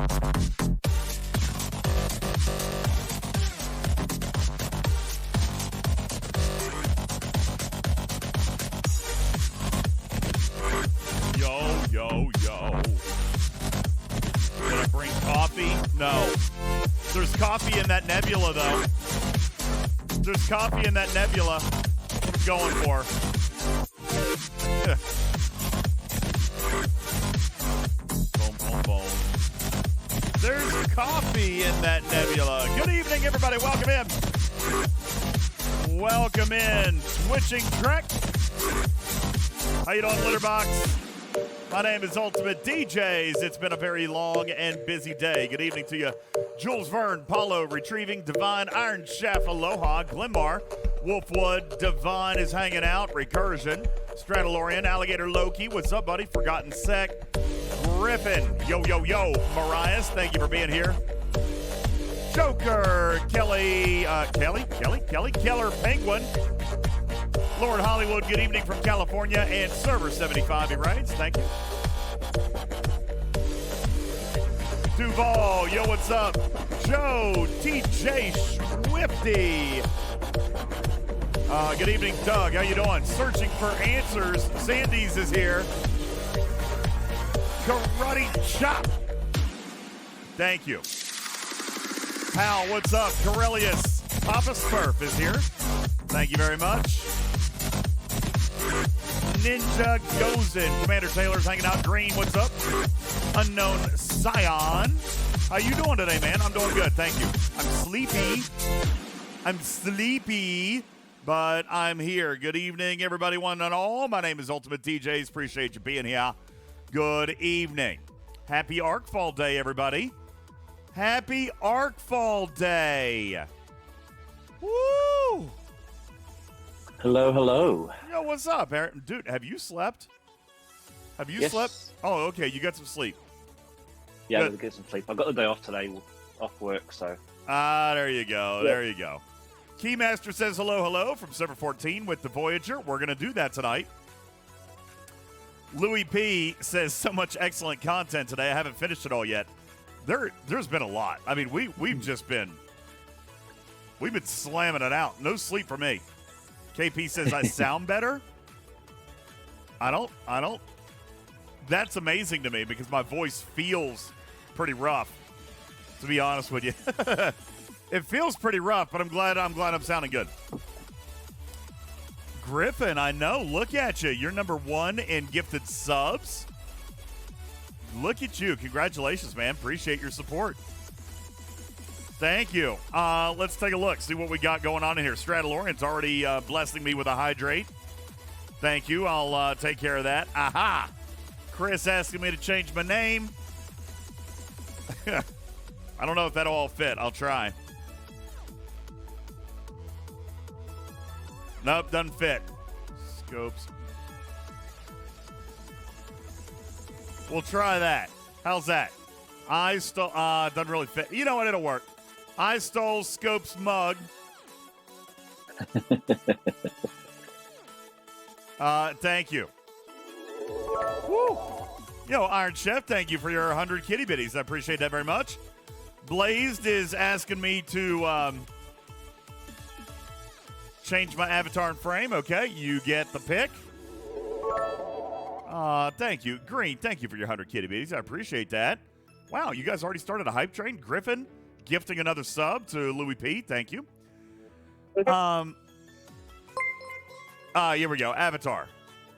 Yo. Did I bring coffee? No. There's coffee in that nebula, though. There's coffee in that nebula. What I'm going for. Yeah. Boom. There's coffee in that nebula. Good evening, everybody. Welcome in. Welcome in. Switching track. How you doing, Litterbox? My name is UltimatDJz. It's been a very long and busy day. Good evening to you. Jules Verne, Paulo, Retrieving, Divine, Iron Chef, Aloha, Glenmar, Wolfwood, Divine is hanging out, Recursion, Stradalorian, Alligator Loki, what's up, buddy? Forgotten Sec, Griffin, yo, Marias, thank you for being here. Joker, Kelly, Keller Penguin, Lord Hollywood, good evening from California, and Server 75, he writes, thank you. Duval, yo, what's up? Joe, TJ Swifty. Good evening, Doug. How you doing? Searching for answers. Sandy's is here. Karate Chop. Thank you. Hal, what's up? Corellius. Papa Smurf is here. Thank you very much. Ninja Gozen. Commander Taylor's hanging out. Green, what's up? Unknown Scion. How you doing today, man? I'm doing good, thank you. I'm sleepy, but I'm here. Good evening, everybody, one and all. My name is UltimatDJz. Appreciate you being here. Good evening. Happy Arcfall Day, everybody. Happy Arcfall Day. Woo! Hello. Yo, what's up, Aaron? Dude, have you slept? Have you slept? Oh, okay, you got some sleep. Yeah, I'm gonna get some sleep. I've got the day off today, off work, so. There you go. Yeah. There you go. Keymaster says hello from server 14 with the Voyager. We're going to do that tonight. Louis P says so much excellent content today. I haven't finished it all yet. There's been a lot. I mean, we've been slamming it out. No sleep for me. KP says I sound better. I don't. That's amazing to me because my voice feels pretty rough, to be honest with you. It feels pretty rough, but I'm glad I'm sounding good. Griffin, I know. Look at you. You're number 1 in gifted subs. Look at you. Congratulations, man. Appreciate your support. Thank you. Let's take a look. See what we got going on in here. Stradalorian's already blessing me with a hydrate. Thank you. I'll take care of that. Aha! Chris asking me to change my name. I don't know if that'll all fit. I'll try. Nope, doesn't fit. Scopes. We'll try that. How's that? I stole. Doesn't really fit. You know what? It'll work. I stole Scope's mug. Thank you. Woo! Yo, Iron Chef, thank you for your 100 kitty bitties. I appreciate that very much. Blazed is asking me to change my avatar and frame. Okay, you get the pick. Thank you. Green, thank you for your 100 kitty bitties. I appreciate that. Wow, you guys already started a hype train. Griffin gifting another sub to Louis P. Thank you. Here we go. Avatar.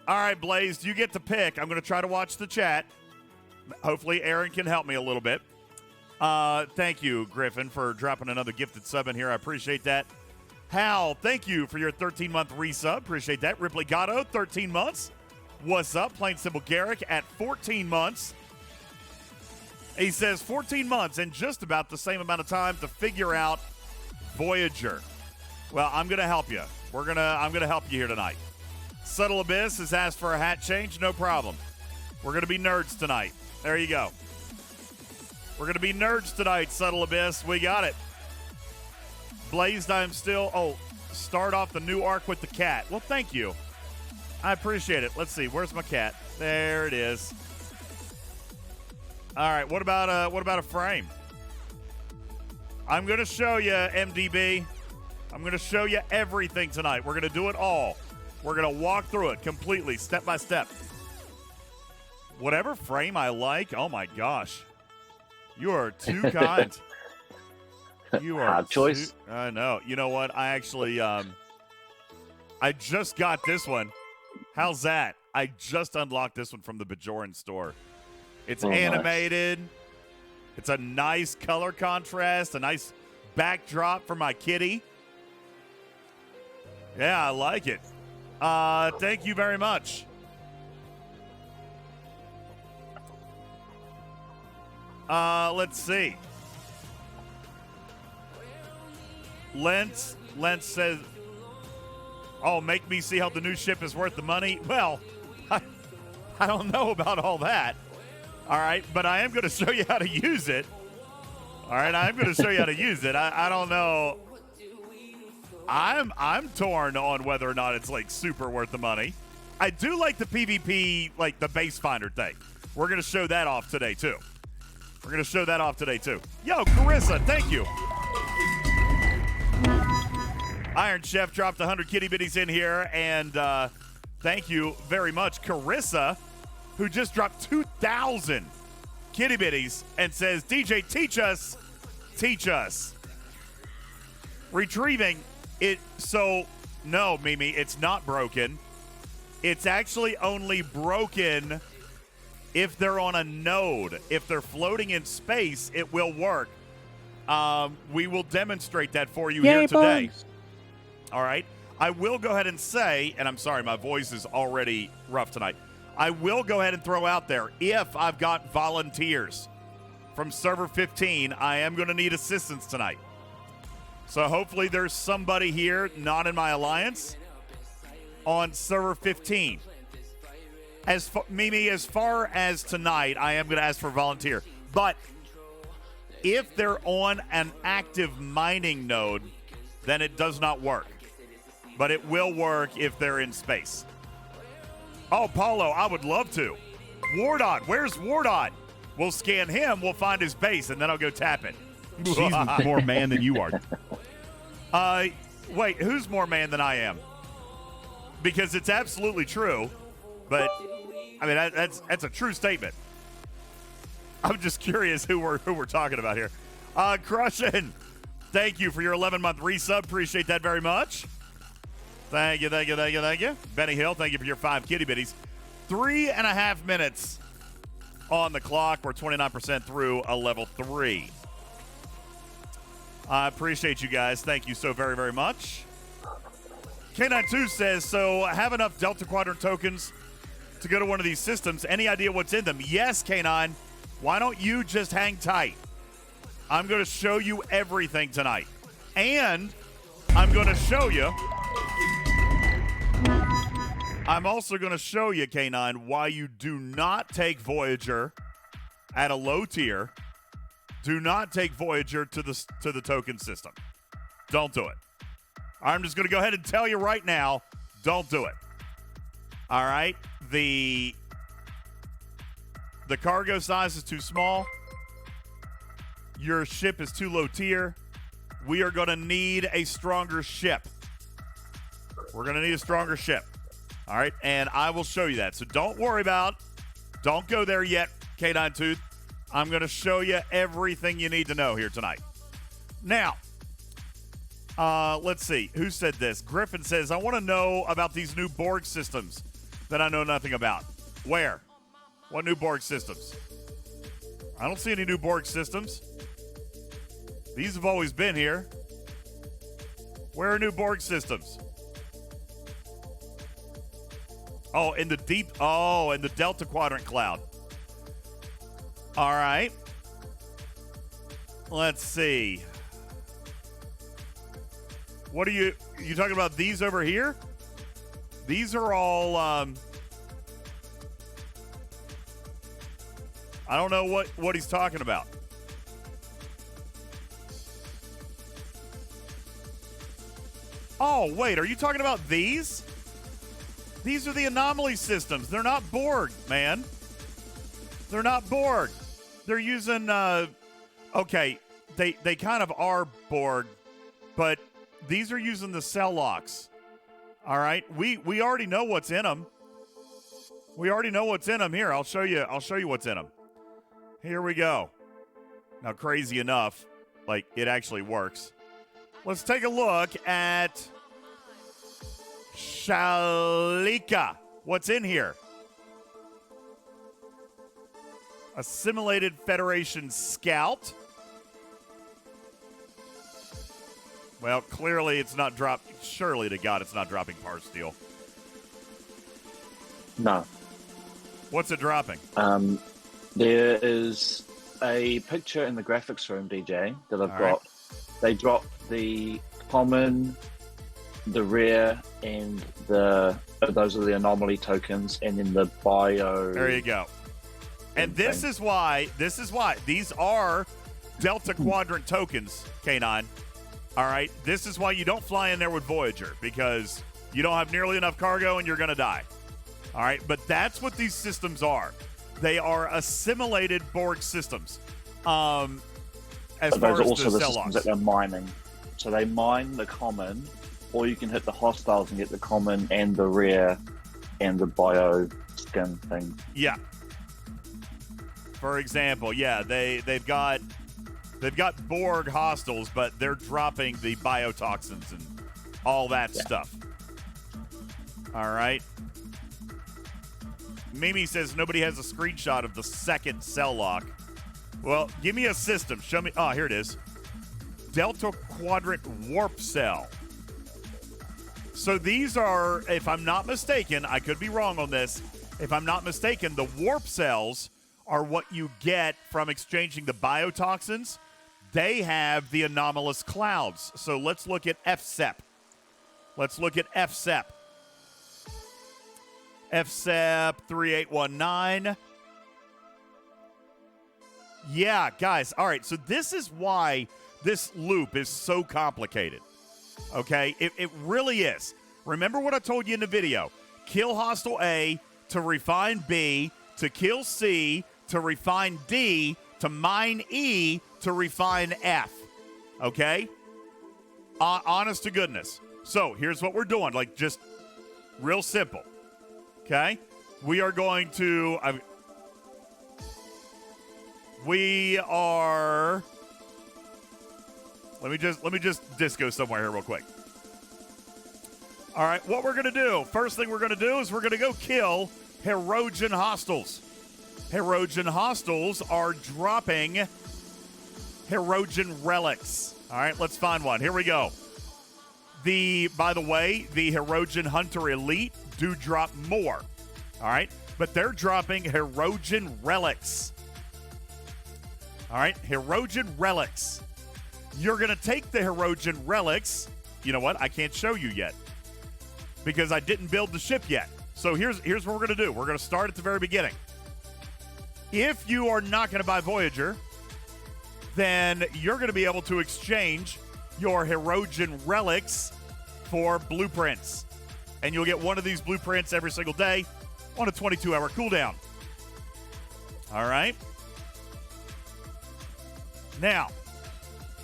All right, Blaze, you get to pick. I'm going to try to watch the chat. Hopefully, Aaron can help me a little bit. Thank you, Griffin, for dropping another gifted sub in here. I appreciate that. Hal, thank you for your 13-month resub. Appreciate that. Ripley Gatto, 13 months. What's up? Plain Simple Garrick at 14 months. He says 14 months and just about the same amount of time to figure out Voyager. Well, I'm going to help you. I'm going to help you here tonight. Subtle Abyss has asked for a hat change. No problem. We're going to be nerds tonight. There you go. We're going to be nerds tonight, Subtle Abyss. We got it. Blazed, I'm still... Oh, start off the new arc with the cat. Well, thank you. I appreciate it. Let's see. Where's my cat? There it is. All right, what about a frame? I'm going to show you, MDB. I'm going to show you everything tonight. We're going to do it all. We're going to walk through it completely, step by step. Whatever frame I like, oh my gosh. You are too kind. You are hard choice. I know. You know what? I actually, I just got this one. How's that? I just unlocked this one from the Bajoran store. It's animated. Nice. It's a nice color contrast, a nice backdrop for my kitty. Yeah, I like it. Thank you very much. Let's see. Lentz says, oh, make me see how the new ship is worth the money. Well, I don't know about all that. All right, but I am going to show you how to use it. All right, I am going to show you how to use it. I don't know. I'm torn on whether or not it's like super worth the money. I do like the PvP, like the base finder thing. We're going to show that off today too. Yo, Carissa, thank you. Iron Chef dropped 100 kitty bitties in here, and thank you very much, Carissa, who just dropped 2,000 kitty bitties and says, DJ, teach us. Retrieving it. So, no, Mimi, it's not broken. It's actually only broken if they're on a node. If they're floating in space, it will work. We will demonstrate that for you here today. Bugs. All right. I will go ahead and say, and I'm sorry, my voice is already rough tonight. I will go ahead and throw out there, if I've got volunteers from server 15, I am going to need assistance tonight. So hopefully there's somebody here, not in my alliance, on server 15. Mimi, as far as tonight, I am going to ask for a volunteer. But if they're on an active mining node, then it does not work. But it will work if they're in space. Oh, Paulo, I would love to. Wardon, where's Wardon? We'll scan him, we'll find his base, and then I'll go tap it. She's more man than you are. Wait, who's more man than I am? Because it's absolutely true, but I mean that's a true statement. I'm just curious who we're talking about here. Crushin', thank you for your 11-month resub. Appreciate that very much. Thank you. Benny Hill, thank you for your 5 kitty bitties. 3.5 minutes on the clock. We're 29% through a level 3. I appreciate you guys. Thank you so very, very much. K92 says, so have enough Delta Quadrant tokens to go to one of these systems. Any idea what's in them? Yes, K9. Why don't you just hang tight? I'm going to show you everything tonight. And I'm going to show you... I'm also going to show you, K9, why you do not take Voyager at a low tier. Do not take Voyager to the token system. Don't do it. I'm just going to go ahead and tell you right now, don't do it. All right? The cargo size is too small. Your ship is too low tier. We are going to need a stronger ship. We're going to need a stronger ship. All right, and I will show you that. So don't worry don't go there yet, K9 Tooth. I'm going to show you everything you need to know here tonight. Now, let's see. Who said this? Griffin says, I want to know about these new Borg systems that I know nothing about. Where? What new Borg systems? I don't see any new Borg systems. These have always been here. Where are new Borg systems? Oh, in the Delta Quadrant cloud. All right. Let's see. What are you talking about these over here? These are all, I don't know what he's talking about. Oh, wait, are you talking about these? These are the anomaly systems. They're not Borg, man. They're not Borg. They're using, okay, they kind of are Borg, but these are using the cell locks. All right? We already know what's in them. We already know what's in them. Here, I'll show you what's in them. Here we go. Now, crazy enough, like, it actually works. Let's take a look at Shalika. What's in here? Assimilated Federation Scout. Well, clearly it's not surely to God it's not dropping par steel. No. What's it dropping? There is a picture in the graphics room, DJ, that I've got. Right. They dropped the common, the rare, and those are the anomaly tokens, and then the bio. There you go. And this is why these are Delta Quadrant tokens, K9. All right, this is why you don't fly in there with Voyager, because you don't have nearly enough cargo and you're going to die. All right, but that's what these systems are. They are assimilated Borg systems. As but far those are as also the the cell systems locks. that they're mining. So they mine the common, or you can hit the hostiles and get the common and the rare and the bio skin thing. Yeah. For example, yeah, they've got Borg hostiles, but they're dropping the biotoxins and all that stuff. All right. Mimi says nobody has a screenshot of the second cell lock. Well, give me a system. Show me. Oh, here it is. Delta Quadrant Warp Cell. So these are, if I'm not mistaken, I could be wrong on this. If I'm not mistaken, the warp cells are what you get from exchanging the biotoxins. They have the anomalous clouds. So let's look at FSEP. Let's look at FSEP. FSEP 3819. Yeah, guys. All right. So this is why this loop is so complicated. Okay? It really is. Remember what I told you in the video. Kill hostile A to refine B to kill C to refine D to mine E to refine F. Okay? Honest to goodness. So here's what we're doing. Like, just real simple. Okay? We are going to... we are... Let me just disco somewhere here real quick. All right, what we're going to do, first thing we're going to do is we're going to go kill Herogen hostiles. Herogen hostiles are dropping Herogen relics. All right, let's find one. Here we go. By the way, the Herogen Hunter Elite do drop more. All right, but they're dropping Herogen relics. All right, Herogen relics. You're going to take the Herogen relics. You know what? I can't show you yet because I didn't build the ship yet. So here's what we're going to do. We're going to start at the very beginning. If you are not going to buy Voyager, then you're going to be able to exchange your Herogen relics for blueprints. And you'll get one of these blueprints every single day on a 22-hour cooldown. All right? Now,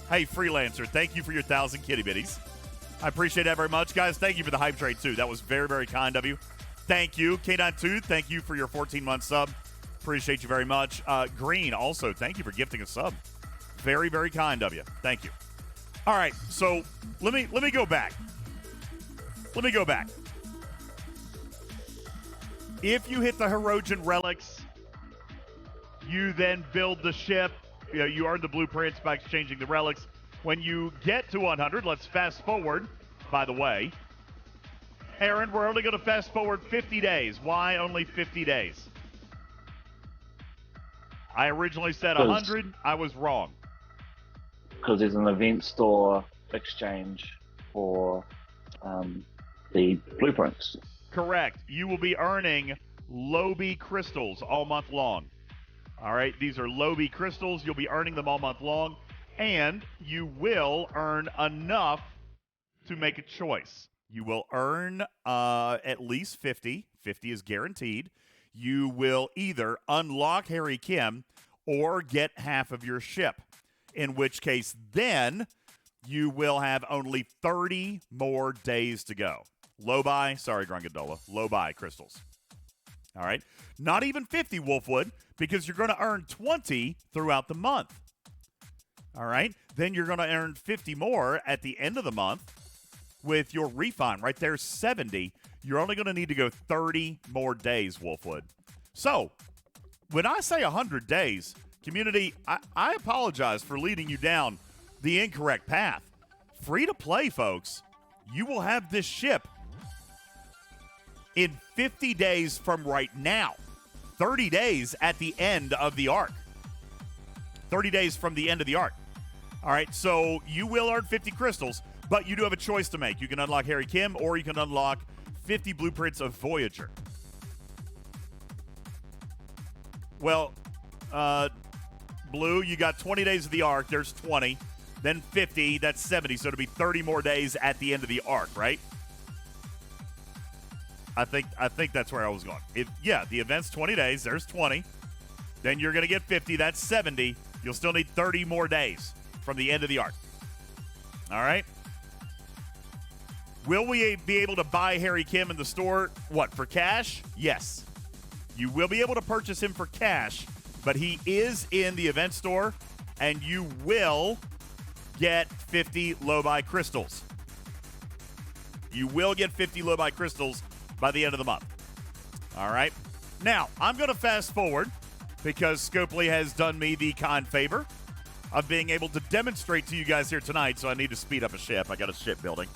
hey, Freelancer, thank you for your 1,000 kitty bitties. I appreciate that very much. Guys, thank you for the hype trade, too. That was very, very kind of you. Thank you. K92, thank you for your 14-month sub. Appreciate you very much. Green, also, thank you for gifting a sub. Very, very kind of you. Thank you. All right, so let me go back. Let me go back. If you hit the Herogen relics, you then build the ship. You know, you earn the blueprints by exchanging the relics. When you get to 100, let's fast forward, by the way. Aaron, we're only going to fast forward 50 days. Why only 50 days? I originally said 100. I was wrong. Because there's an event store exchange for the blueprints. Correct. You will be earning Lobby crystals all month long. All right, these are Lobby crystals. You'll be earning them all month long, and you will earn enough to make a choice. You will earn at least 50. 50 is guaranteed. You will either unlock Harry Kim, or get half of your ship, in which case then you will have only 30 more days to go. Low buy, sorry, Grungadola, low buy crystals. All right? Not even 50 Wolfwood, because you're going to earn 20 throughout the month. All right? Then you're going to earn 50 more at the end of the month with your refine. Right there, 70. You're only going to need to go 30 more days, Wolfwood. So, when I say 100 days, community, I apologize for leading you down the incorrect path. Free to play, folks. You will have this ship in 50 days from right now. 30 days at the end of the arc. 30 days from the end of the arc. All right, so you will earn 50 crystals, but you do have a choice to make. You can unlock Harry Kim, or you can unlock 50 blueprints of Voyager. Well, Blue, you got 20 days of the arc. There's 20. Then 50, that's 70. So it'll be 30 more days at the end of the arc, right? I think that's where I was going. The event's 20 days. There's 20. Then you're going to get 50. That's 70. You'll still need 30 more days from the end of the arc. All right? Will we be able to buy Harry Kim in the store? What, for cash? Yes. You will be able to purchase him for cash, but he is in the event store, and you will get 50 low-buy crystals. You will get 50 low-buy crystals by the end of the month. All right? Now, I'm going to fast forward because Scopely has done me the kind favor of being able to demonstrate to you guys here tonight, so I need to speed up a ship. I got a ship building.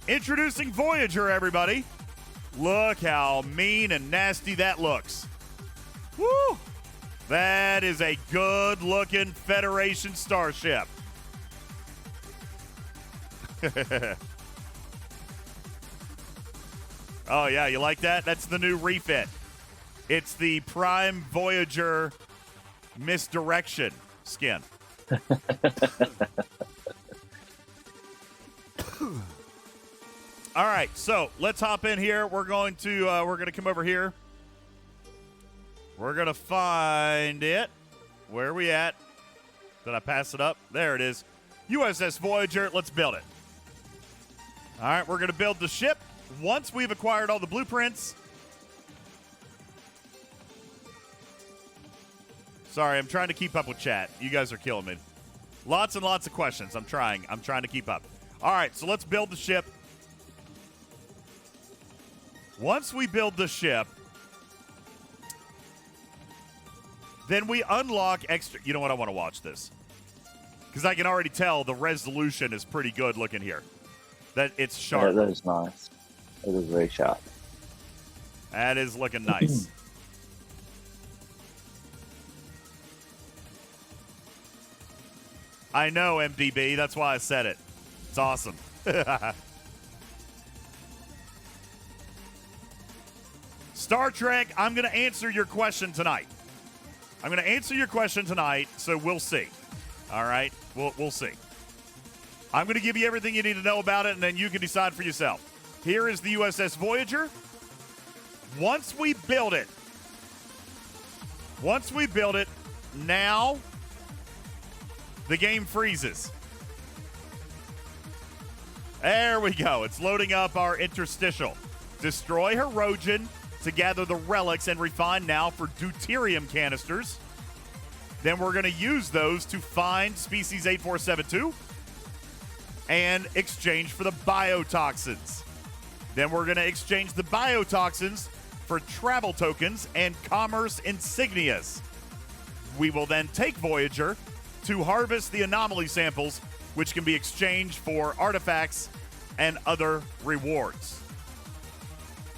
Introducing Voyager, everybody. Look how mean and nasty that looks. Woo! That is a good-looking Federation starship. Oh, yeah, you like that? That's the new refit. It's the Prime Voyager Misdirection skin. All right, so let's hop in here. We're going to come over here. We're going to find it. Where are we at? Did I pass it up? There it is. USS Voyager. Let's build it. All right, we're going to build the ship. Once we've acquired all the blueprints. Sorry, I'm trying to keep up with chat. You guys are killing me. Lots and lots of questions. I'm trying to keep up. All right, so let's build the ship. Once we build the ship, then we unlock extra. You know what? I want to watch this because I can already tell the resolution is pretty good looking here. That it's sharp. Yeah, that is nice. It is very sharp. That is looking nice. I know, MDB. That's why I said it. It's awesome. Star Trek, I'm going to answer your question tonight. So we'll see. All right? We'll see. I'm going to give you everything you need to know about it, and then you can decide for yourself. Here is the USS Voyager. Once we build it, now the game freezes. There we go. It's loading up our interstitial. Destroy Herogen to gather the relics and refine now for deuterium canisters. Then we're going to use those to find species 8472 and exchange for the biotoxins. Then we're going to exchange the biotoxins for travel tokens and commerce insignias. We will then take Voyager to harvest the anomaly samples, which can be exchanged for artifacts and other rewards.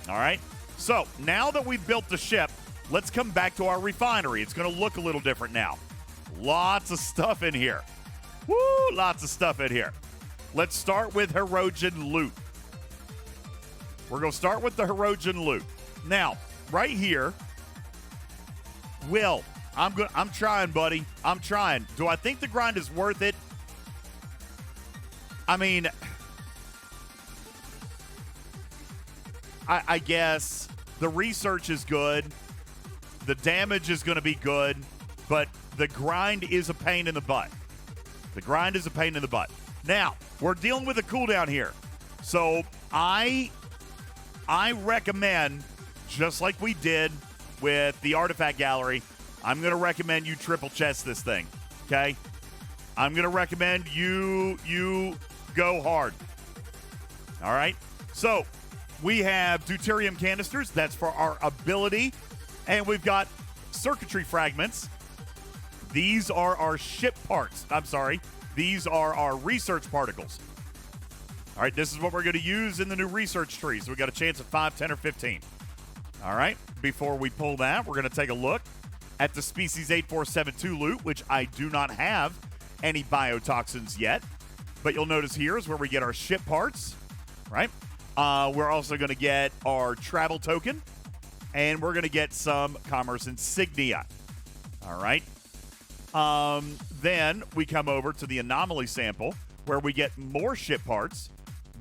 All right? So, now that we've built the ship, let's come back to our refinery. It's going to look a little different now. Lots of stuff in here. Woo! Lots of stuff in here. Let's start with Herogen loot. We're going to start with the Herogen loot. Now, right here, Will, I'm trying, buddy. I'm trying. Do I think the grind is worth it? I mean, I guess the research is good. The damage is going to be good. But the grind is a pain in the butt. The grind is a pain in the butt. Now, we're dealing with a cooldown here. So I recommend, just like we did with the artifact gallery, I'm going to recommend you triple chest this thing, okay? I'm going to recommend you go hard. All right? So, we have deuterium canisters. That's for our ability. And we've got circuitry fragments. These are our ship parts. I'm sorry. These are our research particles. All right, this is what we're going to use in the new research tree. So we got a chance at 5, 10, or 15. All right, before we pull that, we're going to take a look at the Species 8472 loot, which I do not have any biotoxins yet. But you'll notice here is where we get our ship parts, right? We're also going to get our travel token, and we're going to get some commerce insignia. All right. Then we come over to the anomaly sample, where we get more ship parts,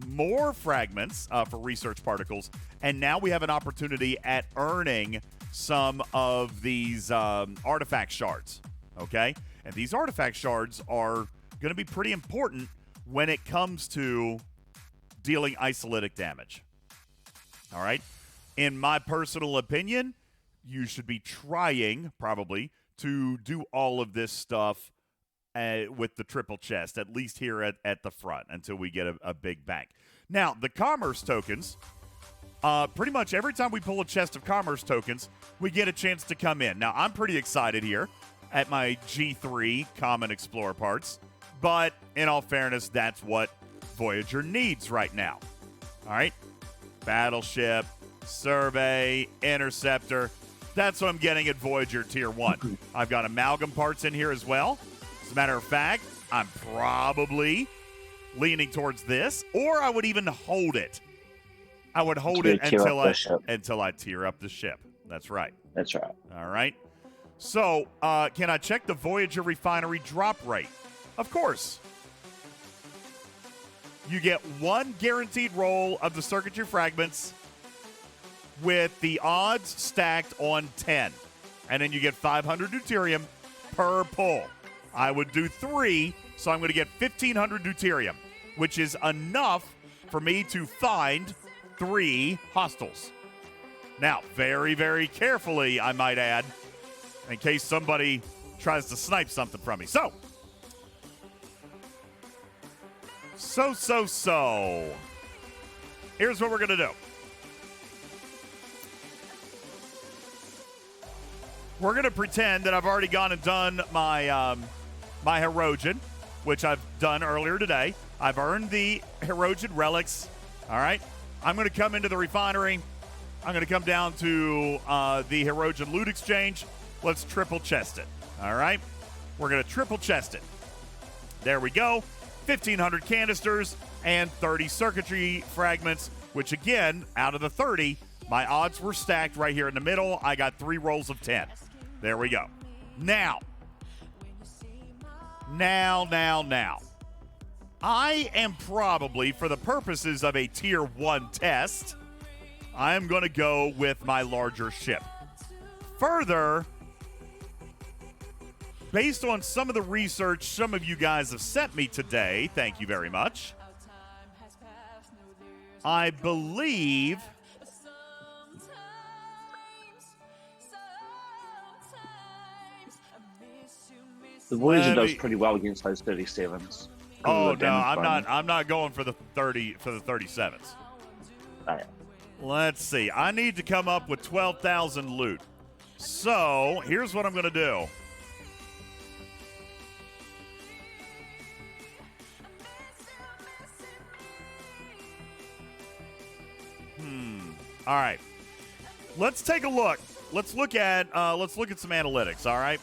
more fragments for research particles, and now we have an opportunity at earning some of these artifact shards, okay? And these artifact shards are going to be pretty important when it comes to dealing isolytic damage, all right? In my personal opinion, you should be trying, probably, to do all of this stuff with the triple chest, at least here at the front, until we get a big bank. Now, the commerce tokens, pretty much every time we pull a chest of commerce tokens, we get a chance to come in. Now, I'm pretty excited here at my G3 Common Explorer parts, but in all fairness, that's what Voyager needs right now. All right? Battleship, survey, interceptor. That's what I'm getting at Voyager Tier 1. I've got amalgam parts in here as well. As a matter of fact, I'm probably leaning towards this, or I would even hold it. I would hold it until I tier up the ship. That's right. That's right. All right. So, can I check the Voyager Refinery drop rate? Of course. You get one guaranteed roll of the circuitry fragments with the odds stacked on 10. And then you get 500 deuterium per pull. I would do 3, so I'm going to get 1,500 deuterium, which is enough for me to find 3 hostiles. Now, very, very carefully, I might add, in case somebody tries to snipe something from me. So. Here's what we're going to do. We're going to pretend that I've already gone and done my my Herogen, which I've done earlier today. I've earned the Herogen relics. All right. I'm going to come into the refinery. I'm going to come down to the Herogen loot exchange. Let's triple chest it. All right. We're going to triple chest it. There we go. 1,500 canisters and 30 circuitry fragments, which again, out of the 30, my odds were stacked right here in the middle. I got 3 rolls of 10. There we go. Now. I am probably, for the purposes of a Tier 1 test, I am going to go with my larger ship. Further, based on some of the research some of you guys have sent me today, thank you very much, I believe the Voyager does pretty well against those 37s. Oh no, I'm not going for the 37s. Oh, yeah. Let's see. I need to come up with 12,000 loot. So, here's what I'm going to do. All right. Let's take a look. Let's look at some analytics, all right?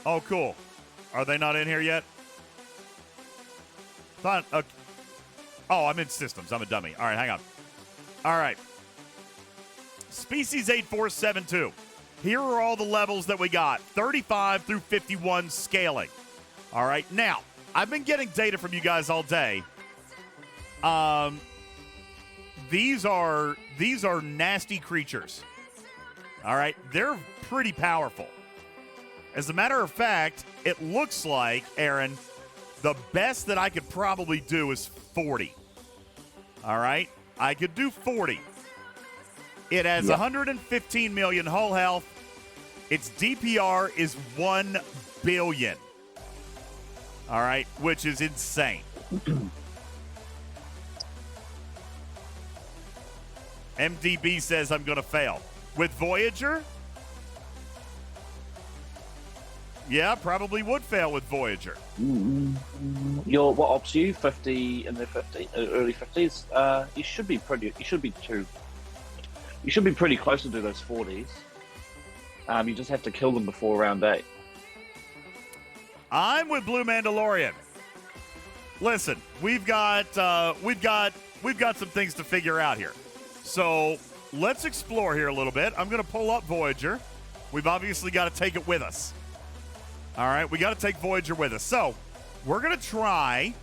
Oh, cool. Are they not in here yet? Oh, I'm in systems. I'm a dummy. All right, hang on. All right. Species 8472. Here are all the levels that we got. 35 through 51 scaling. All right. Now, I've been getting data from you guys all day. these are nasty creatures. All right, they're pretty powerful. As a matter of fact, it looks like, Aaron, the best that I could probably do is 40. All right, I could do 40. It has 115 million hull health. Its DPR is 1 billion. All right, which is insane. MDB says I'm going to fail. With Voyager? Yeah, probably would fail with Voyager. What ops you? 50 in the 50, early 50s. You should be pretty close to do those 40s. You just have to kill them before round 8. I'm with Blue Mandalorian. Listen, we've got some things to figure out here. So let's explore here a little bit. I'm going to pull up Voyager. We've obviously got to take it with us. All right, we got to take Voyager with us. So we're going to try.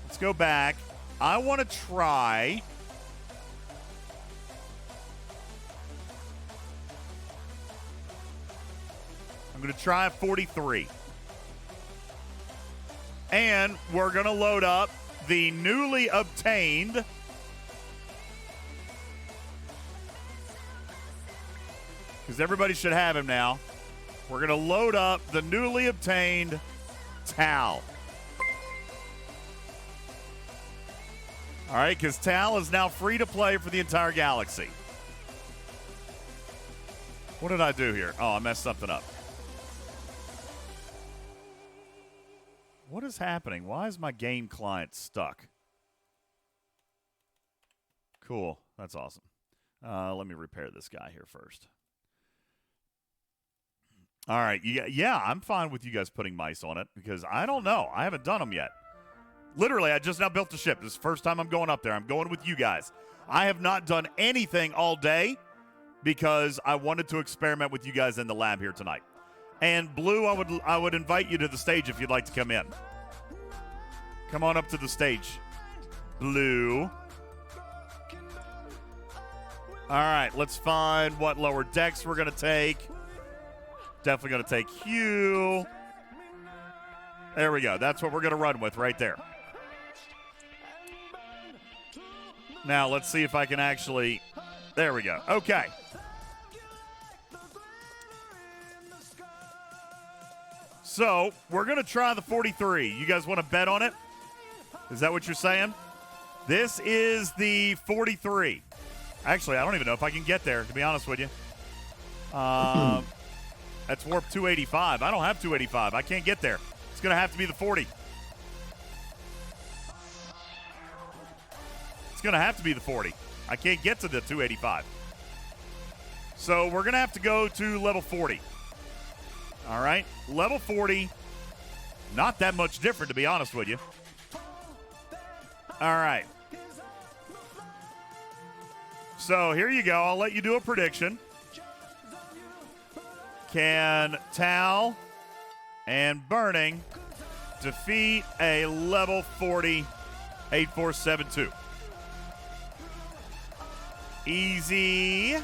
Let's go back. I want to try. I'm going to try 43. And we're going to load up the newly obtained because everybody should have him now. We're going to load up the newly obtained Tal. All right, because Tal is now free to play for the entire galaxy. What did I do here? Oh, I messed something up. What is happening? Why is my game client stuck? Cool. That's awesome. Let me repair this guy here first. All right. Yeah, I'm fine with you guys putting mice on it because I don't know. I haven't done them yet. Literally, I just now built the ship. This is the first time I'm going up there. I'm going with you guys. I have not done anything all day because I wanted to experiment with you guys in the lab here tonight. And Blue, I would invite you to the stage if you'd like to come in. Come on up to the stage, Blue. All right, let's find what lower decks we're going to take. Definitely going to take Hugh. There we go. That's what we're going to run with right there. Now, let's see if I can actually... There we go. Okay. So, we're going to try the 43. You guys want to bet on it? Is that what you're saying? This is the 43. Actually, I don't even know if I can get there, to be honest with you. That's warp 285. I don't have 285. I can't get there. It's going to have to be the 40. It's going to have to be the 40. I can't get to the 285. So we're going to have to go to level 40. All right. Level 40. Not that much different, to be honest with you. All right. So here you go. I'll let you do a prediction. Can Tal and Burning defeat a level 40 8472? Easy.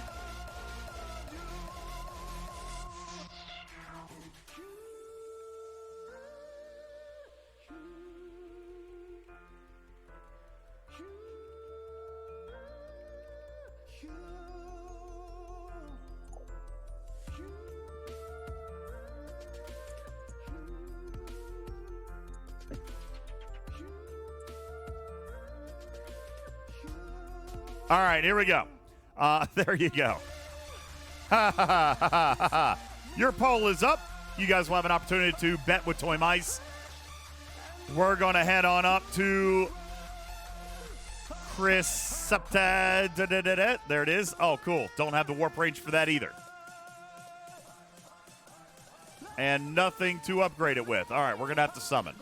All right, here we go. There you go. Your poll is up. You guys will have an opportunity to bet with Toy Mice. We're going to head on up to Chris Septa. There it is. Oh, cool. Don't have the warp range for that either. And nothing to upgrade it with. All right, we're going to have to summon.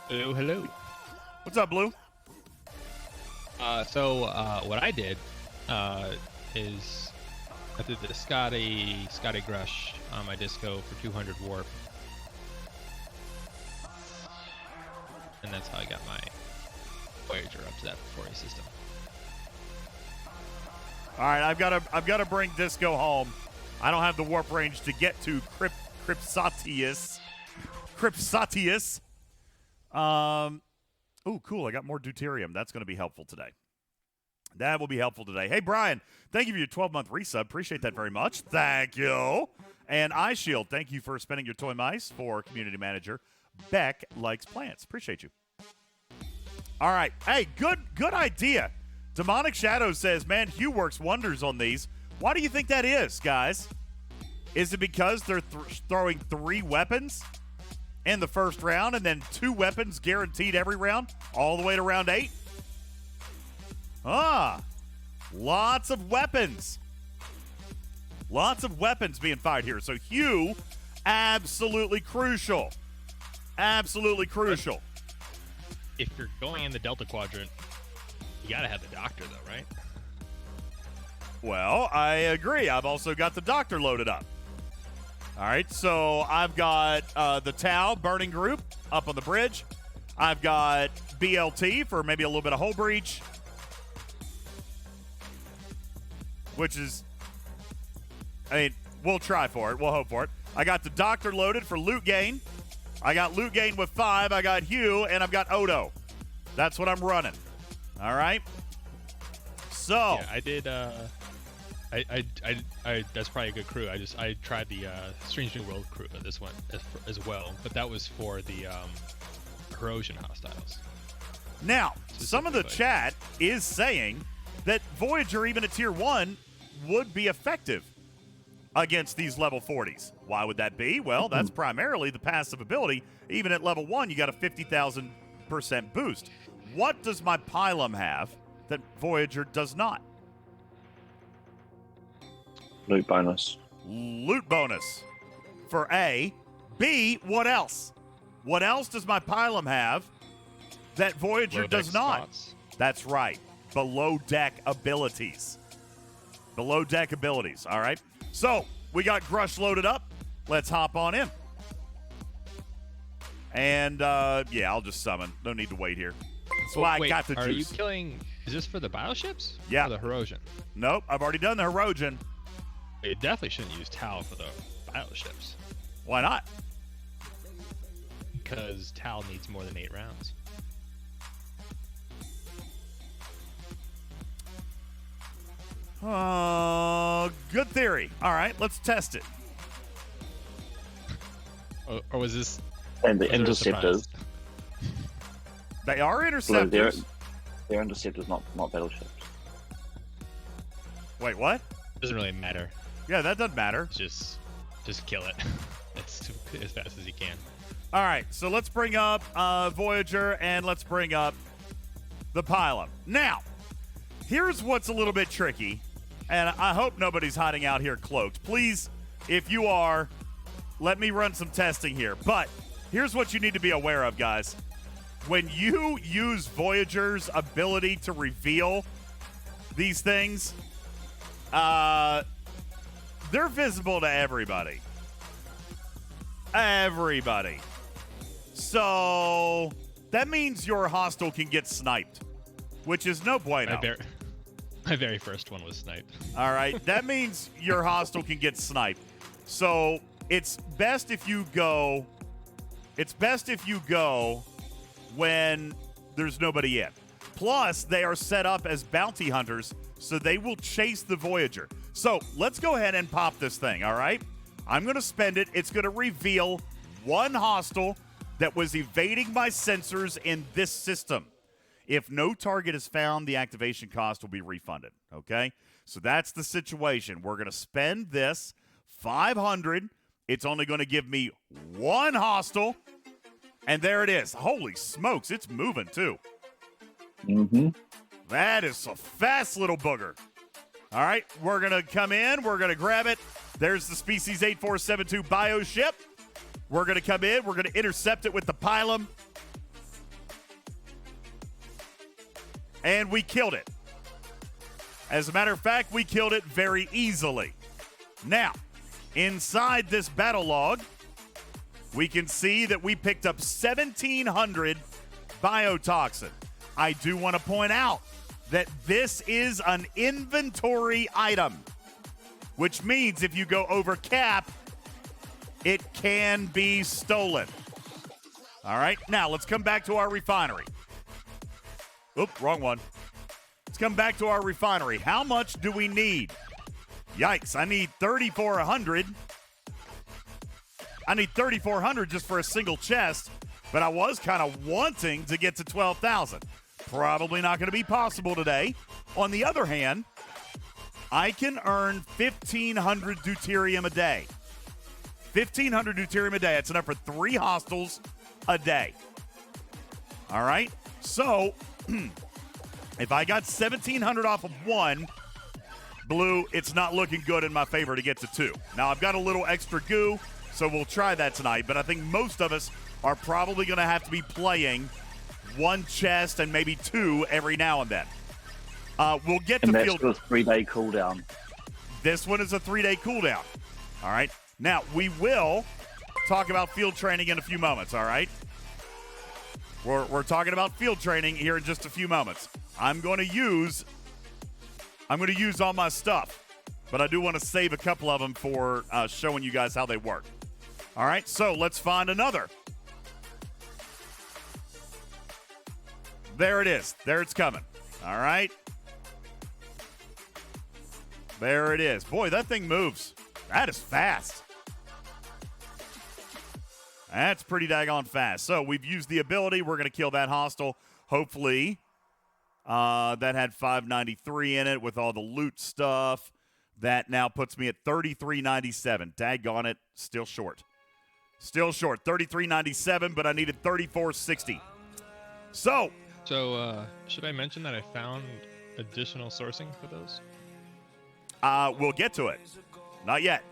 Hello, hello. What's up, Blue? So what I did is I did the Scotty Grush on my disco for 200 warp. And that's how I got my Voyager up to that 40 system. All right, I've got to bring Disco home. I don't have the warp range to get to Crypsatius. Oh, cool. I got more deuterium. That's going to be helpful today. That will be helpful today. Hey, Brian, thank you for your 12-month resub. Appreciate that very much. Thank you. And iShield, thank you for spending your toy mice for community manager. Beck likes plants. Appreciate you. All right. Hey, good idea. Demonic Shadow says, man, Hugh works wonders on these. Why do you think that is, guys? Is it because they're throwing 3 weapons in the first round and then 2 weapons guaranteed every round all the way to round 8? Lots of weapons. Lots of weapons being fired here. So Hugh, absolutely crucial. Absolutely crucial. If you're going in the Delta Quadrant, you gotta have the Doctor, though, right? Well, I agree. I've also got the Doctor loaded up. All right, so I've got the Tau Burning Group up on the bridge. I've got BLT for maybe a little bit of hull breach, which is, I mean, we'll try for it. We'll hope for it. I got the Doctor loaded for loot gain. I got loot gain with 5. I got Hugh, and I've got Odo. That's what I'm running. All right? So. Yeah, I did, I that's probably a good crew. I tried the Strange New World crew, this one as well, but that was for the corrosion hostiles. Now, some of the chat is saying that Voyager, even at tier 1, would be effective against these level 40s. Why would that be? Well, that's primarily the passive ability. Even at level 1, you got a 50,000% boost. What does my Pylum have that Voyager does not? Loot bonus. Loot bonus for A. B, what else? What else does my Pylum have that Voyager does not? Spots. That's right. Below deck abilities. Below deck abilities. All right. So we got Grush loaded up. Let's hop on in. And yeah, I'll just summon. No need to wait here. That's why I got the juice. Are you killing? Is this for the bioships? Yeah. Or the Herosian? Nope. I've already done the Herosian. You definitely shouldn't use Tal for the bioships. Why not? Because Tal needs more than 8 rounds. Good theory. All right, let's test it. Or was this? And the interceptors. They are Well, interceptors. they're interceptors, not battleships. Wait, what? Doesn't really matter. Yeah, that doesn't matter. Just kill it. as fast as you can. All right, so let's bring up Voyager and let's bring up the Pylum. Now, here's what's a little bit tricky, and I hope nobody's hiding out here cloaked. Please, if you are, let me run some testing here. But here's what you need to be aware of, guys. When you use Voyager's ability to reveal these things, they're visible to everybody. Everybody. So that means your hostile can get sniped, which is no bueno. My very first one was sniped. All right. That means your hostile can get sniped. So it's best if you go when there's nobody in. Plus, they are set up as bounty hunters, so they will chase the Voyager. So let's go ahead and pop this thing, all right? I'm going to spend it. It's going to reveal one hostile that was evading my sensors in this system. If no target is found, the activation cost will be refunded, okay? So that's the situation. We're going to spend this 500. It's only going to give me one hostile, and there it is. Holy smokes, it's moving too. Mm-hmm. That is a fast little booger. All right, we're going to come in. We're going to grab it. There's the Species 8472 bioship. We're going to come in. We're going to intercept it with the Pylum. And we killed it. As a matter of fact, we killed it very easily. Now, inside this battle log, we can see that we picked up 1,700 biotoxin. I do want to point out that this is an inventory item, which means if you go over cap, it can be stolen. All right, now let's come back to our refinery. Oop, wrong one. Let's come back to our refinery. How much do we need? Yikes, I need 3,400. I need 3,400 just for a single chest, but I was kind of wanting to get to 12,000. Probably not going to be possible today. On the other hand, I can earn 1,500 deuterium a day. 1,500 deuterium a day. That's enough for 3 hostiles a day. All right? So, if I got 1,700 off of 1, Blue, it's not looking good in my favor to get to 2. Now, I've got a little extra goo, so we'll try that tonight, but I think most of us are probably going to have to be playing 1 chest and maybe 2 every now and then. We'll get to field. And that's a 3-day cooldown. This one is a 3-day cooldown. All right. Now, we will talk about field training in a few moments, all right? We're talking about field training here in just a few moments. I'm going to use all my stuff, but I do want to save a couple of them for showing you guys how they work. All right, so let's find another. There it is. There it's coming. All right. There it is. Boy, that thing moves. That is fast. That's pretty daggone fast. So we've used the ability. We're going to kill that hostile. Hopefully, that had 593 in it with all the loot stuff. That now puts me at 3397. Daggone it. Still short. Still short. 3397, but I needed 3460. So, should I mention that I found additional sourcing for those? we'll get to it. Not yet.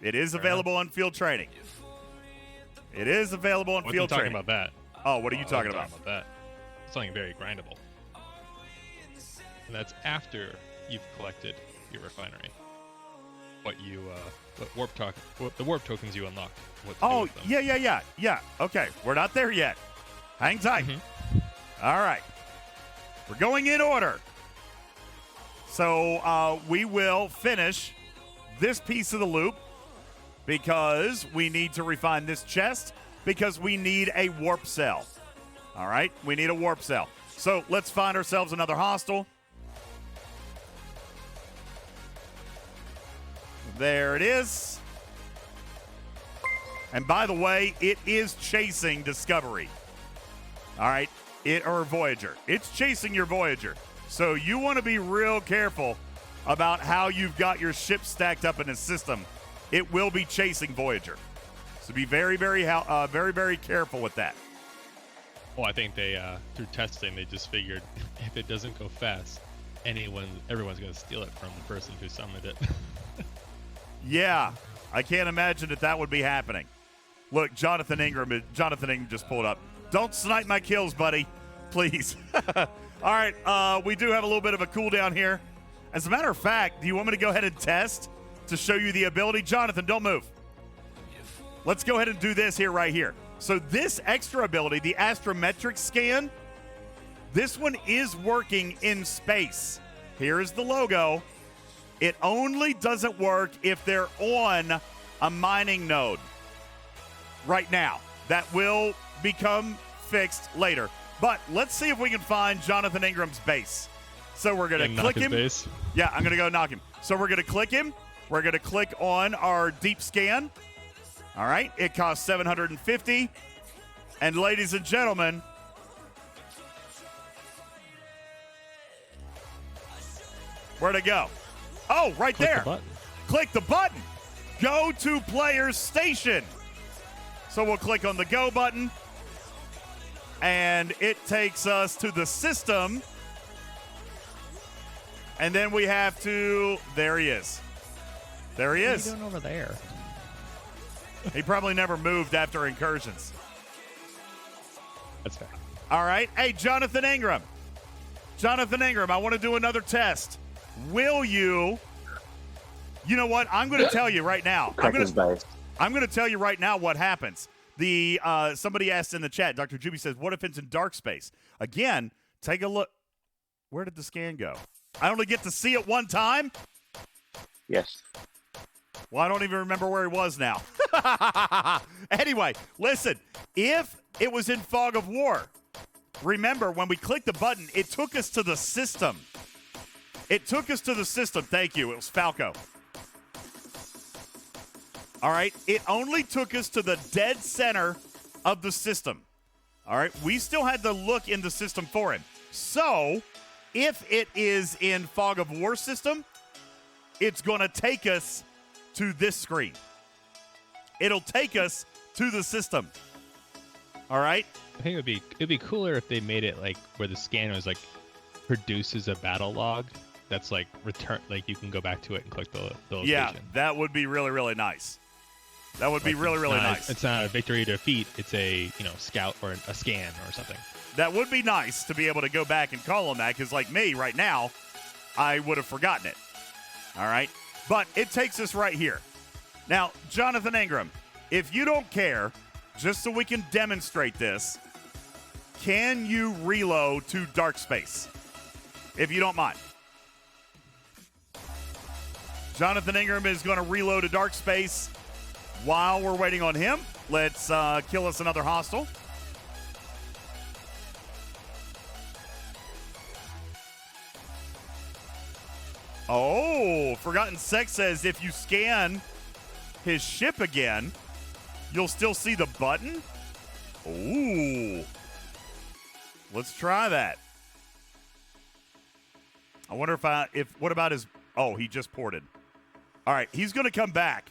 It is available on field training. It is available on field training. Talking about that. Oh, what are you talking about? Talking about that. Something very grindable. And that's after you've collected your refinery. What the warp tokens you unlock. Oh, yeah. Okay, we're not there yet. Hang tight. Mm-hmm. All right. We're going in order. So we will finish this piece of the loop because we need to refine this chest because we need a warp cell. All right? We need a warp cell. So let's find ourselves another hostile. There it is. And by the way, it is chasing Discovery. All right? Or Voyager. It's chasing your Voyager. So you want to be real careful about how you've got your ship stacked up in the system. It will be chasing Voyager. So be very, very careful with that. Well, I think they, through testing, they just figured if it doesn't go fast, everyone's going to steal it from the person who summoned it. Yeah, I can't imagine that would be happening. Look, Jonathan Ingram just pulled up. Don't snipe my kills, buddy. Please. All right, we do have a little bit of a cooldown here. As a matter of fact, do you want me to go ahead and test to show you the ability? Jonathan, don't move. Let's go ahead and do this right here. So this extra ability, the astrometric scan, this one is working in space. Here's the logo. It only doesn't work if they're on a mining node right now. That will become fixed later. But let's see if we can find Jonathan Ingram's base. So we're going to click him. Base. Yeah, I'm going to go knock him. So we're going to click him. We're going to click on our deep scan. All right, it costs 750. And ladies and gentlemen, where'd it go? Oh, right there. Click the button. Go to player's station. So we'll click on the go button. And it takes us to the system. And then we have to... There he is. There he is. What are you doing over there? He probably never moved after incursions. That's fair. All right. Hey, Jonathan Ingram. Jonathan Ingram, I want to do another test. Will you... You know what? I'm going to tell you right now. I'm going to tell you right now what happens. Somebody asked in the chat, Dr. Juby says, what if it's in dark space? Again, take a look. Where did the scan go? I only get to see it one time? Yes. Well, I don't even remember where he was now. Anyway, listen. If it was in Fog of War, remember, when we clicked the button, it took us to the system. It took us to the system. Thank you. It was Falco. All right. It only took us to the dead center of the system. All right. We still had to look in the system for him. So, if it is in Fog of War system, it's going to take us to this screen. It'll take us to the system. All right? I think it'd be cooler if they made it like where the scan was like produces a battle log that's like return, like you can go back to it and click the location. Yeah, that would be really, really nice. That would be really, really nice. It's not a victory or defeat. It's a scout or a scan or something. That would be nice to be able to go back and call on that, because like me right now, I would have forgotten it. All right? But it takes us right here. Now, Jonathan Ingram, if you don't care, just so we can demonstrate this, can you reload to dark space? If you don't mind. Jonathan Ingram is going to reload to dark space while we're waiting on him. Let's kill us another hostile. Oh, Forgotten Sex says if you scan his ship again, you'll still see the button? Ooh. Let's try that. I wonder what about his, oh, he just ported. All right, he's going to come back.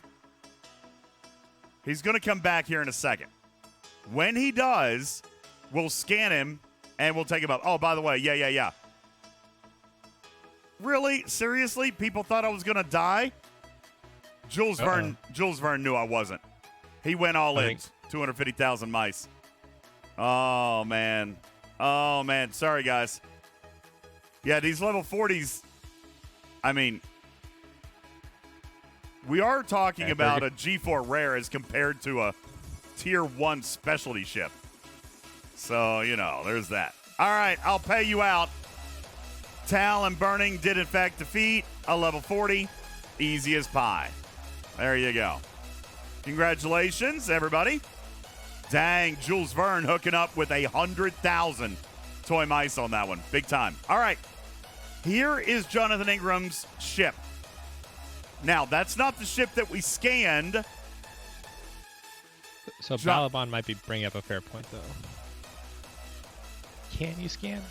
He's going to come back here in a second. When he does, we'll scan him and we'll take him up. Oh, by the way, yeah. Really? Seriously? People thought I was going to die? Jules Verne knew I wasn't. He went all in. 250,000 mice. Oh, man. Sorry, guys. Yeah, these level 40s, I mean, we are talking about a G4 rare as compared to a tier 1 specialty ship. So, there's that. All right, I'll pay you out. Tal and Burning did, in fact, defeat a level 40. Easy as pie. There you go. Congratulations, everybody. Dang, Jules Verne hooking up with 100,000 toy mice on that one. Big time. All right. Here is Jonathan Ingram's ship. Now, that's not the ship that we scanned. So Balabon might be bringing up a fair point, though. Can you scan?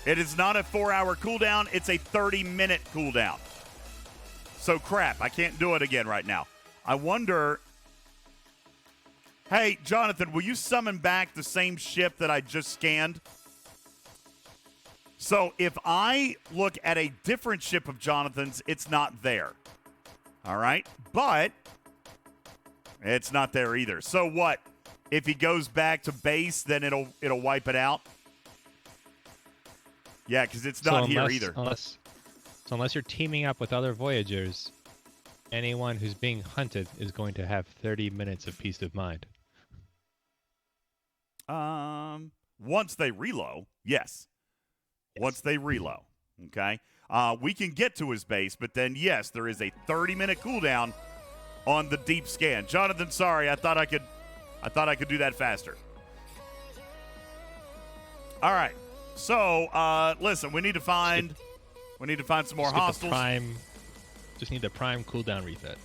It is not a 4-hour cooldown. It's a 30-minute cooldown. So, crap. I can't do it again right now. I wonder... Hey, Jonathan, will you summon back the same ship that I just scanned? So, if I look at a different ship of Jonathan's, it's not there. All right? But it's not there either. So what? If he goes back to base, then it'll wipe it out? Yeah, because it's not here either. Unless you're teaming up with other Voyagers, anyone who's being hunted is going to have 30 minutes of peace of mind. Once they reload, yes. Once they reload, okay? We can get to his base, but then, yes, there is a 30-minute cooldown on the deep scan. Jonathan, sorry, I thought I could do that faster. All right. So, listen, we need to find some more hostiles. Just need the prime cooldown reset.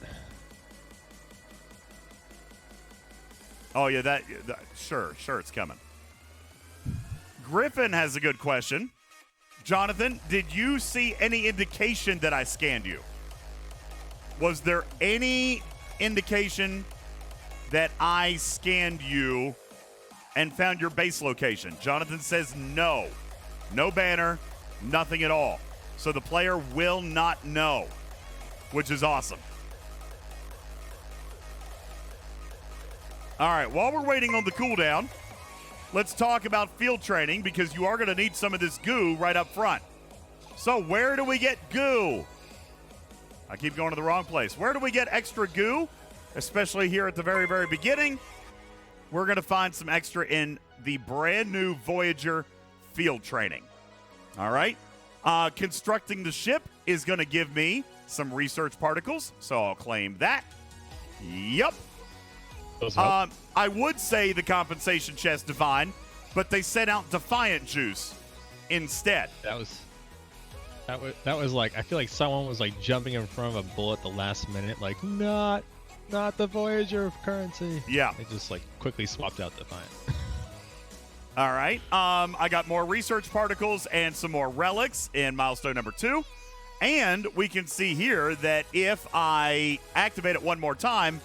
Oh yeah, that sure, it's coming. Griffin has a good question. Jonathan, did you see any indication that I scanned you? Was there any indication that I scanned you and found your base location? Jonathan says no. No banner, nothing at all. So the player will not know, which is awesome. All right, while we're waiting on the cooldown, let's talk about field training because you are going to need some of this goo right up front. So where do we get goo? I keep going to the wrong place. Where do we get extra goo? Especially here at the very, very beginning. We're going to find some extra in the brand new Voyager field training. All right. Constructing the ship is going to give me some research particles, so I'll claim that. Yep. I would say the compensation chest divine, but they sent out defiant juice instead. That was like, I feel like someone was like jumping in front of a bullet at the last minute, like not the Voyager currency. Yeah. They just like quickly swapped out defiant. All right. I got more research particles and some more relics in milestone number 2. And we can see here that if I activate it one more time,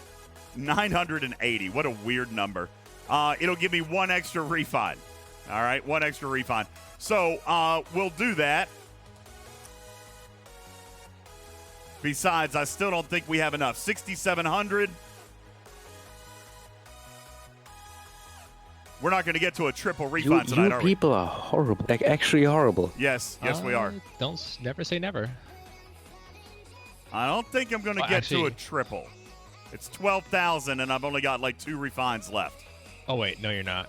980. What a weird number. It'll give me 1 extra refine. All right, 1 extra refine. So we'll do that. Besides, I still don't think we have enough. 6,700. We're not going to get to a triple refine tonight, are we? You people are horrible. Like, actually horrible. Yes, we are. Never say never. I don't think I'm going to get to a triple. It's 12,000, and I've only got like 2 refines left. Oh, wait. No, you're not.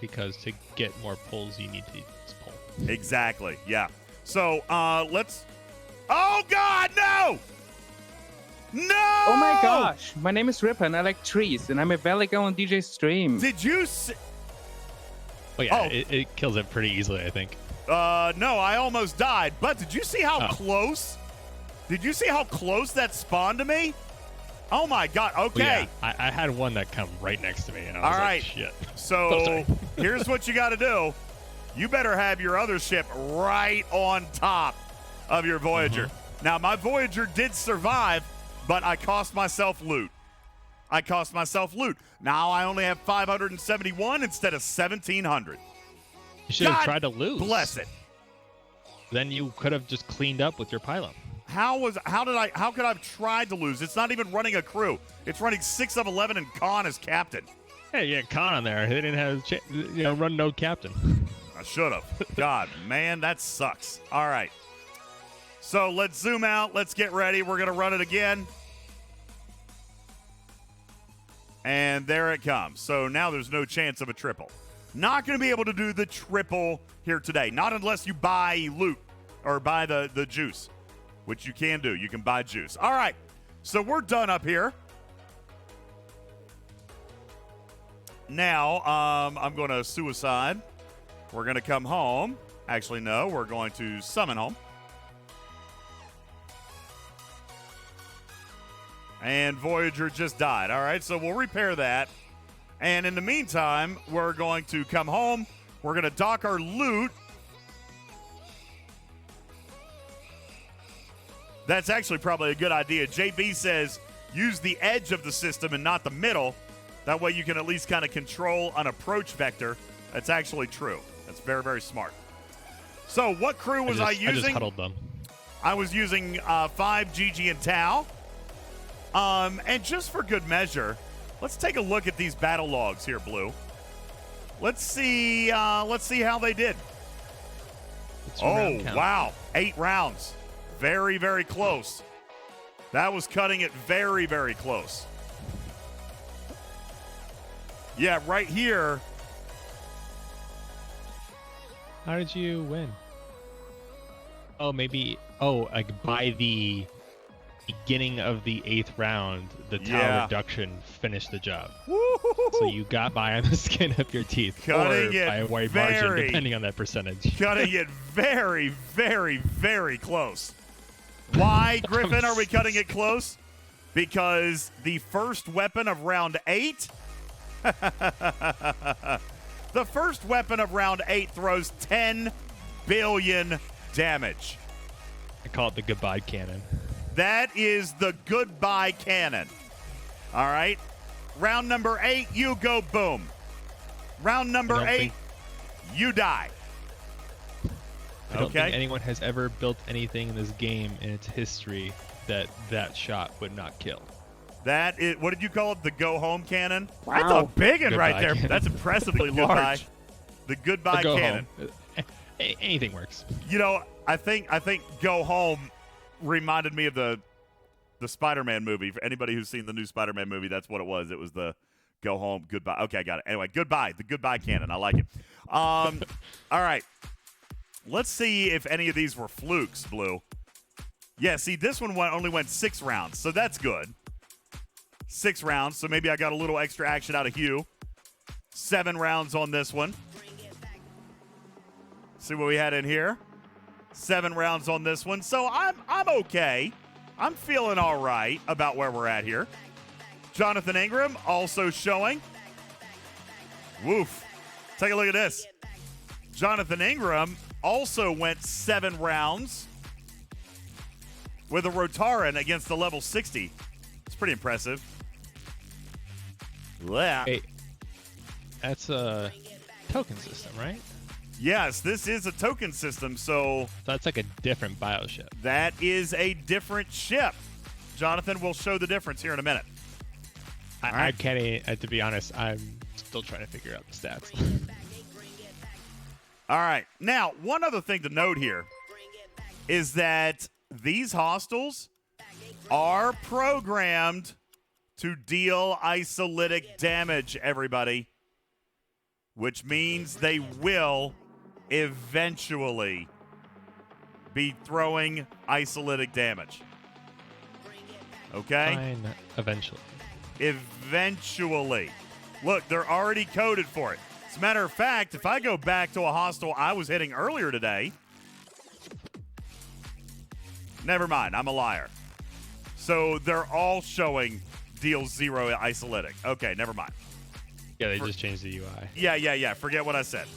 Because to get more pulls, you need to pull. Exactly, yeah. So, let's... Oh, God, no! No! Oh my gosh. My name is Ripper and I like trees, and I'm a Valigo on DJ stream. Did you see... Oh, yeah. It kills it pretty easily, I think. No, I almost died. But did you see how close? Did you see how close that spawned to me? Oh, my God. Okay. Well, yeah, I had one that come right next to me, and I was All right. like, shit. So here's what you got to do. You better have your other ship right on top of your Voyager. Mm-hmm. Now, my Voyager did survive, but I cost myself loot. Now I only have 571 instead of 1,700. You should have tried to lose. Bless it. Then you could have just cleaned up with your pylon. How could I have tried to lose? It's not even running a crew. It's running 6 of 11 and Khan as captain. Hey, you had Khan on there. They didn't have run no captain. I should have. God, man, that sucks. All right. So let's zoom out. Let's get ready. We're going to run it again. And there it comes. So now there's no chance of a triple. Not going to be able to do the triple here today. Not unless you buy loot or buy the juice, which you can do. You can buy juice. All right. So we're done up here. Now, I'm going to suicide. We're going to come home. Actually, no. We're going to summon home. And Voyager just died. All right, so we'll repair that. And in the meantime, we're going to come home. We're going to dock our loot. That's actually probably a good idea. JB says use the edge of the system and not the middle. That way you can at least kind of control an approach vector. That's actually true. That's very, very smart. So what crew was I using? I just huddled them. I was using 5 Gigi and Tau. And just for good measure, let's take a look at these battle logs here, Blue. Let's see how they did. Oh, wow. 8 rounds. Very, very close. That was cutting it very, very close. Yeah, right here. How did you win? Oh, maybe. Oh, like by the beginning of the 8th round, the Tau reduction finished the job. Woo-hoo-hoo-hoo. So you got by on the skin of your teeth, cutting or it by a wide margin, depending on that percentage. Cutting it very, very, very close. Why, Griffin, are we cutting it close? Because the first weapon of round 8, the first weapon of round 8 throws 10 billion damage. I call it the goodbye cannon. That is the goodbye cannon. All right. Round number 8, you go boom. Round number 8, you die. I don't think anyone has ever built anything in this game in its history that shot would not kill. That is, what did you call it? The go home cannon? Wow. That's a big one right there. Cannon. That's impressively large. The goodbye cannon. Anything works. You know, I think go home reminded me of the Spider-Man movie. For anybody who's seen the new Spider-Man movie, that's what it was. It was the go home, goodbye. Okay, I got it. Anyway, goodbye. The goodbye cannon. I like it. All right. Let's see if any of these were flukes, Blue. Yeah, see, this one only went 6 rounds, so that's good. 6 rounds, so maybe I got a little extra action out of Hugh. 7 rounds on this one. See what we had in here. 7 rounds on this one. So I'm okay. I'm feeling all right about where we're at here. Jonathan Ingram also showing. Woof. Take a look at this. Jonathan Ingram also went 7 rounds with a Rotaran against the level 60. It's pretty impressive. Yeah. Hey, that's a token system, right? Yes, this is a token system, so That's like a different bioship. that is a different ship. Jonathan will show the difference here in a minute. I can't, to be honest, I'm still trying to figure out the stats. All right. Now, one other thing to note here is that these hostiles are programmed to deal isolytic damage, everybody, which means they will eventually be throwing isolytic damage. Okay? Fine, eventually. Eventually. Look, they're already coded for it. As a matter of fact, if I go back to a hostile I was hitting earlier today, never mind, I'm a liar. So they're all showing deal 0 isolytic. Okay, never mind. Yeah, they just changed the UI. Yeah. Forget what I said.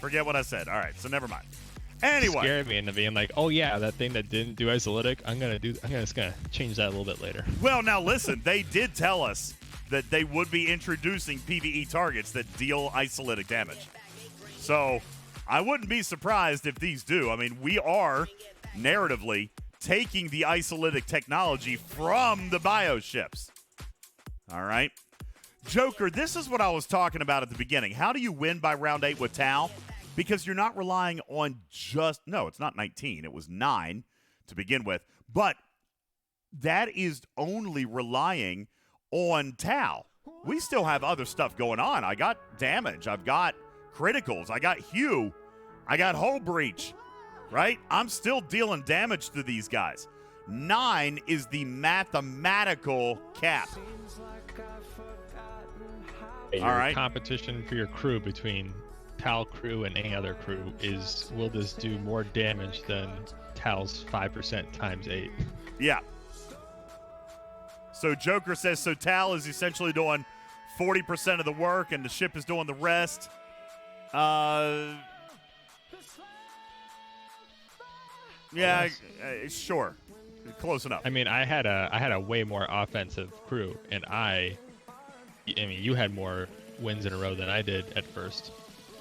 All right, so never mind. Anyway. Scared me into being like, oh yeah, that thing that didn't do isolytic, I'm just gonna change that a little bit later. Well, now listen, they did tell us that they would be introducing PvE targets that deal isolytic damage. So I wouldn't be surprised if these do. I mean, we are narratively taking the isolytic technology from the bioships. All right. Joker, this is what I was talking about at the beginning. How do you win by round 8 with Tau? Because you're not relying on no, it's not 19. It was 9 to begin with. But that is only relying on Tau. We still have other stuff going on. I got damage. I've got criticals. I got Hue. I got Hull Breach. Right? I'm still dealing damage to these guys. 9 is the mathematical cap. Your All right. competition for your crew between Tal crew and any other crew is, will this do more damage than Tal's 5% times 8? Yeah. So Joker says, so Tal is essentially doing 40% of the work and the ship is doing the rest. Yeah, sure. Close enough. I mean, I had a way more offensive crew, and I mean, you had more wins in a row than I did at first,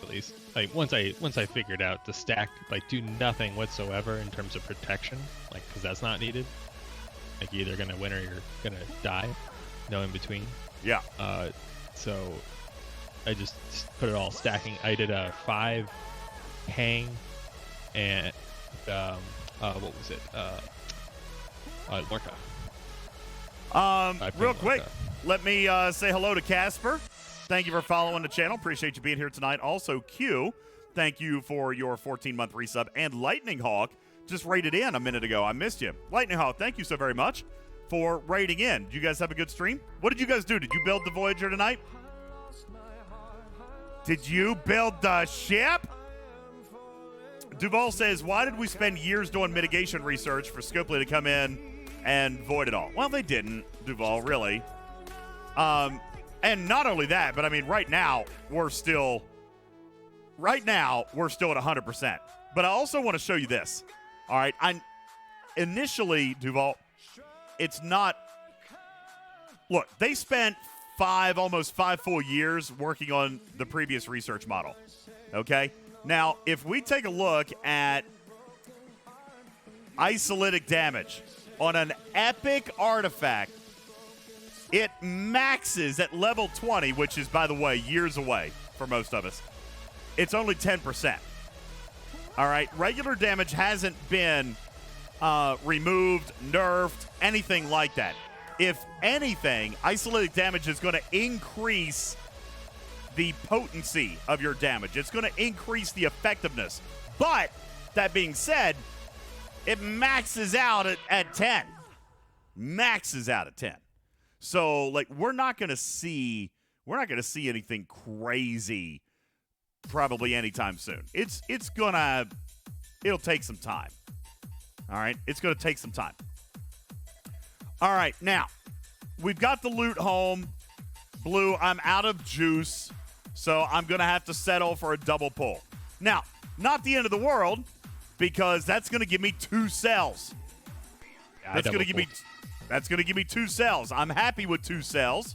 at least. Like once I figured out to stack, like do nothing whatsoever in terms of protection, like because that's not needed. Like you're either gonna win or you're gonna die, no in between. Yeah. So I just put it all stacking. I did a 5 hang and what was it? Lorca. Real quick, Lorca. let me say hello to Casper. Thank you for following the channel. Appreciate you being here tonight. Also, Q, thank you for your 14-month resub. And Lightning Hawk just raided in a minute ago. I missed you. Lightning Hawk, thank you so very much for raiding in. Did you guys have a good stream? What did you guys do? Did you build the Voyager tonight? Did you build the ship? Duval says, why did we spend years doing mitigation research for Scopely to come in and void it all? Well, they didn't, Duval, really. And not only that, but I mean, right now, we're still at 100%. But I also want to show you this. All right. Initially, Duval, it's not. Look, they spent almost 5 full years working on the previous research model. Okay. Now, if we take a look at isolytic damage on an epic artifact, it maxes at level 20, which is, by the way, years away for most of us. It's only 10%. All right, regular damage hasn't been removed, nerfed, anything like that. If anything, isolytic damage is going to increase the potency of your damage. It's going to increase the effectiveness. But That being said, it maxes out at 10. Maxes out at 10. So, like, we're not going to see anything crazy probably anytime soon. It'll take some time. All right? It's going to take some time. All right, now, we've got the loot home. Blue, I'm out of juice, so I'm going to have to settle for a double pull. Now, not the end of the world, because that's going to give me 2 cells. That's going to give me 2 cells. I'm happy with 2 cells.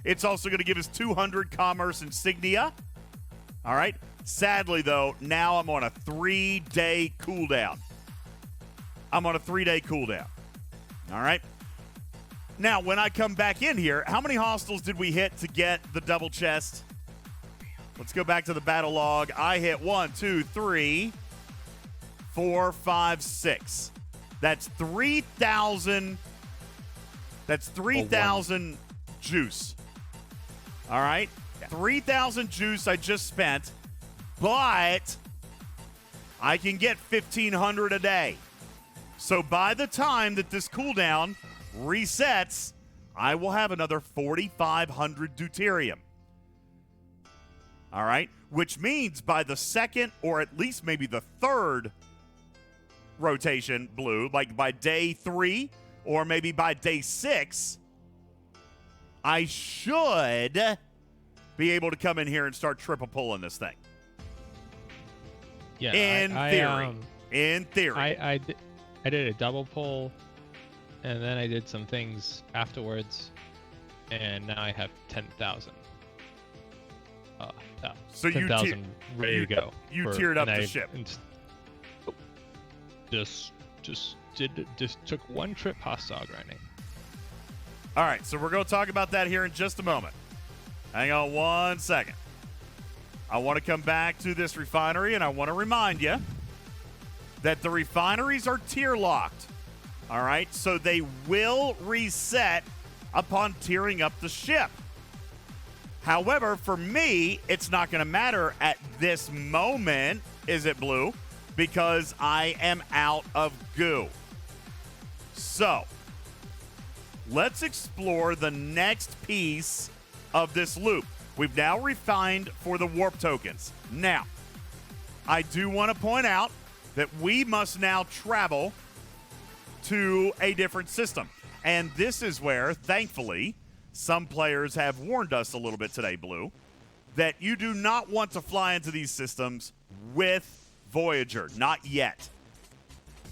It's also going to give us 200 commerce insignia. All right. Sadly, though, now I'm on a 3-day cooldown. All right. Now, when I come back in here, how many hostiles did we hit to get the double chest? Let's go back to the battle log. I hit 1, 2, 3, 4, 5, 6. That's 3,000. That's 3,000 juice. All right? Yeah. 3,000 juice I just spent, but I can get 1,500 a day. So by the time that this cooldown resets, I will have another 4,500 deuterium. All right? Which means by the second or at least maybe the third rotation, Blue, like by day 3 or maybe by day 6, I should be able to come in here and start triple pulling this thing. Yeah, In theory. I did a double pull, and then I did some things afterwards, and now I have 10,000. So 10,000 ready to go. You tiered up the ship. Just took 1 trip hostile grinding. All right, so we're going to talk about that here in just a moment. Hang on 1 second. I want to come back to this refinery, and I want to remind you that the refineries are tier locked. All right, so they will reset upon tiering up the ship. However, for me, it's not going to matter at this moment, is it, Blue? Because I am out of goo. So, let's explore the next piece of this loop. We've now refined for the warp tokens. Now, I do want to point out that we must now travel to a different system. And this is where, thankfully, some players have warned us a little bit today, Blue, that you do not want to fly into these systems with Voyager. Not yet.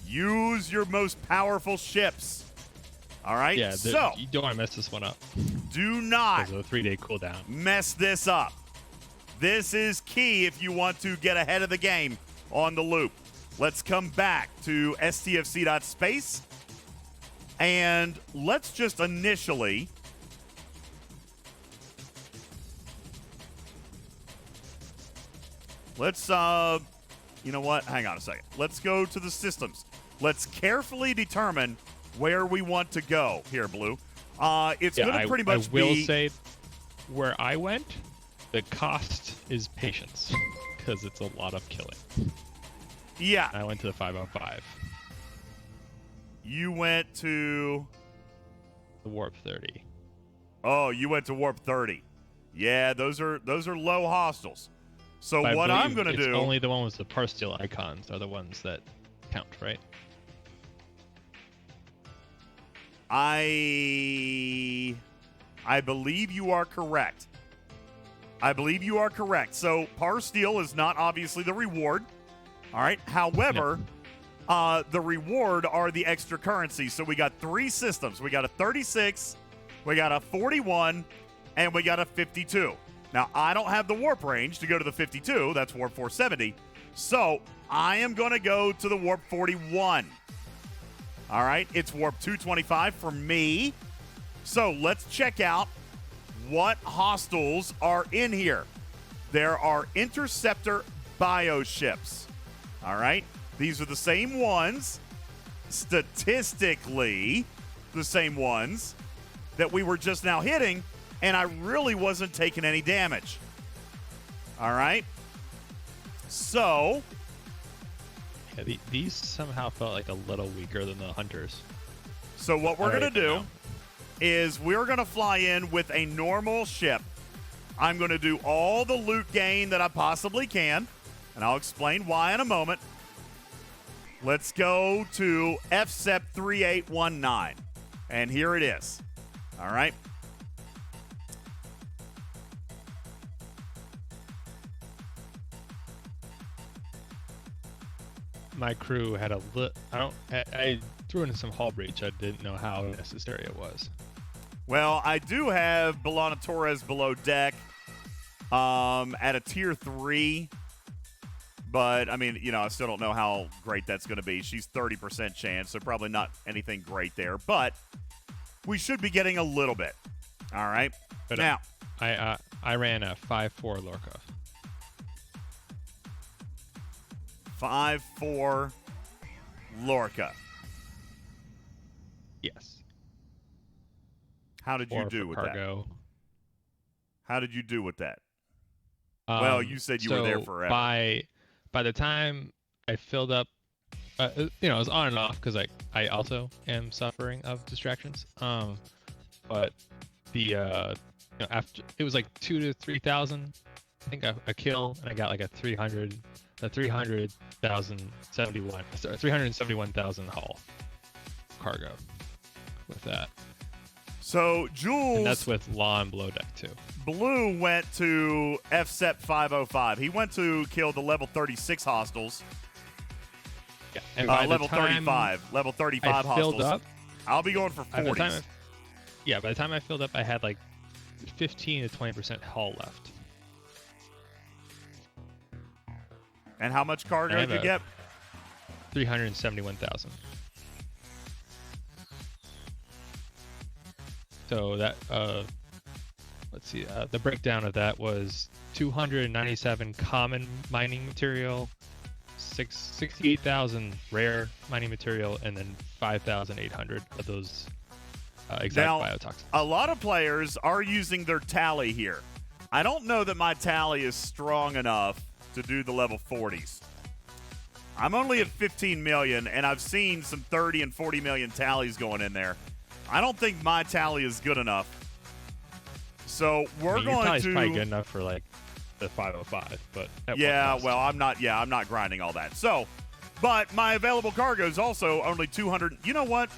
Use your most powerful ships. All right? Yeah, so you don't want to mess this one up. Do not Because of a 3-day cooldown. mess this up. This is key if you want to get ahead of the game on the loop. Let's come back to stfc.space, and let's just initially you know what? Hang on a second. Let's go to the systems. Let's carefully determine where we want to go here, Blue. It's going to pretty much be... I will say, where I went, the cost is patience, because it's a lot of killing. Yeah. I went to the 505. You went to... The Warp 30. Oh, you went to Warp 30. Yeah, those are low hostiles. So But what I'm going to it's do... only the one with the Parsteel icons are the ones that count, right? I believe you are correct. So Parsteel is not obviously the reward. All right. However, the reward are the extra currency. So we got 3 systems. We got a 36, we got a 41, and we got a 52. Now, I don't have the warp range to go to the 52. That's warp 470. So I am going to go to the warp 41. All right. It's warp 225 for me. So let's check out what hostiles are in here. There are interceptor bioships. All right. These are the same ones, statistically, the same ones that we were just now hitting, and I really wasn't taking any damage. All right. So Yeah, these somehow felt like a little weaker than the hunters. So what we're going to do now. is we're going to fly in with a normal ship. I'm going to do all the loot gain that I possibly can, and I'll explain why in a moment. Let's go to FSEP 3819, and here it is. All right. My crew had I threw in some hull breach. I didn't know how necessary it was. Well, I do have Belana Torres below deck at a tier 3. But, I mean, I still don't know how great that's going to be. She's 30% chance, so probably not anything great there. But we should be getting a little bit. All right? But now, I ran a 5-4 Lorca. 5-4 Lorca. Yes. How did you do with cargo. that? How did you do with that? Well, you said you were there forever. By the time I filled up, it was on and off because I also am suffering of distractions. But after it was like 2,000 to 3,000, I think a kill, and I got like a 371,000 hull cargo with that. So Jules, and that's with law and below deck too. Blue went to FSEP 505. He went to kill the level 36 hostiles. Yeah, and by level the time 35. Level 35 I filled hostiles. up, I'll be going for 40s. By the time I filled up, I had like 15 to 20% hull left. And how much cargo did you get? 371,000. So that, let's see, the breakdown of that was 297 common mining material, 68,000 rare mining material, and then 5,800 of those exact biotoxins. A lot of players are using their tally here. I don't know that my tally is strong enough to do the level 40s. I'm only at 15 million, and I've seen some 30 and 40 million tallies going in there. I don't think my tally is good enough. So we're your going tally's to probably good enough for like the 505, but I'm not grinding all that. So, but my available cargo is also only 200. You know what?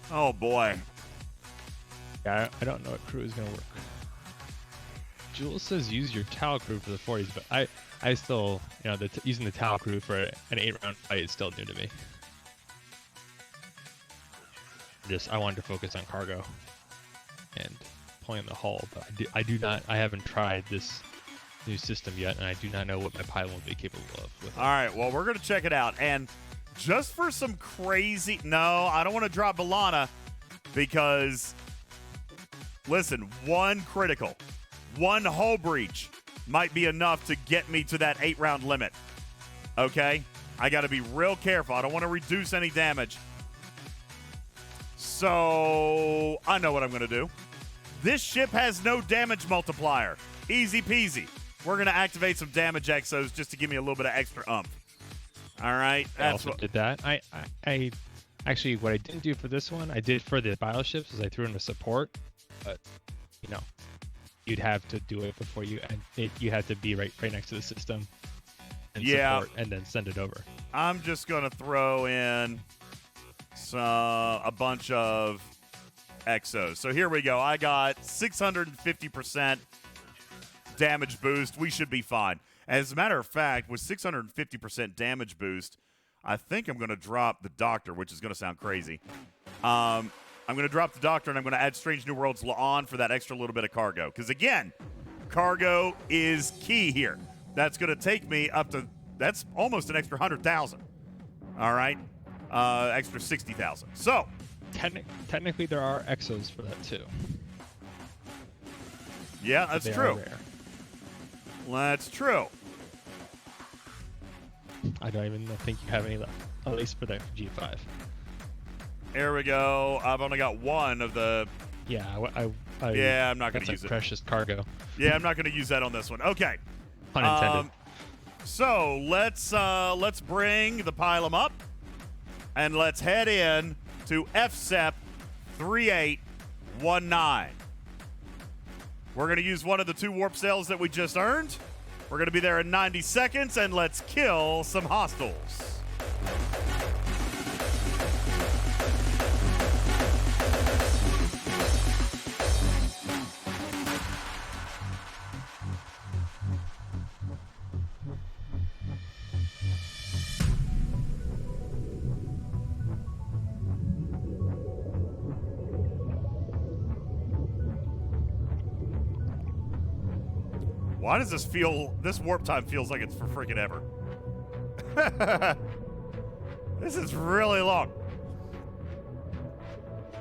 Oh boy. Yeah, I don't know what crew is gonna work. Jules says use your Tau crew for the 40s, but I still, using the Tau crew for an 8-round fight is still new to me. I wanted to focus on cargo and pulling the hull, but I haven't tried this new system yet, and I do not know what my pilot will be capable of with it. All right, well, we're going to check it out. And just for some crazy... No, I don't want to drop Belana because, listen, one critical, one hull breach might be enough to get me to that 8-round limit. Okay? I got to be real careful. I don't want to reduce any damage. So, I know what I'm going to do. This ship has no damage multiplier. Easy peasy. We're going to activate some damage exos just to give me a little bit of extra oomph. All right? I also did that. I actually, what I didn't do for this one, I did for the bioships, is I threw in a support. But, you'd have to do it before you had to be right next to the system and support and then send it over. I'm just going to throw in a bunch of exos. So here we go. I got 650% damage boost. We should be fine. As a matter of fact, with 650% damage boost, I think I'm going to drop the Doctor, which is going to sound crazy. I'm going to drop the Doctor, and I'm going to add Strange New Worlds La'an for that extra little bit of cargo. Because, again, cargo is key here. That's going to take me up to, that's almost an extra 100,000. All right? Extra 60,000. So, technically, there are exos for that, too. Yeah, that's true. That's true. I don't even think you have any left, at least for the G5. There we go. I've only got one of the... Yeah, Yeah, I'm not going to That's use a it. precious cargo. Yeah, I'm not going to use that on this one. Okay. Pun intended. So let's bring the pylum up, and let's head in to FSEP 3819. We're going to use one of the 2 warp cells that we just earned. We're going to be there in 90 seconds, and let's kill some hostiles. Why does this warp time feels like it's for freaking ever? This is really long.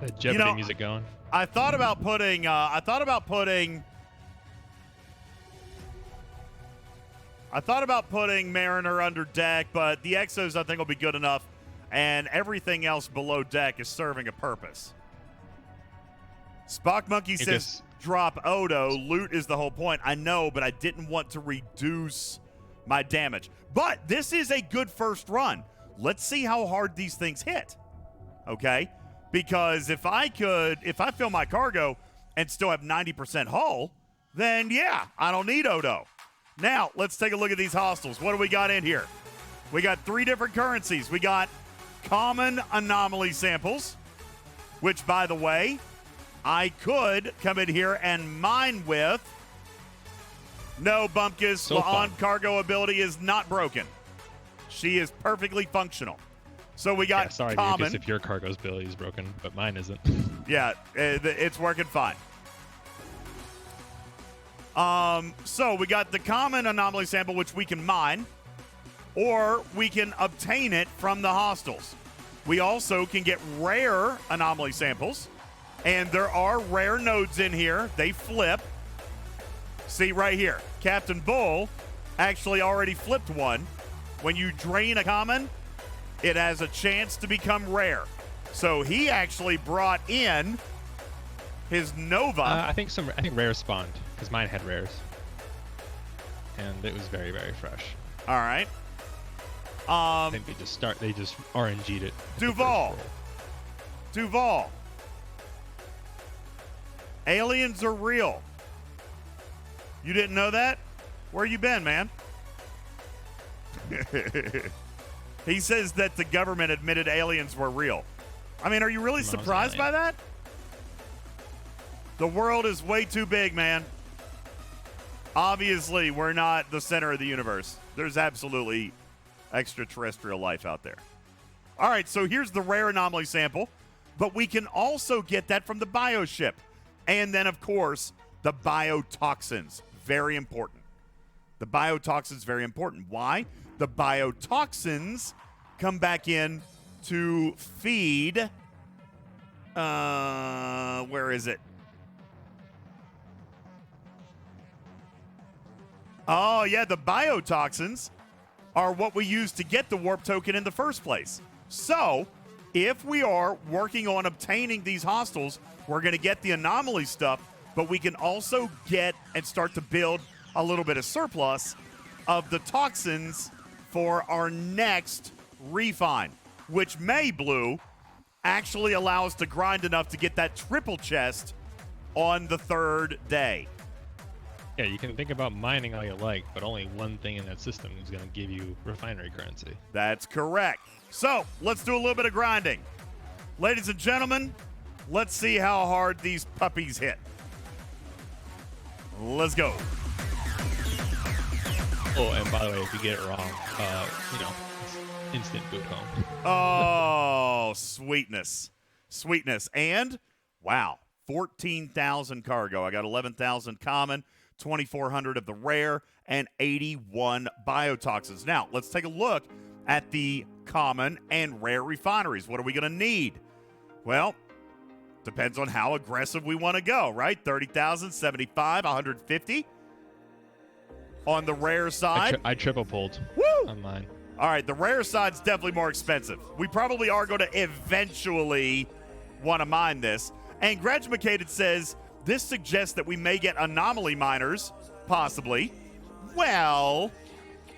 The Jeopardy music going. I thought about putting Mariner under deck, but the Exos I think will be good enough, and everything else below deck is serving a purpose. Spock Monkey says drop Odo. Loot is the whole point. I know, but I didn't want to reduce my damage. But this is a good first run. Let's see how hard these things hit. Okay? Because if I fill my cargo and still have 90% hull, then yeah, I don't need Odo. Now, let's take a look at these hostiles. What do we got in here? We got 3 different currencies. We got common anomaly samples, which, by the way, I could come in here and mine with. No, Bumpkus, on-cargo ability is not broken. She is perfectly functional. So we got sorry, common. Mucus, if your cargo's ability is broken, but mine isn't. Yeah, it's working fine. So we got the common anomaly sample, which we can mine, or we can obtain it from the hostiles. We also can get rare anomaly samples, and there are rare nodes in here. They flip. See right here, Captain Bull actually already flipped one. When you drain a common, it has a chance to become rare. So he actually brought in his Nova. I think rares spawned because mine had rares, and it was very, very fresh. All right. I think they just RNG'd it. Duval. Aliens are real. You didn't know that? Where you been, man? He says that the government admitted aliens were real. I mean, are you really surprised by that? The world is way too big, man. Obviously, we're not the center of the universe. There's absolutely extraterrestrial life out there. All right, so here's the rare anomaly sample, but we can also get that from the bioship. And then, of course, the biotoxins. Very important. The biotoxins, very important. Why? The biotoxins come back in to feed. Where is it? Oh, yeah, the biotoxins are what we use to get the warp token in the first place. So, if we are working on obtaining these hostiles, we're going to get the anomaly stuff, but we can also get and start to build a little bit of surplus of the toxins for our next refine, which may, Blue, actually allow us to grind enough to get that triple chest on the 3rd day. Yeah, you can think about mining all you like, but only one thing in that system is going to give you refinery currency. That's correct. So, let's do a little bit of grinding. Ladies and gentlemen, let's see how hard these puppies hit. Let's go. Oh, and by the way, if you get it wrong, it's instant boot home. Oh, sweetness. Sweetness. And, wow, 14,000 cargo. I got 11,000 common, 2,400 of the rare, and 81 biotoxins. Now, let's take a look at the common and rare refineries. What are we going to need? Well, depends on how aggressive we want to go, right? 30,000, 75, 150. On the rare side. I triple pulled on mine. All right, the rare side's definitely more expensive. We probably are going to eventually want to mine this. And Gradumacated says, This suggests that we may get anomaly miners, possibly. Well,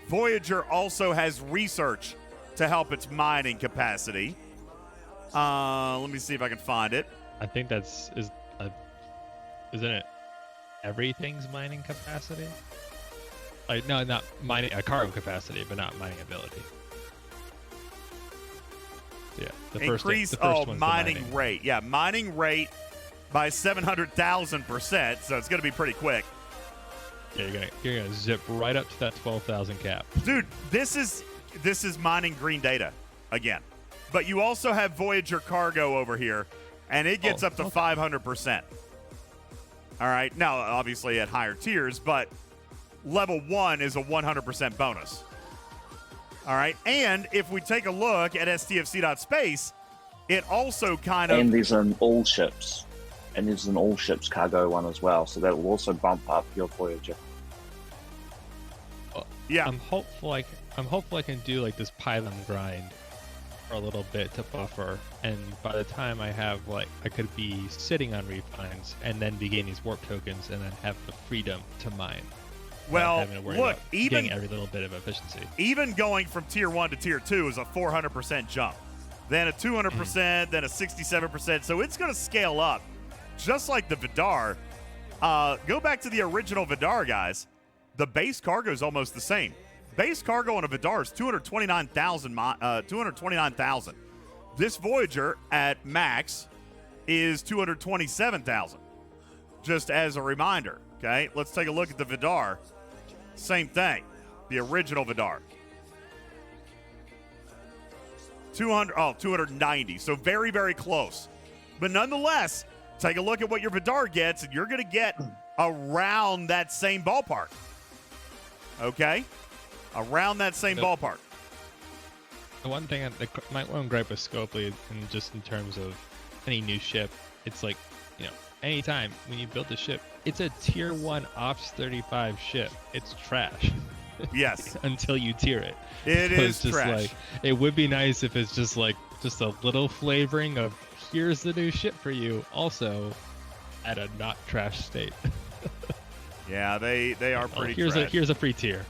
Voyager also has research to help its mining capacity. Let me see if I can find it. I think isn't it everything's mining capacity? Like, no, not mining cargo capacity, but not mining ability. Yeah, the first one's the mining rate. Yeah, mining rate by 700,000%. So it's going to be pretty quick. Yeah, you're gonna zip right up to that 12,000 cap. Dude, this is mining green data again. But you also have Voyager cargo over here, and it gets up to 500%. All right. Now, obviously at higher tiers, but level 1 is a 100% bonus. All right. And if we take a look at stfc.space, it also kind of... And there's an all ships. And there's an all ships cargo one as well. So that will also bump up your Voyager. Yeah. I'm hopeful I can do like this pylon grind for a little bit to buffer, and by the time I have I could be sitting on refines and then be getting these warp tokens and then have the freedom to mine. Well, look, getting every little bit of efficiency. Even going from tier 1 to tier 2 is a 400% jump. Then a 200%, then a 67%. So it's going to scale up. Just like the Vidar. Go back to the original Vidar, guys. The base cargo is almost the same. Base cargo on a Vidar is 229,000. This Voyager at max is 227,000. Just as a reminder, okay? Let's take a look at the Vidar. Same thing. The original Vidar. 290. So very, very close. But nonetheless, take a look at what your Vidar gets, and you're going to get around that same ballpark. Okay? Around that same ballpark. The one thing, my one gripe with Scopely, and just in terms of any new ship, it's like, anytime when you build a ship, it's a tier 1 Ops 35 ship. It's trash. Yes. Until you tier it. It is just trash. It would be nice if it's just a little flavoring of here's the new ship for you, also at a not trash state. Yeah, they are pretty trash. Here's a free tier.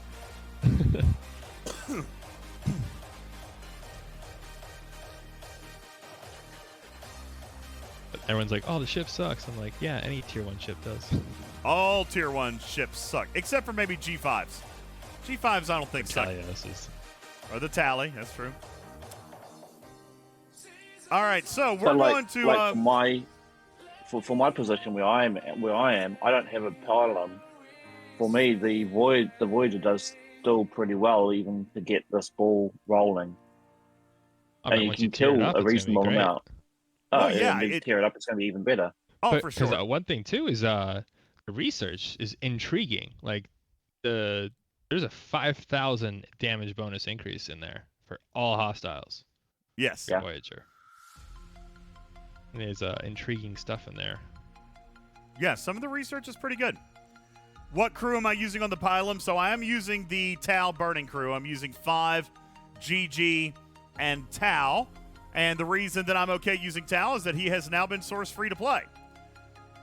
Everyone's like, oh, the ship sucks. I'm like, yeah, any tier 1 ship does. All tier 1 ships suck, except for maybe G5s. G5s I don't think suck. Or the Tally, that's true. All right, so we're going to... for my position where I am, I don't have a pylon. For me, the Voyager does still pretty well, even to get this ball rolling. And you can kill a reasonable amount. Oh yeah, if you tear it up, it's going to be even better. For sure. One thing too is the research is intriguing. Like there's a 5,000 damage bonus increase in there for all hostiles. Yes. Yeah. Voyager. And there's intriguing stuff in there. Yeah, some of the research is pretty good. What crew am I using on the pylon? So I am using the Tau burning crew. I'm using 5, GG, and Tau. And the reason that I'm okay using Tau is that he has now been sourced free to play.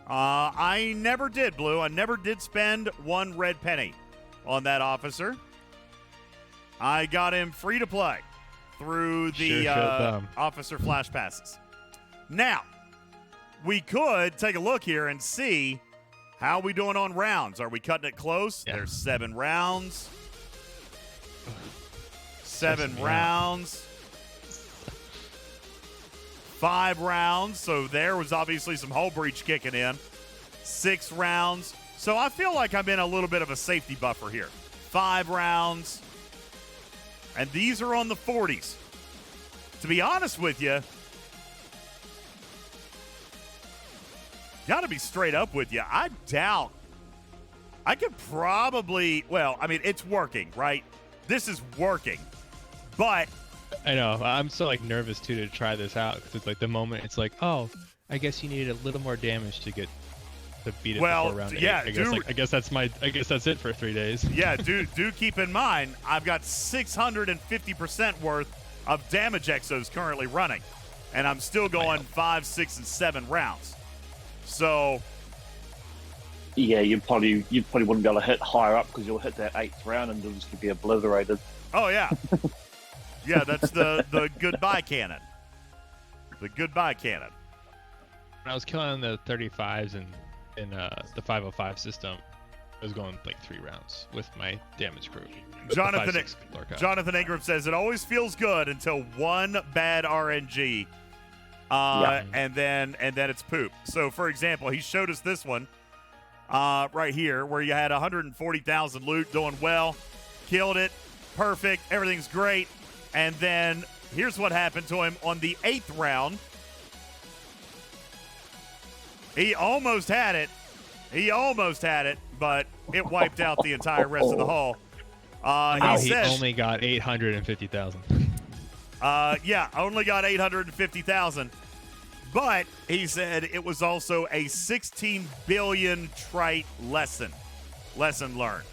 I never did, Blue. I never did spend 1 red penny on that officer. I got him free to play through the officer flash passes. Now, we could take a look here and see how we doing on rounds. Are we cutting it close? Yeah. There's 7 rounds. 7 rounds. 5 rounds. So there was obviously some hull breach kicking in. 6 rounds. So I feel like I'm in a little bit of a safety buffer here. 5 rounds. And these are on the 40s. To be honest with you, got to be straight up with you. I doubt I could probably, it's working, right? This is working. But I know. I'm so nervous too to try this out because it's the moment it's oh, I guess you needed a little more damage to get to beat it before round 8. Yeah, I guess that's it for 3 days. Yeah, do keep in mind I've got 650% worth of damage exos currently running, and I'm still going 5, 6, and 7 rounds. So Yeah, you probably wouldn't be able to hit higher up because you'll hit that 8th round and you'll just be obliterated. Oh yeah, yeah. That's the goodbye cannon. The goodbye cannon. When I was killing the 35s in the 505 system, I was going like 3 rounds with my damage crew. Jonathan Ingram says it always feels good until one bad RNG, and then it's poop. So, for example, he showed us this one right here where you had 140,000 loot, doing well, killed it, perfect, everything's great, and then here's what happened to him on the 8th round. He almost had it. But it wiped out the entire rest of the hull. He only got 850,000. Only got 850,000. But he said it was also a 16 billion trite lesson learned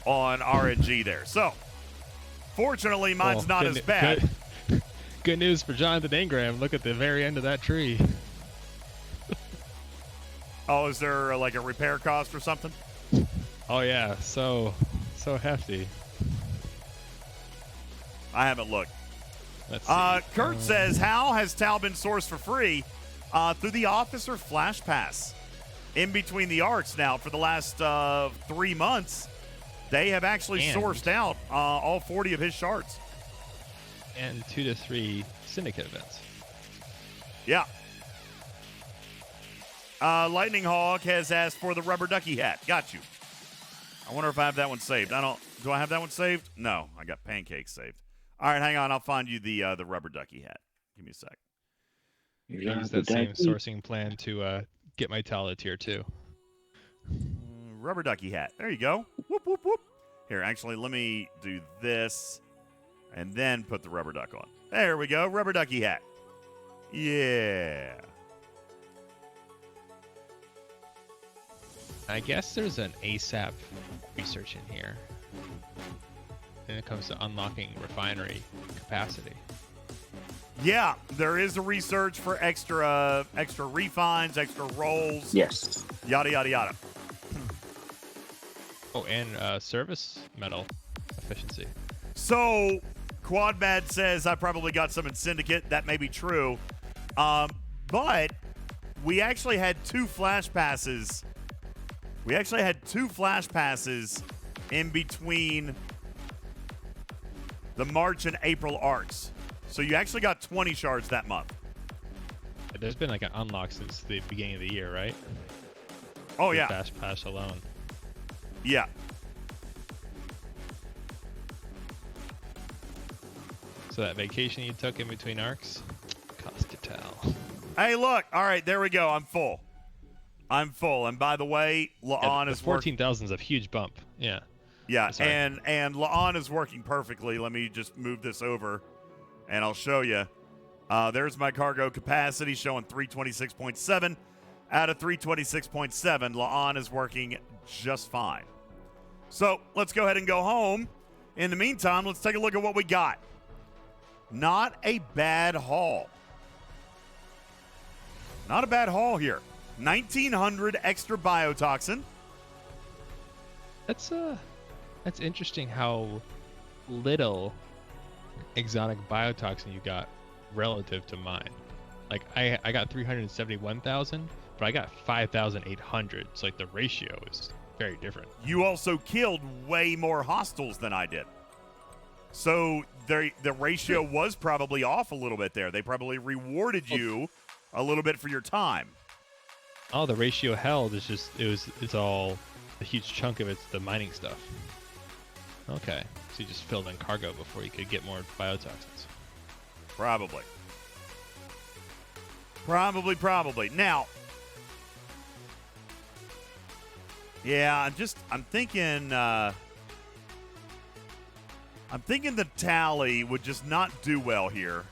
on RNG there. So, fortunately, mine's not as bad. Good news for Jonathan Ingram. Look at the very end of that tree. Oh, is there like a repair cost or something? Oh yeah, so hefty. I haven't looked. Let's see. Kurt says, how has Tal been sourced for free? Through the Officer Flash Pass. In between the arcs now for the last 3 months, they have actually sourced out all 40 of his shards. And 2 to 3 syndicate events. Yeah. Lightning Hawk has asked for the rubber ducky hat. Got you. I wonder if I have that one saved. Do I have that one saved? No, I got pancakes saved. All right, hang on. I'll find you the rubber ducky hat. Give me a sec. Use that same sourcing plan to get my Tala tier 2. Rubber ducky hat. There you go. Whoop, whoop, whoop. Here, actually, let me do this and then put the rubber duck on. There we go. Rubber ducky hat. Yeah. I guess there's an ASAP research in here when it comes to unlocking refinery capacity. Yeah, there is a research for extra refines, extra rolls. Yes. Yada, yada, yada. Oh, and service metal efficiency. So, Quadbad says I probably got some in Syndicate. That may be true. But we actually had 2 flash passes. We actually had 2 flash passes in between the March and April arcs. So you actually got 20 shards that month. There's been like an unlock since the beginning of the year, right? Oh, yeah. Flash pass alone. Yeah. So that vacation you took in between arcs, cost you tell. Hey, look. All right, there we go. I'm full. And by the way, La'an is 14,000 is a huge bump. Yeah. Yeah, and La'an is working perfectly. Let me just move this over, and I'll show you. There's my cargo capacity showing 326.7 out of 326.7. La'an is working just fine. So let's go ahead and go home. In the meantime, let's take a look at what we got. Not a bad haul. Not a bad haul here. 1,900 extra biotoxin. That's interesting how little exotic biotoxin you got relative to mine. Like I got 371,000, but I got 5,800. So like the ratio is very different. You also killed way more hostiles than I did. So the ratio was probably off a little bit there. They probably rewarded you a little bit for your time. Oh, the ratio held. It's all a huge chunk of it's the mining stuff. Okay, so you just filled in cargo before you could get more biotoxins. Probably. Now, yeah, I'm thinking the tally would just not do well here.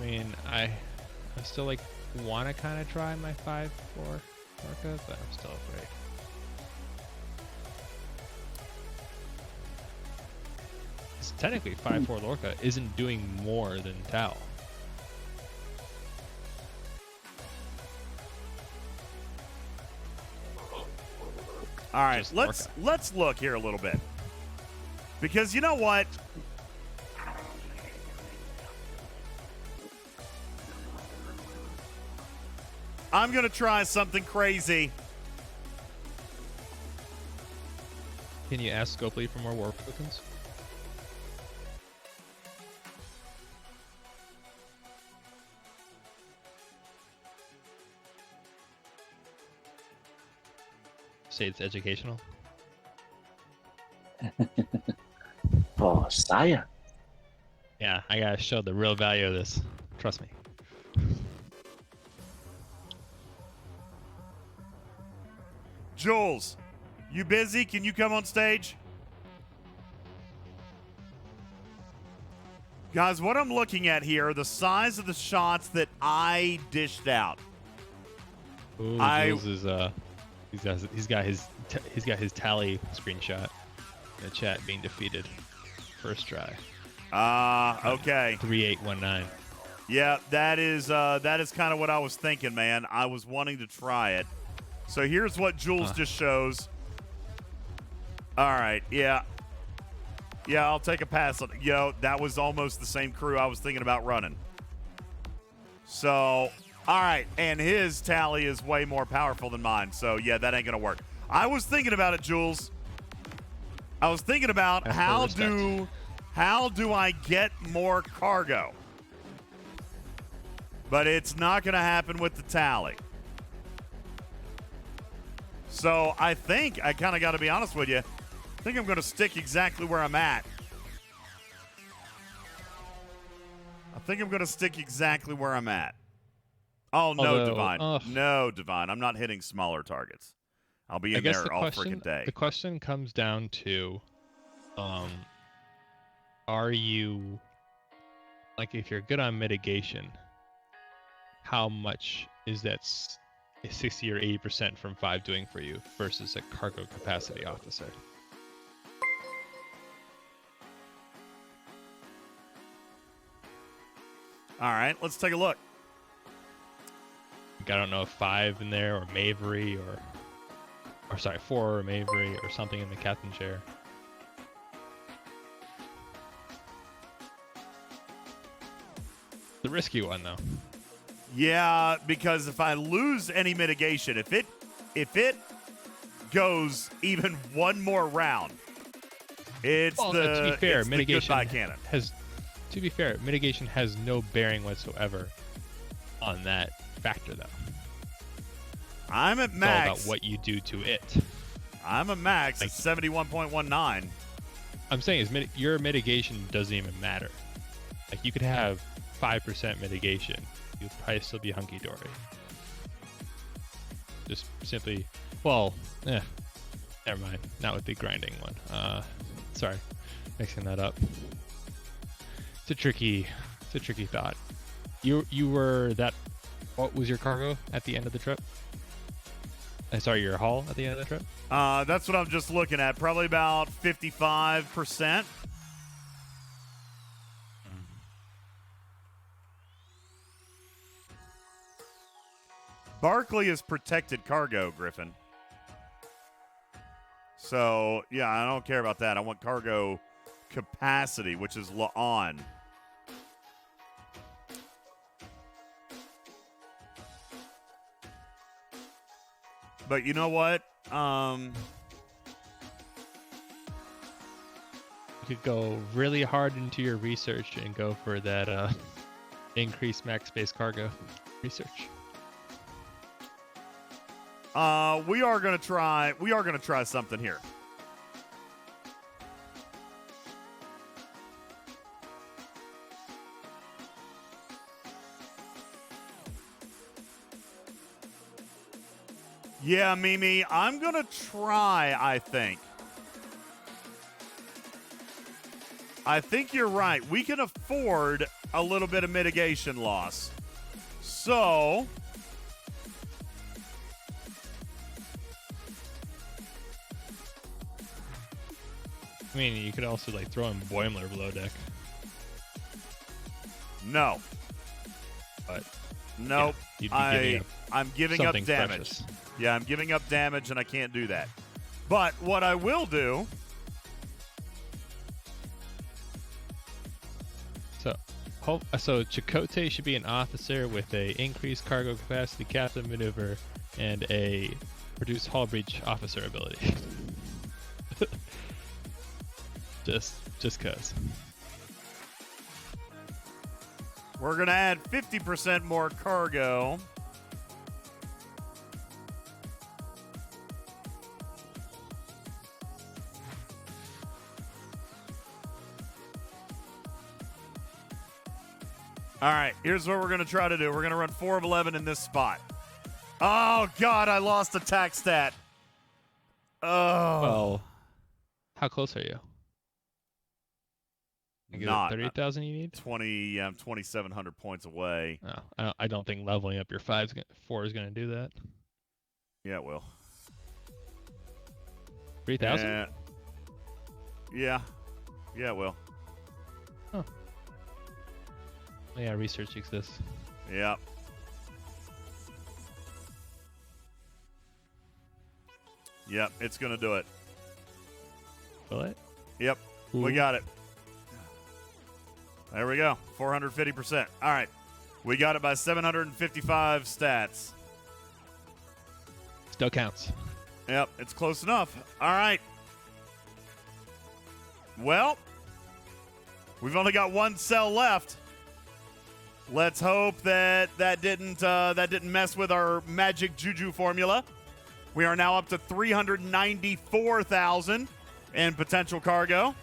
I mean, I still like want to kind of try my 5-4 Lorca, but I'm still afraid. It's technically 5-4 Lorca isn't doing more than Tau. All right, Just let's look here a little bit. Because you know what? I'm going to try something crazy. Can you ask Scopely for more warp tokens? Say it's educational. Oh, Saya. Yeah, I gotta show the real value of this. Trust me. Jules, you busy? Can you come on stage? Guys, what I'm looking at here are the size of the shots that I dished out. Ooh, Jules is he's got his tally screenshot in the chat being defeated first try. Okay. 3819. Yeah, that is kind of what I was thinking, man. I was wanting to try it. So here's what Jules just shows. All right, yeah. Yeah, I'll take a pass on it. Yo, that was almost the same crew I was thinking about running. So, all right, and his tally is way more powerful than mine. So, yeah, that ain't going to work. I was thinking about it, Jules. I was thinking about how do I get more cargo? But it's not going to happen with the tally. So I think I kind of got to be honest with you. I think I'm going to stick exactly where I'm at. Oh, no, Divine. No, Divine. I'm not hitting smaller targets. I'll be in there all freaking day. The question comes down to, are you, like, if you're good on mitigation, how much is that 60 or 80% from 5 doing for you versus a cargo capacity officer? All right, let's take a look. I don't know if 5 in there or Mavery or sorry, 4 or Mavery or something in the captain chair. The risky one though. Yeah, because if I lose any mitigation, if it goes even one more round, it's to be fair, mitigation goodbye cannon. To be fair, mitigation has no bearing whatsoever on that factor, though. I'm at max. It's all about what you do to it. I'm a max at 71.19. I'm saying is your mitigation doesn't even matter. Like you could have 5% mitigation, you'd probably still be hunky dory. Just simply, never mind. Not with the grinding one. Sorry, mixing that up. It's a tricky thought. You were that. What was your cargo at the end of the trip? Sorry, your haul at the end of the trip? That's what I'm just looking at. Probably about 55%. Barkley is protected cargo, Griffin. So, yeah, I don't care about that. I want cargo capacity, which is on. But you know what? You could go really hard into your research and go for that increased max space cargo research. We are gonna try something here. Yeah, Mimi, I'm gonna try, I think you're right. We can afford a little bit of mitigation loss. So, I mean, you could also like throw in Boimler below deck, no. but Nope. yeah, you'd be giving up I'm giving up something damage. precious. Yeah, I'm giving up damage, and I can't do that. But what I will do... So Chakotay should be an officer with a increased cargo capacity, captain maneuver, and a reduced hull breach officer ability. just cause. We're going to add 50% more cargo. All right, here's what we're going to try to do. We're going to run 4 of 11 in this spot. Oh, God, I lost attack stat. Oh. Well, how close are you? Not 38,000 you need? 2,700 points away. No, I don't think leveling up your 4 is going to do that. Yeah, it will. 3,000? Yeah, it will. Oh. Oh, yeah, research exists. Yep. Yep, it's going to do it. Will it? Yep, we got it. There we go, 450%. All right, we got it by 755 stats. Still counts. Yep, it's close enough. All right. Well, we've only got 1 cell left. Let's hope that didn't mess with our magic juju formula. We are now up to 394,000 in potential cargo.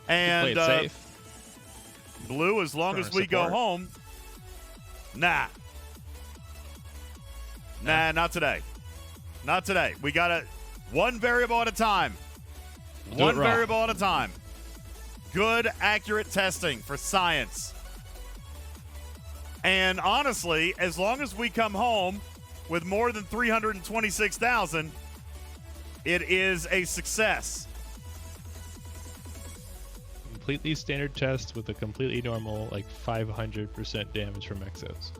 And Play it safe. Blue, as long as we go home. Nah, not today. Not today. We got to one variable at a time. One variable at a time. Good, accurate testing for science. And honestly, as long as we come home with more than 326,000, it is a success. Completely standard test with a completely normal, like 500% damage from Exos.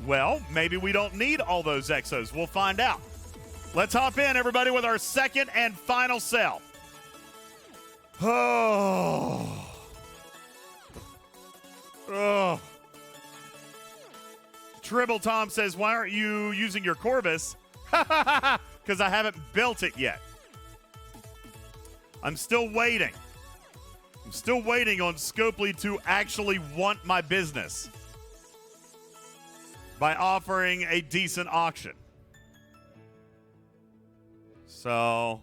Well, maybe we don't need all those Exos. We'll find out. Let's hop in, everybody, with our second and final cell. Oh. Oh. Tribble Tom says, why aren't you using your Corvus? Because I haven't built it yet. I'm still waiting. I'm still waiting on Scopely to actually want my business by offering a decent auction. So,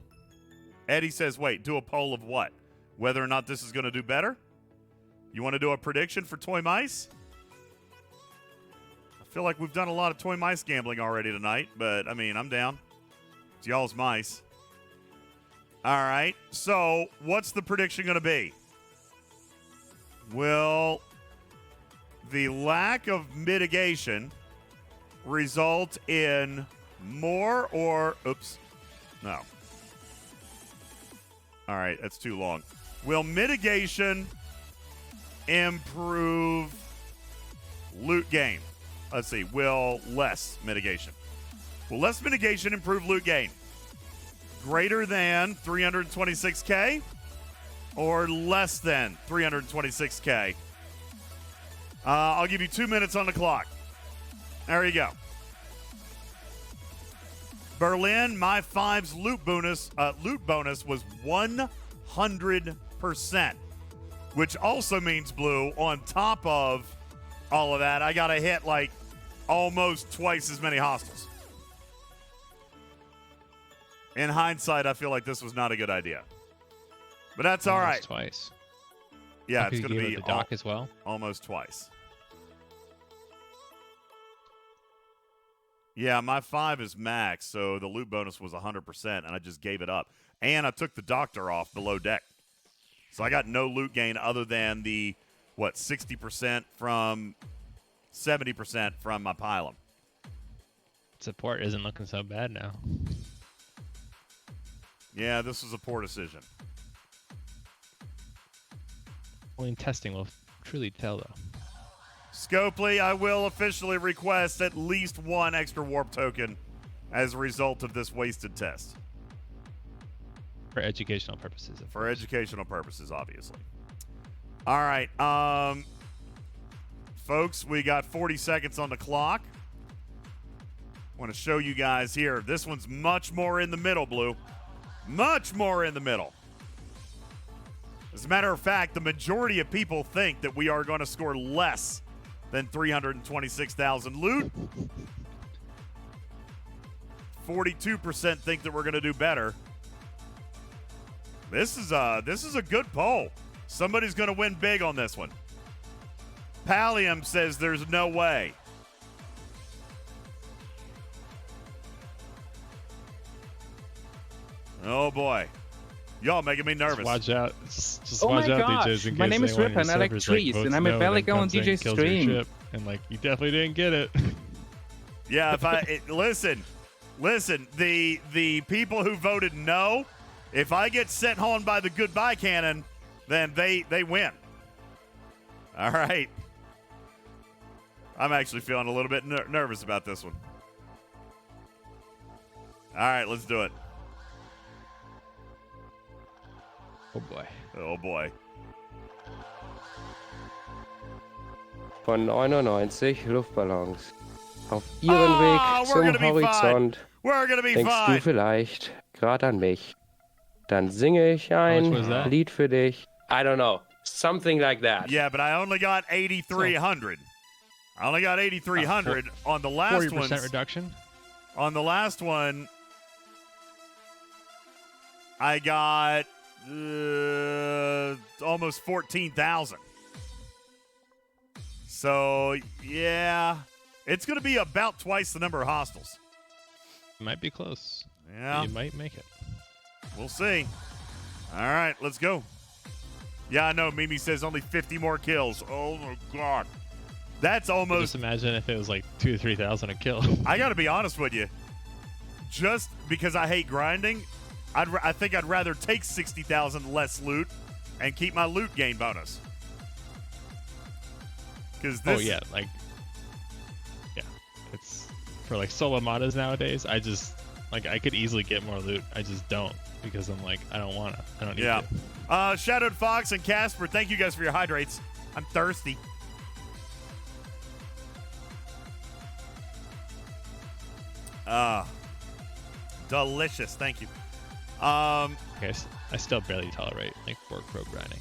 Eddie says, wait, do a poll of what? Whether or not this is going to do better? You want to do a prediction for Toy Mice? I feel like we've done a lot of Toy Mice gambling already tonight, but, I mean, I'm down. It's y'all's mice. All right, so what's the prediction going to be? Will the lack of mitigation result in more or... Oops. No. All right, that's too long. Will mitigation improve loot gain? Let's see. Will less mitigation improve loot gain? Greater than 326K or less than 326K? I'll give you 2 minutes on the clock. There you go. Berlin, my 5's loot bonus was 100%, which also means, Blue, on top of all of that, I got to hit like almost twice as many hostiles. In hindsight, I feel like this was not a good idea. But that's all right. Twice. Yeah, it's going to be the dock as well. Almost twice. Yeah, my 5 is max, so the loot bonus was 100%, and I just gave it up. And I took the doctor off below deck. So I got no loot gain other than the, 60% from 70% from my pylum. Support isn't looking so bad now. Yeah, this was a poor decision. Only in testing will truly tell, though. Scopely, I will officially request at least one extra warp token as a result of this wasted test. For educational purposes. For educational purposes, obviously. All right. Folks, we got 40 seconds on the clock. I want to show you guys here. This one's much more in the middle, Blue. Much more in the middle. As a matter of fact, the majority of people think that we are going to score less than 326,000 loot. 42% think that we're going to do better. This is a good poll. Somebody's going to win big on this one. Pallium says there's no way. Oh boy. Y'all making me nervous. Just watch out. Just Oh watch my out, gosh. DJs, in My case name is anyone on Rip and your I like servers, trees, votes and I'm a no, Valley then Go on comes in, DJ's kills your stream. ship, and you definitely didn't get it. Yeah, listen, the people who voted no, if I get sent home by the goodbye cannon, then they win. All right. I'm actually feeling a little bit nervous about this one. All right, let's do it. Oh boy. Oh boy. Von 99 Luftballons. Auf ihren Weg we're gonna zum be Horizont fine. We're gonna be denkst fine. du vielleicht gerade an mich. Dann singe ich ein much was that? Lied für dich. I don't know. Something like that. Yeah, but I only got 8,300. I only got 8,300 on the last 40% one. reduction. On the last one, I got almost 14,000. So, yeah, it's going to be about twice the number of hostiles. Might be close. Yeah, You might make it. we'll see. All right, let's go. Yeah, I know. Mimi says only 50 more kills. Oh, my God. That's almost... Just imagine if it was like 2,000 or 3,000 a kill. I got to be honest with you. Just because I hate grinding, I think I'd rather take 60,000 less loot and keep my loot gain bonus. Because this, Oh yeah, it's for solo modders nowadays. I just I could easily get more loot. I just don't because I'm I don't wanna. I don't need to. Shadowed Fox and Casper, thank you guys for your hydrates. I'm thirsty. Delicious. Thank you. Okay, I still barely tolerate Borg Pro grinding.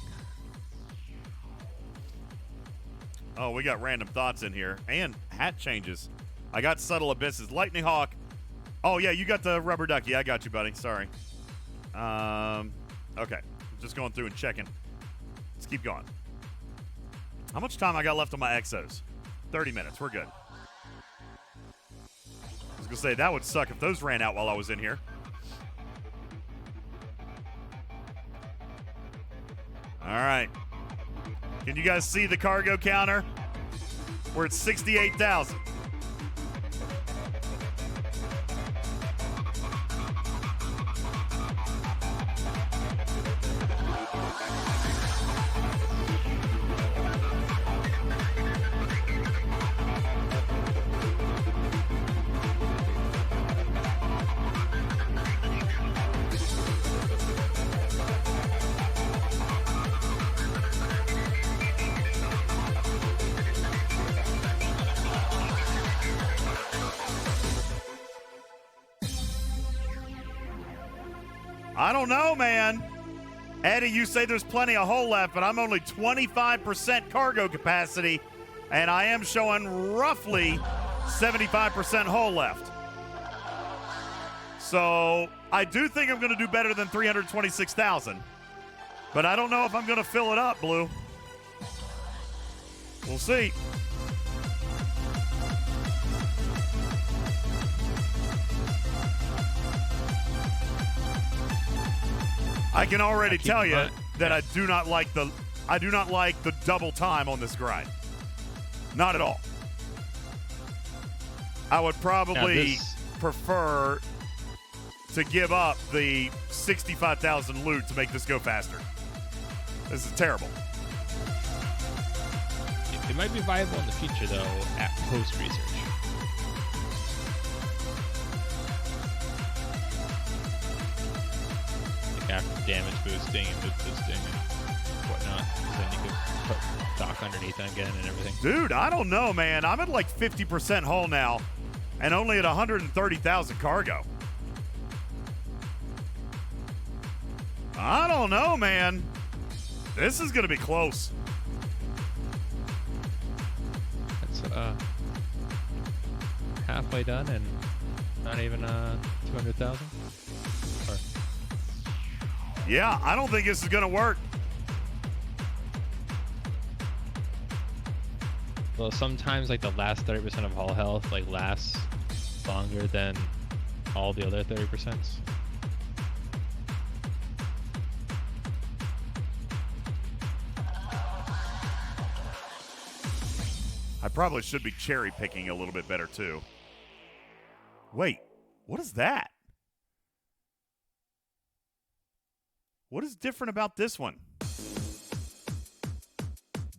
Oh, we got random thoughts in here and hat changes. I got subtle abysses. Lightning Hawk. Oh yeah, you got the rubber ducky. I got you, buddy. Sorry. Okay. Just going through and checking. Let's keep going. How much time I got left on my exos? 30 minutes. We're good. I was gonna say that would suck if those ran out while I was in here. All right. Can you guys see the cargo counter? We're at 68,000. I don't know, man. Eddie, you say there's plenty of hole left, but I'm only 25% cargo capacity, and I am showing roughly 75% hole left. So I do think I'm going to do better than 326,000, but I don't know if I'm going to fill it up, Blue. We'll see. I can already tell you, that I do not like the double time on this grind. Not at all. I would probably prefer to give up the 65,000 loot to make this go faster. This is terrible. It might be viable in the future, though, at post-research. Like after damage boosting and loot boosting and whatnot. So then you could put Doc underneath again and everything. Dude, I don't know, man. I'm at like 50% hull now and only at 130,000 cargo. I don't know, man. This is going to be close. That's halfway done and not even 200,000. Yeah, I don't think this is going to work. Well, sometimes like the last 30% of hull health like lasts longer than all the other 30%. I probably should be cherry picking a little bit better too. Wait, what is that? What is different about this one?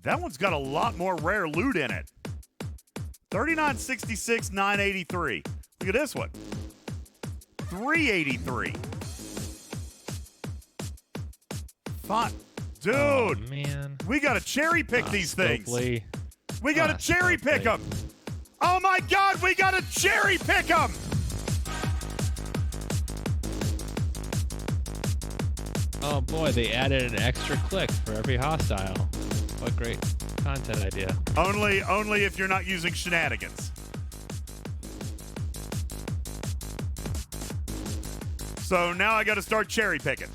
That one's got a lot more rare loot in it. 3966, 983. Look at this one. 383. Fine. Dude, Oh, man. we got to cherry pick these things. Scopely. We got to cherry pick them. Oh my God, we got to cherry pick them. Oh boy, they added an extra click for every hostile. What great content idea. Only if you're not using shenanigans. So now I got to start cherry picking.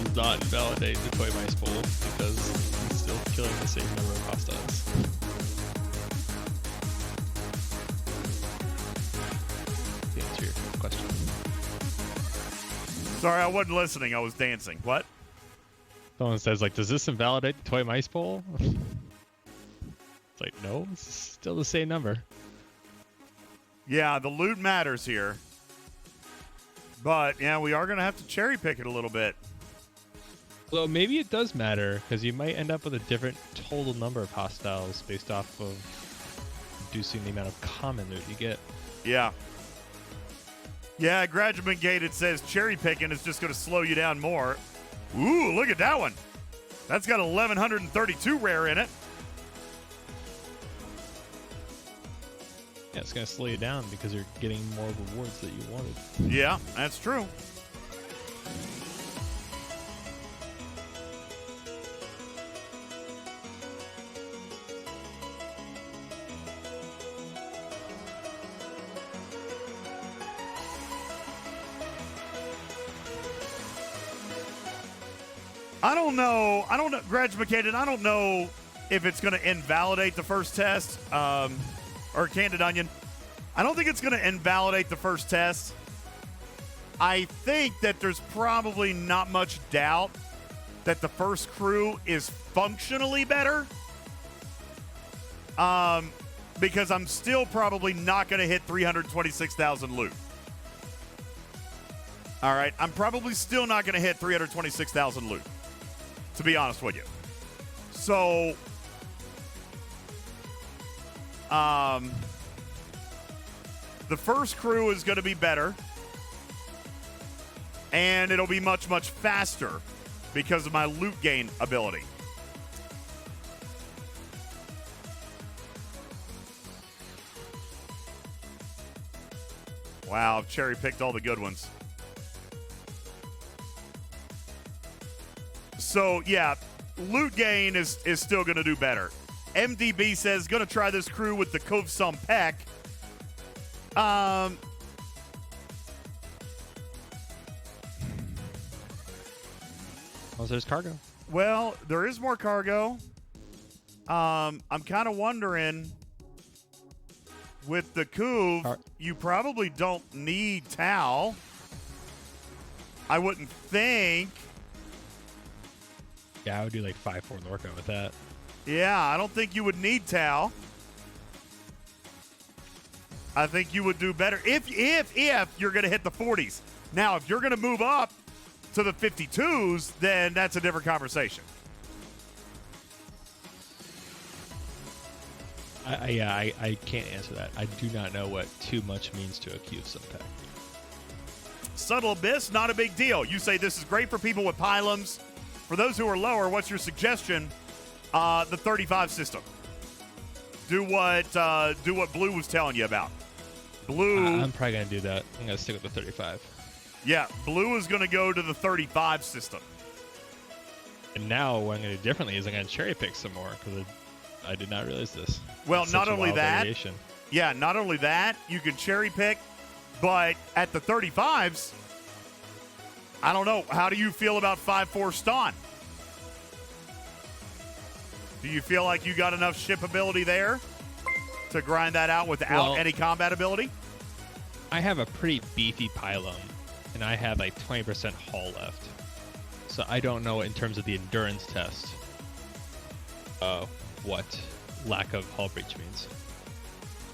Does not invalidate the Toy Mice pool because it's still killing the same number of hostiles. To answer your question. Sorry, I wasn't listening. I was dancing. What? Someone says, like, does this invalidate the Toy Mice poll? It's like, no, it's still the same number. Yeah, the loot matters here. But, yeah, we are going to have to cherry pick it a little bit. Well, maybe it does matter, because you might end up with a different total number of hostiles based off of reducing the amount of common loot you get. Yeah. Yeah, Graduate Gate, it says cherry picking is just going to slow you down more. Ooh, look at that one. That's got 1,132 rare in it. Yeah, it's going to slow you down because you're getting more rewards that you wanted. Yeah, that's true. I don't know, Graduated, I don't know if it's going to invalidate the first test, or Candid Onion. I don't think it's going to invalidate the first test. I think that there's probably not much doubt that the first crew is functionally better. Because I'm still probably not going to hit 326,000 loot. All right, I'm probably still not going to hit 326,000 loot, to be honest with you. So, the first crew is going to be better, and it'll be much, much faster because of my loot gain ability. Wow, I've cherry-picked all the good ones. So, yeah, loot gain is still going to do better. MDB says, going to try this crew with the Cove Some Peck. Well, there's cargo. Well, there is more cargo. I'm kind of wondering, with the Couve, you probably don't need Tau. I wouldn't think. Yeah, I would do like 5-4 Lorca with that. Yeah, I don't think you would need Tau. I think you would do better if you're going to hit the 40s. Now, if you're going to move up to the 52s, then that's a different conversation. I can't answer that. I do not know what too much means to a Cube pack. Subtle Abyss, not a big deal. You say this is great for people with pylums. For those who are lower, what's your suggestion? The 35 system. Do what Blue was telling you about. Blue. I'm probably going to do that. I'm going to stick with the 35. Yeah, Blue is going to go to the 35 system. And now what I'm going to do differently is I'm going to cherry pick some more because I did not realize this. Well, not only that. Variation. Yeah, not only that, you can cherry pick, but at the 35s, I don't know. How do you feel about 5-4 Ston? Do you feel like you got enough ship ability there to grind that out without any combat ability? I have a pretty beefy pylum, and I have like 20% hull left. So I don't know in terms of the endurance test what lack of hull breach means.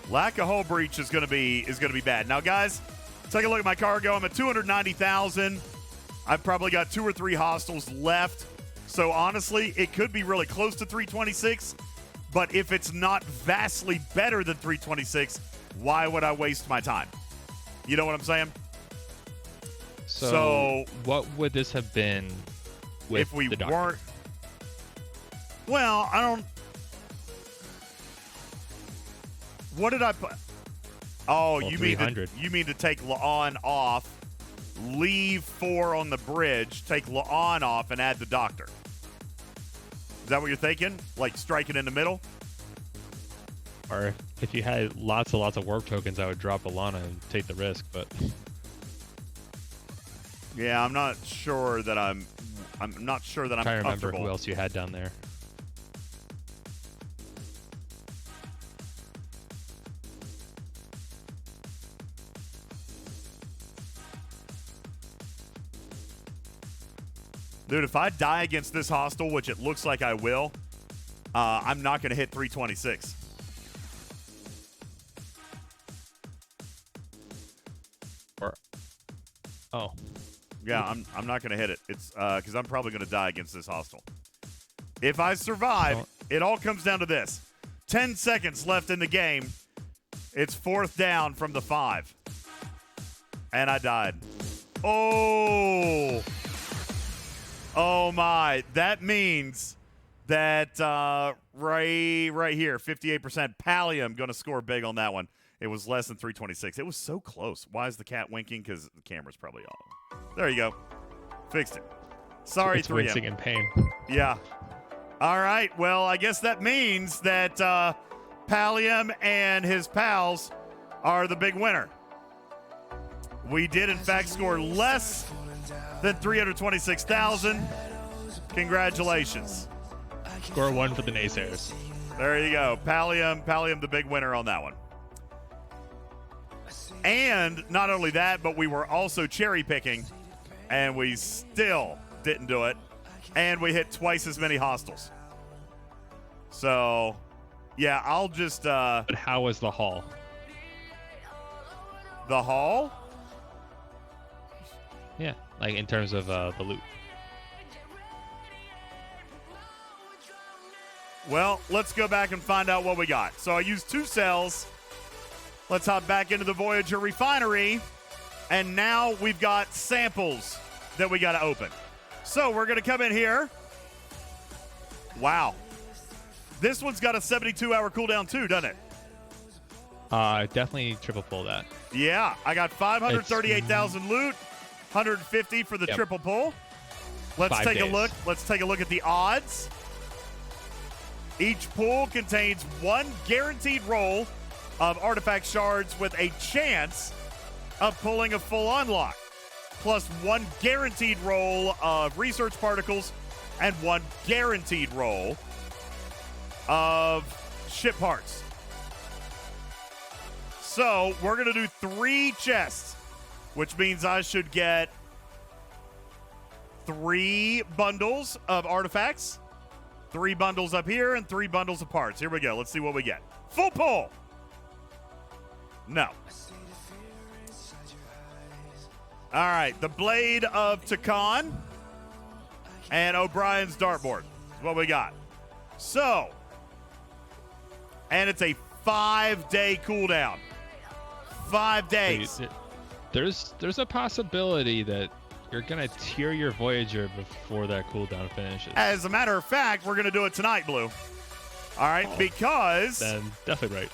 Lack of hull breach is going to be bad. Now, guys, take a look at my cargo. I'm at 290,000. I've probably got 2 or 3 hostiles left. So honestly, it could be really close to 326. But if it's not vastly better than 326, why would I waste my time? You know what I'm saying? So what would this have been with if we the doctor? weren't? Well, I don't. What did I put? Oh, Well, you 300. mean to take La'an off, leave 4 on the bridge, take La'an off, and add the doctor. Is that what you're thinking? Like strike it in the middle? Or if you had lots of warp tokens, I would drop Alana and take the risk. But yeah, I'm not sure that I'm not sure that I'm trying to remember comfortable. who else you had down there. Dude, if I die against this hostile, which it looks like I will, I'm not going to hit 326. Oh. Yeah, I'm not going to hit it. It's because I'm probably going to die against this hostile. If I survive, it all comes down to this. 10 seconds left in the game. It's 4th down from the 5. And I died. Oh. Oh, my. That means that right here, 58%, Pallium going to score big on that one. It was less than 326. It was so close. Why is the cat winking? Because the camera's probably off. There you go. Fixed it. Sorry, it's 3M. wincing in pain. Yeah. All right. Well, I guess that means that Pallium and his pals are the big winner. We did, in fact, score less than 326,000. Congratulations. Score 1 for the naysayers. There you go. Pallium, the big winner on that one. And not only that, but we were also cherry picking, and we still didn't do it. And we hit twice as many hostiles. So, yeah, I'll just... But how was the haul? The haul? Yeah, like in terms of the loot. Well, let's go back and find out what we got. So I used 2 cells. Let's hop back into the Voyager Refinery. And now we've got samples that we got to open. So we're going to come in here. Wow. This one's got a 72-hour cooldown too, doesn't it? Definitely triple pull that. Yeah. I got 538,000 loot, 150 for the Yep. triple pull. Let's 5 take a days. look. Let's take a look at the odds. Each pool contains 1 guaranteed roll of artifact shards with a chance of pulling a full unlock, plus 1 guaranteed roll of research particles and 1 guaranteed roll of ship parts. So we're going to do 3 chests, which means I should get 3 bundles of artifacts, 3 bundles up here, and 3 bundles of parts. Here we go. Let's see what we get. Full pull. No. All right. The Blade of Takan and O'Brien's Dartboard is what we got. So, and it's a 5-day cooldown. 5 days. There's a possibility that you're gonna tier your Voyager before that cooldown finishes. As a matter of fact, we're gonna do it tonight, Blue. All right, because definitely right.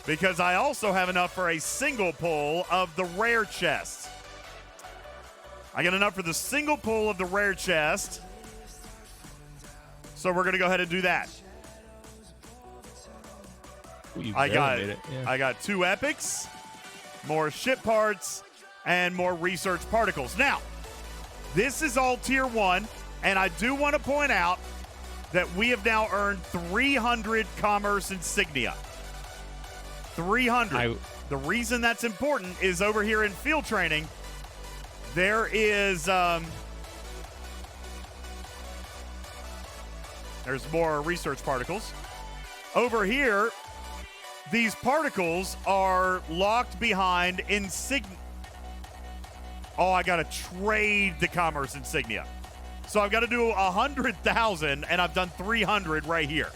Because I also have enough for a single pull of the rare chest. I got enough for the single pull of the rare chest. So we're going to go ahead and do that. Ooh, I yeah. got 2 epics, more ship parts, and more research particles. Now, this is all tier 1, and I do want to point out that we have now earned 300 commerce insignia. 300. The reason that's important is over here in field training, there is there's more research particles. Over here, these particles are locked behind insignia. Oh, I got to trade the commerce insignia. So I've got to do 100,000, and I've done 300 right here.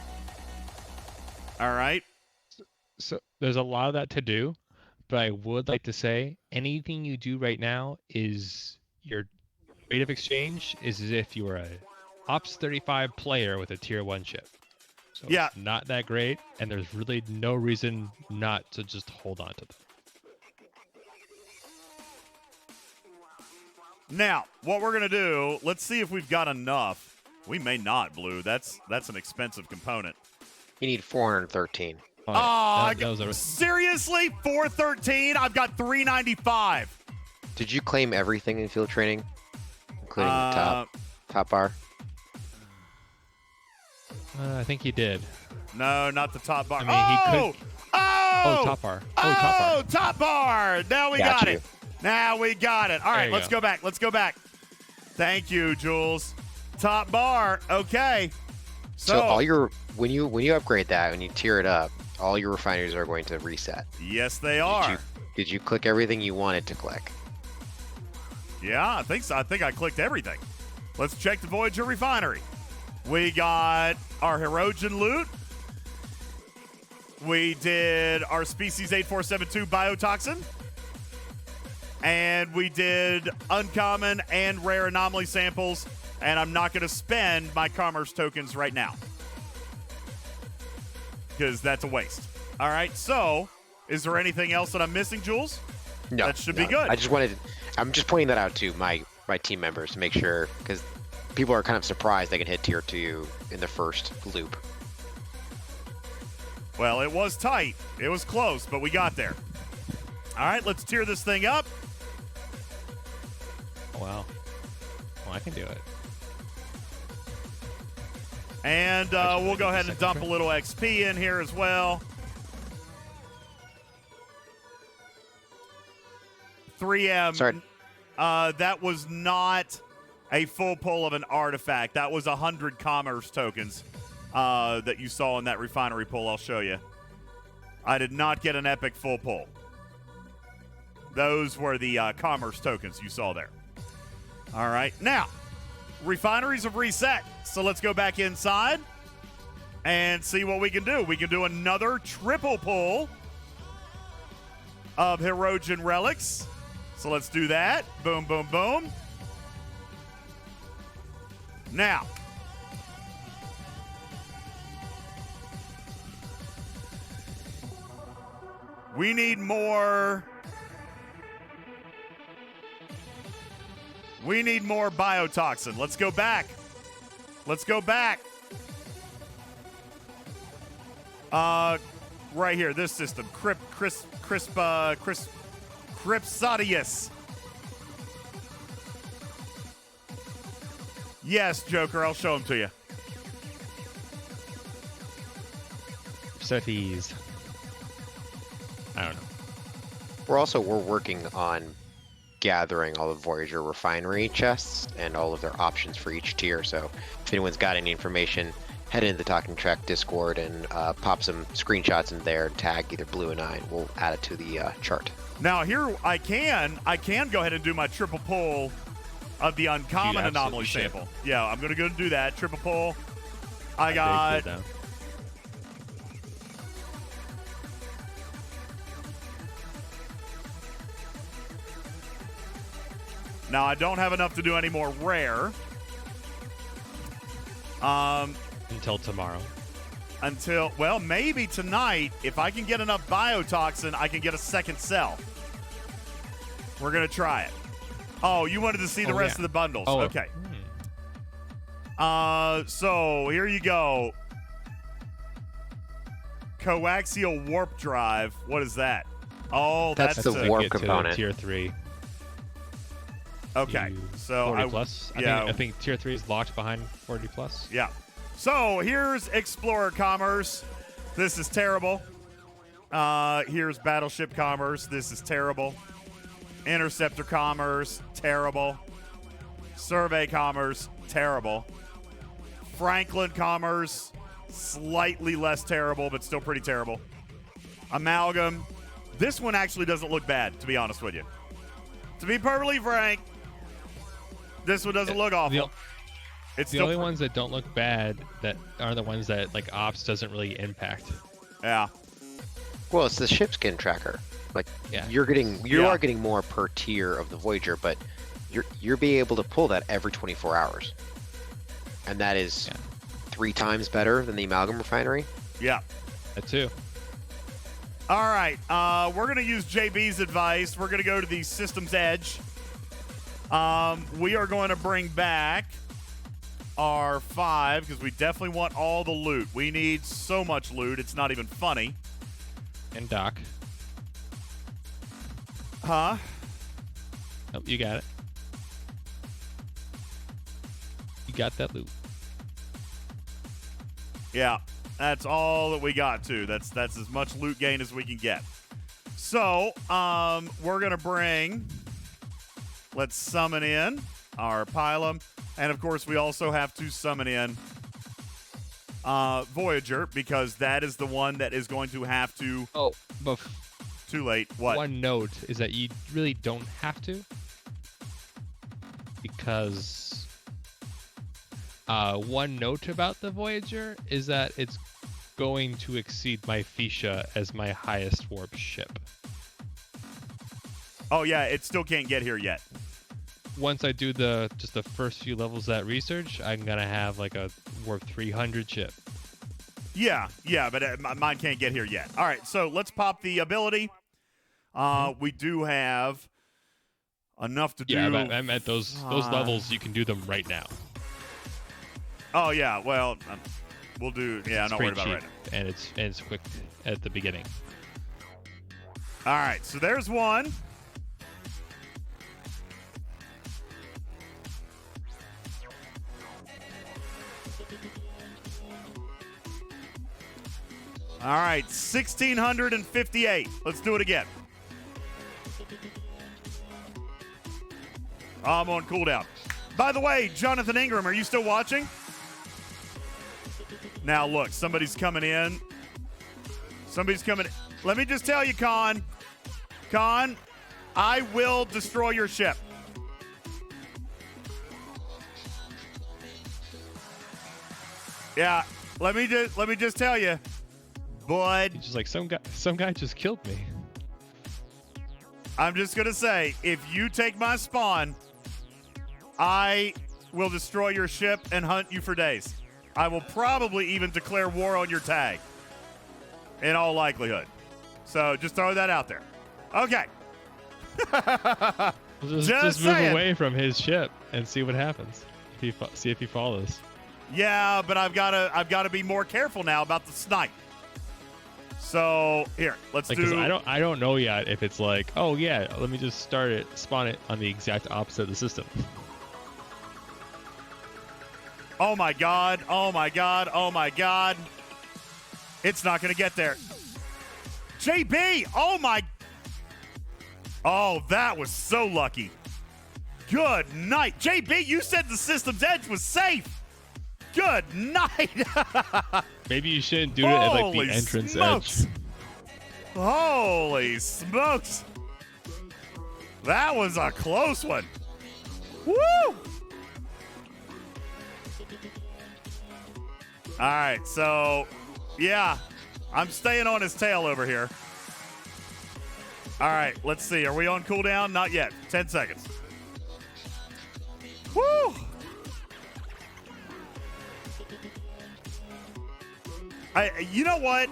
All right. So there's a lot of that to do, but I would like to say anything you do right now is your rate of exchange is as if you were a Ops 35 player with a tier 1 ship. So yeah, it's not that great, and there's really no reason not to just hold on to them. Now, what we're going to do, let's see if we've got enough. We may not, Blue. That's an expensive component. You need 413. Seriously? 413? I've got 395. Did you claim everything in field training, including the top bar? I think he did. No, not the top bar. I mean, he could. Oh, top bar. Top bar. Now we got it. Now we got it. All right, let's go back. Let's go back. Thank you, Jules. Top bar. Okay. So all your when you upgrade that, when you tier it up, all your refineries are going to reset. Yes, they are. Did you click everything you wanted to click? Yeah, I think so. I think I clicked everything. Let's check the Voyager refinery. We got our Herogen loot. We did our Species 8472 biotoxin. And we did uncommon and rare anomaly samples. And I'm not going to spend my commerce tokens right now, because that's a waste. All right, so is there anything else that I'm missing, Jules? No. That should be good. I'm just pointing that out to my team members to make sure, because people are kind of surprised they can hit tier 2 in the first loop. Well, it was tight. It was close, but we got there. All right, let's tier this thing up. Wow. Well, I can do it. And we'll go ahead and dump a little XP in here as well. 3M. Sorry. That was not a full pull of an artifact. That was 100 commerce tokens that you saw in that refinery pull. I'll show you. I did not get an epic full pull. Those were the commerce tokens you saw there. All right. Now, refineries have reset. So let's go back inside and see what we can do. We can do another triple pull of Herogen relics. So let's do that. Boom, boom, boom. Now, we need more. We need more biotoxin. Let's go back. Let's go back. Right here, this system. Crypsodius. Yes, Joker, I'll show them to you. cities. I don't know. We're working on gathering all the Voyager Refinery chests and all of their options for each tier. So if anyone's got any information, head into the Talking Track Discord and pop some screenshots in there. Tag either Blue and I, and we'll add it to the chart. Now here I can go ahead and do my triple pull of the uncommon You anomaly absolutely should. sample. Yeah, I'm gonna go and do that. Triple pull. I got Very cool down. now I don't have enough to do any more rare. Until tomorrow. Until, well, maybe tonight, if I can get enough biotoxin, I can get a second cell. We're going to try it. Oh, you wanted to see the rest of the bundles. Oh. Okay. So here you go. Coaxial warp drive. What is that? Oh, That's the a, warp Get to component. Tier 3. Okay. So 40 plus. I think Tier 3 is locked behind 40 plus. Yeah. So here's Explorer Commerce. This is terrible. Here's Battleship Commerce. This is terrible. Interceptor Commerce. Terrible. Survey Commerce. Terrible. Franklin Commerce. Slightly less terrible, but still pretty terrible. Amalgam. This one actually doesn't look bad, to be honest with you. To be perfectly frank, this one doesn't look awful. It's The still only ones that don't look bad that are the ones that like ops doesn't really impact. Yeah. Well, it's the ship skin tracker. Like Yeah. you Yeah. are getting more per tier of the Voyager, but you're being able to pull that every 24 hours, and that is 3 times better than the Amalgam Refinery. Yeah. That too. All right. We're going to use JB's advice. We're going to go to the Systems Edge. We are going to bring back our 5 because we definitely want all the loot. We need so much loot. It's not even funny. And Doc. Huh? Oh, you got it. You got that loot. Yeah. That's all that we got, too. That's as much loot gain as we can get. So, we're going to bring... Let's summon in our Pylum. And, of course, we also have to summon in Voyager because that is the one that is going to have to... Oh, but Too late. What? one note is that you really don't have to, because one note about the Voyager is that it's going to exceed my Fuchsia as my highest warp ship. Oh, yeah. It still can't get here yet. Once I do just the first few levels of that research, I'm gonna have like a warp 300 ship. Yeah, but mine can't get here yet. All right, so let's pop the ability. We do have enough to do. Yeah, but I meant those levels. You can do them right now. Oh yeah, well, we'll do. Yeah, I'm It's not worried pretty about it cheap, right now. and it's quick at the beginning. All right, so there's one. All right, 1,658. Let's do it again. I'm on cooldown. By the way, Jonathan Ingram, are you still watching? Now, look, somebody's coming in. Somebody's coming in. Let me just tell you, Khan, I will destroy your ship. Yeah, let me just tell you, bud. It's just like some guy just killed me. I'm just gonna say, if you take my spawn, I will destroy your ship and hunt you for days. I will probably even declare war on your tag, in all likelihood. So just throw that out there. Okay. Just move saying. away from his ship and see what happens. See if he follows. Yeah, but I've gotta be more careful now about the snipe. So here, let's Like, 'cause do. I don't know yet if it's like, oh yeah, let me just spawn it on the exact opposite of the system. Oh my god! Oh my god! Oh my god! It's not going to get there. JB, oh my. Oh, that was so lucky. Good night. JB, you said the system's edge was safe. Good night. Maybe you shouldn't do it at like the Holy entrance smokes. edge. Holy smokes. That was a close one. Woo! All right, so, yeah, I'm staying on his tail over here. All right, let's see. Are we on cooldown? Not yet. 10 seconds. Woo! You know what?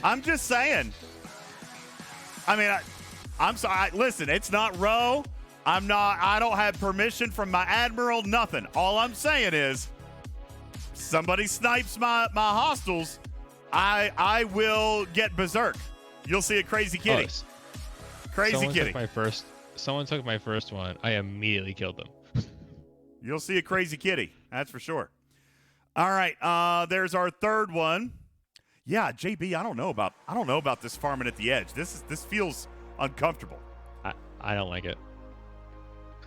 I'm just saying. I mean, I'm sorry. Listen, it's not Roe. I don't have permission from my admiral, nothing. All I'm saying is, somebody snipes my hostiles, I will get berserk. You'll see a crazy kitty. Crazy kitty. Someone took my first one. I immediately killed them. You'll see a crazy kitty. That's for sure. All right, there's our third one. Yeah, JB, I don't know about this farming at the edge. This feels uncomfortable. I don't like it.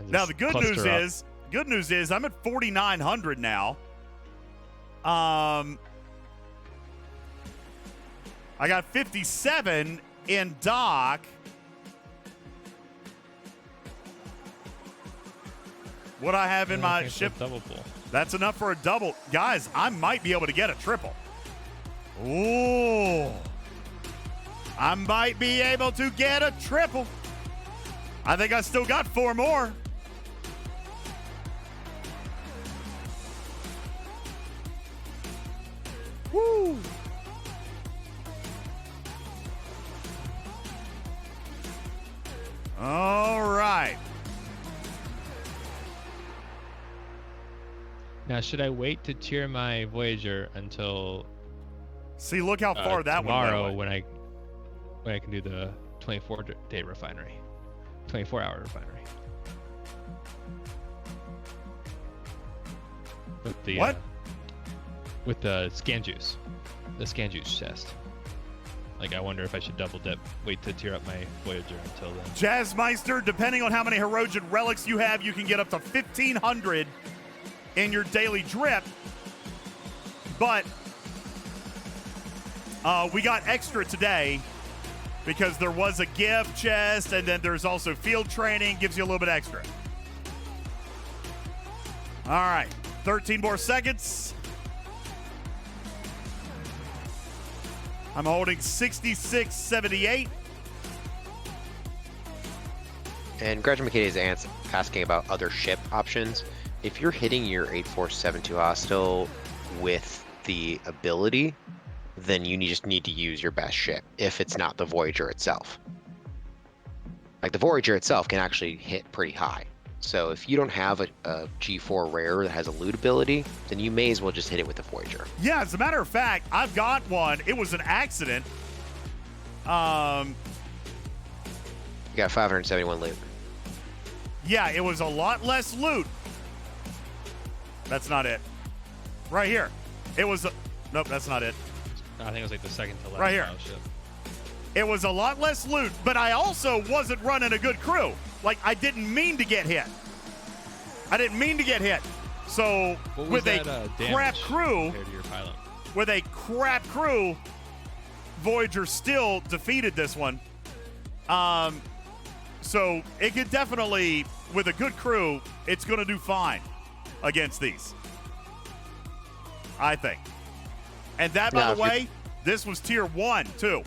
Now the good news is I'm at 4,900 now. I got 57 in dock. What I have in my ship. Double pull. That's enough for a double. Guys, I might be able to get a triple. Ooh. I might be able to get a triple. I think I still got 4 more. Woo. All right. Now, should I wait to tier my Voyager until See, look how far that tomorrow one went. when I can do the 24-day refinery, 24-hour refinery. With the What? With the scan juice chest. Like, I wonder if I should double dip, wait to tier up my Voyager until then. Jazzmeister, depending on how many Herogen relics you have, you can get up to 1,500 in your daily drip. But we got extra today because there was a gift chest, and then there's also field training, gives you a little bit extra. All right, 13 more seconds. I'm holding 66.78. And Gretchen McKinney is asking about other ship options. If you're hitting your 8472 hostile with the ability, then you just need to use your best ship if it's not the Voyager itself. Like, the Voyager itself can actually hit pretty high. So if you don't have a G4 rare that has a loot ability, then you may as well just hit it with the Voyager. Yeah, as a matter of fact, I've got one. It was an accident. You got 571 loot. Yeah, it was a lot less loot. That's not it. Right here. It was nope, that's not it. I think it was like the second to last Right here. ship. It was a lot less loot, but I also wasn't running a good crew. Like, I didn't mean to get hit. So What was with that, a damage crap crew, compared to your pilot? Voyager still defeated this one. So it could definitely, with a good crew, it's going to do fine against these, I think. And that, by the way, this was tier 1 too.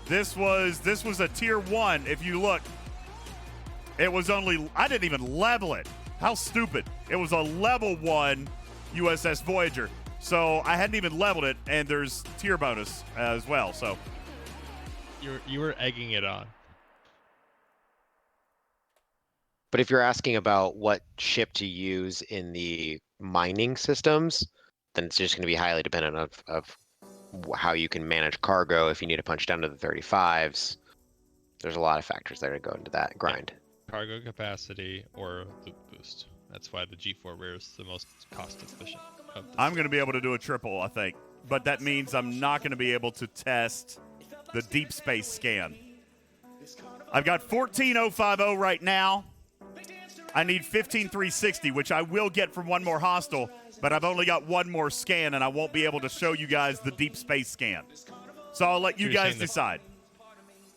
This was a tier 1. If you look, it was only, I didn't even level it. How stupid. It was a level 1 USS Voyager. So I hadn't even leveled it, and there's tier bonus as well. So You were egging it on. But if you're asking about what ship to use in the mining systems, then it's just going to be highly dependent of how you can manage cargo. If you need to punch down to the 35s, there's a lot of factors there to go into that grind. Cargo capacity or loot boost. That's why the G4 rare is the most cost efficient. I'm going to be able to do a triple, I think. but that means I'm not going to be able to test the deep space scan. I've got 14050 right now. I need 15360, which I will get from one more hostile, but I've only got one more scan, and I won't be able to show you guys the deep space scan. So I'll let you guys decide.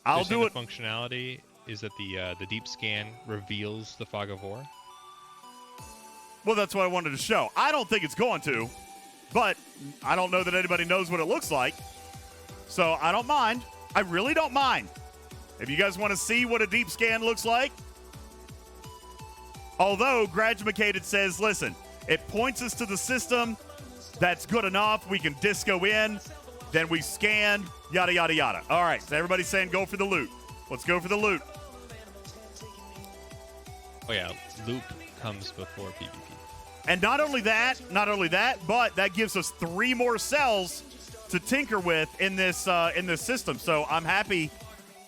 I'll do it. The functionality is that the deep scan reveals the fog of war. Well, that's what I wanted to show. I don't think it's going to, but I don't know that anybody knows what it looks like. So I don't mind. I really don't mind. If you guys want to see what a deep scan looks like, although Gradumacated says, listen, it points us to the system. That's good enough. We can disco in. Then we scan, yada, yada, yada. All right, so everybody's saying go for the loot. Let's go for the loot. Oh, yeah. Loop comes before PvP. And not only that, but that gives us 3 more cells to tinker with in this system. So I'm happy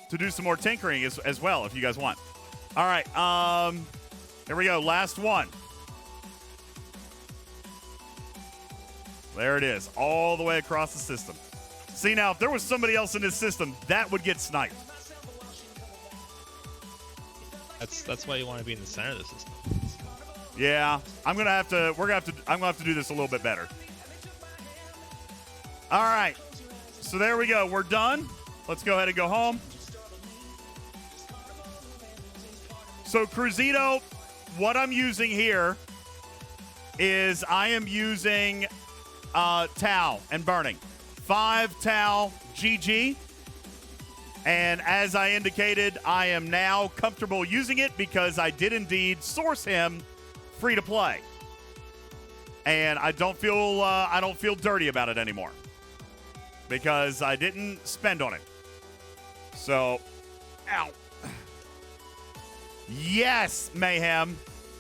to do some more tinkering as well if you guys want. All right, here we go. Last one. There it is, all the way across the system. See, now, if there was somebody else in this system, that would get sniped. That's why you want to be in the center of the system. Yeah, I'm gonna have to do this a little bit better. All right, so there we go. We're done. Let's go ahead and go home. So Cruzito, what I'm using here is I am using Tau and Burning. 5 Tau GG. And as I indicated, I am now comfortable using it because I did indeed source him free to play. And I don't feel dirty about it anymore because I didn't spend on it. So, ow. Yes, Mayhem.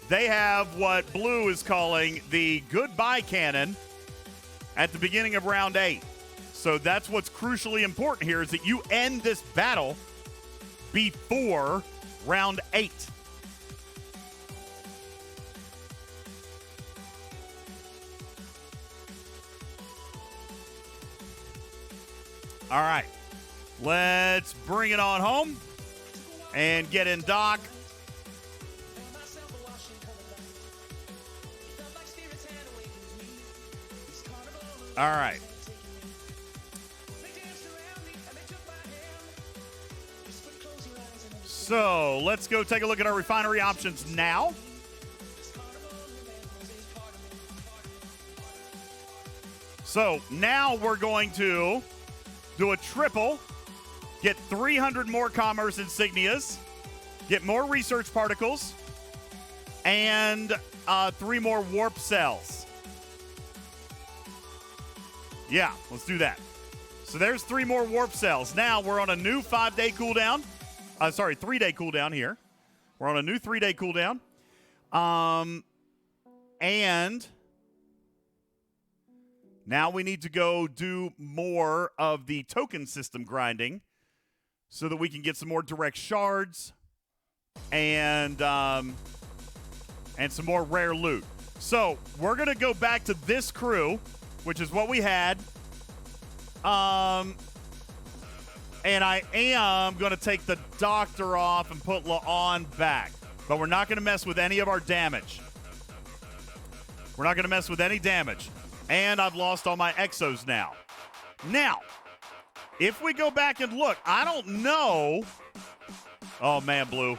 They have what Blue is calling the goodbye cannon at the beginning of round 8. So that's what's crucially important here is that you end this battle before round 8. All right. Let's bring it on home and get in dock. All right. So let's go take a look at our refinery options now. So now we're going to do a triple, get 300 more commerce insignias, get more research particles, and 3 more warp cells. Yeah, let's do that. So there's 3 more warp cells. Now we're on a new 5-day cooldown. 3-day cooldown here. We're on a new 3-day cooldown. And now we need to go do more of the token system grinding so that we can get some more direct shards and some more rare loot. So we're going to go back to this crew, which is what we had. And I am going to take the doctor off and put La'an back. But we're not going to mess with any of our damage. We're not going to mess with any damage. And I've lost all my exos now. Now, if we go back and look, I don't know. Oh, man, Blue.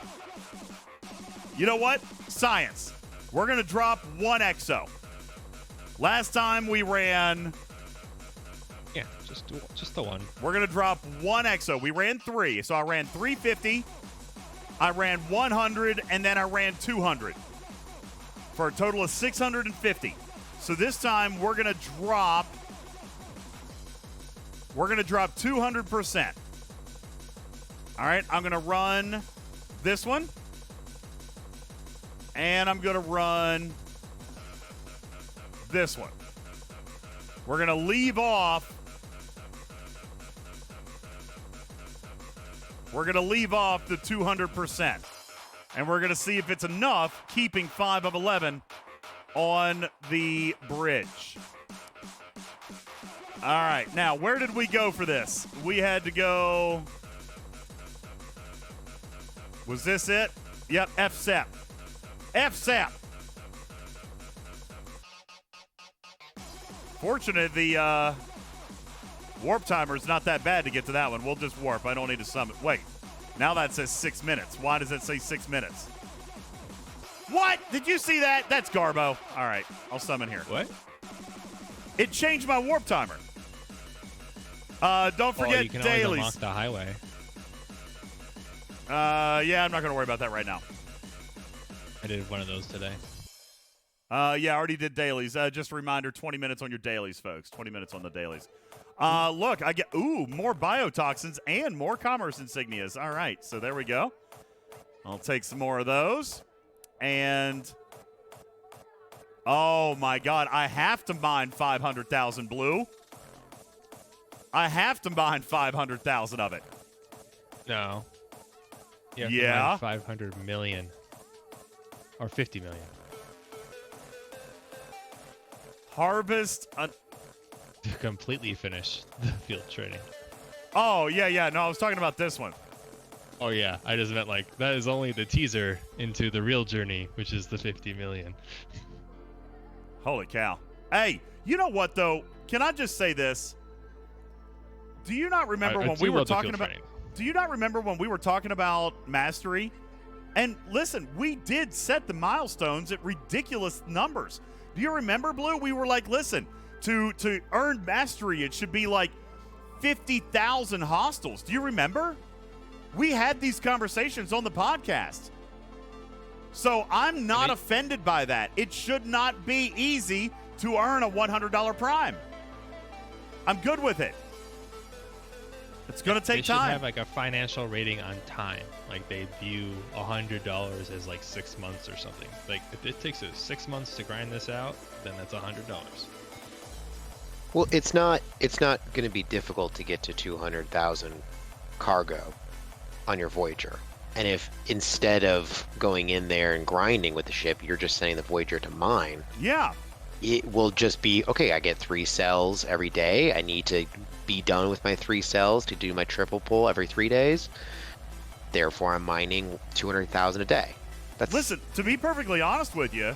You know what? Science. We're going to drop 1 exo. Last time we ran... Yeah, just the one. We're going to drop 1 exo. We ran 3. So I ran 350, I ran 100, and then I ran 200 for a total of 650. So this time we're going to drop 200%. All right, I'm going to run this one. And I'm going to run this one. We're going to leave off. We're going to leave off the 200%. And we're going to see if it's enough, keeping 5 of 11 on the bridge. All right. Now, where did we go for this? We had to go. Was this it? Yep, FSAP. FSAP. Fortunate the warp timer is not that bad to get to that one. We'll just warp. I don't need to summon. Wait. Now that says 6 minutes. Why does it say 6 minutes? What? Did you see that? That's Garbo. All right. I'll summon here. What? It changed my warp timer. Don't forget you can dailies. always unlock the highway. Yeah, I'm not going to worry about that right now. I did one of those today. Yeah, I already did dailies. Just a reminder, 20 minutes on your dailies, folks. 20 minutes on the dailies. Look, I get, more biotoxins and more commerce insignias. All right, so there we go. I'll take some more of those. And, oh, my God, I have to mine 500,000 blue. I have to mine 500,000 of it. No. You have to Yeah. mine 500 million. Or 50 million. Harvest. To completely finish the field training. Oh, yeah. No, I was talking about this one. Oh yeah, I just meant like that is only the teaser into the real journey, which is the 50 million. Holy cow. Hey, you know what, though? Can I just say this? Do you not remember when we were talking about... Do you not remember when we were talking about mastery? And listen, we did set the milestones at ridiculous numbers. Do you remember, Blue? We were like, listen, to earn mastery, it should be like 50,000 hostiles. Do you remember? We had these conversations on the podcast. So I'm not offended by that. It should not be easy to earn a $100 prime. I'm good with it. It's going to take time. They should have like a financial rating on time. Like they view $100 as like 6 months or something. Like if it takes us 6 months to grind this out, then that's $100. Well, it's not going to be difficult to get to 200,000 cargo on your Voyager. And if instead of going in there and grinding with the ship, you're just sending the Voyager to mine. Yeah. It will just be, okay, I get 3 cells every day. I need to be done with my 3 cells to do my triple pull every 3 days. Therefore, I'm mining 200,000 a day. Listen, to be perfectly honest with you,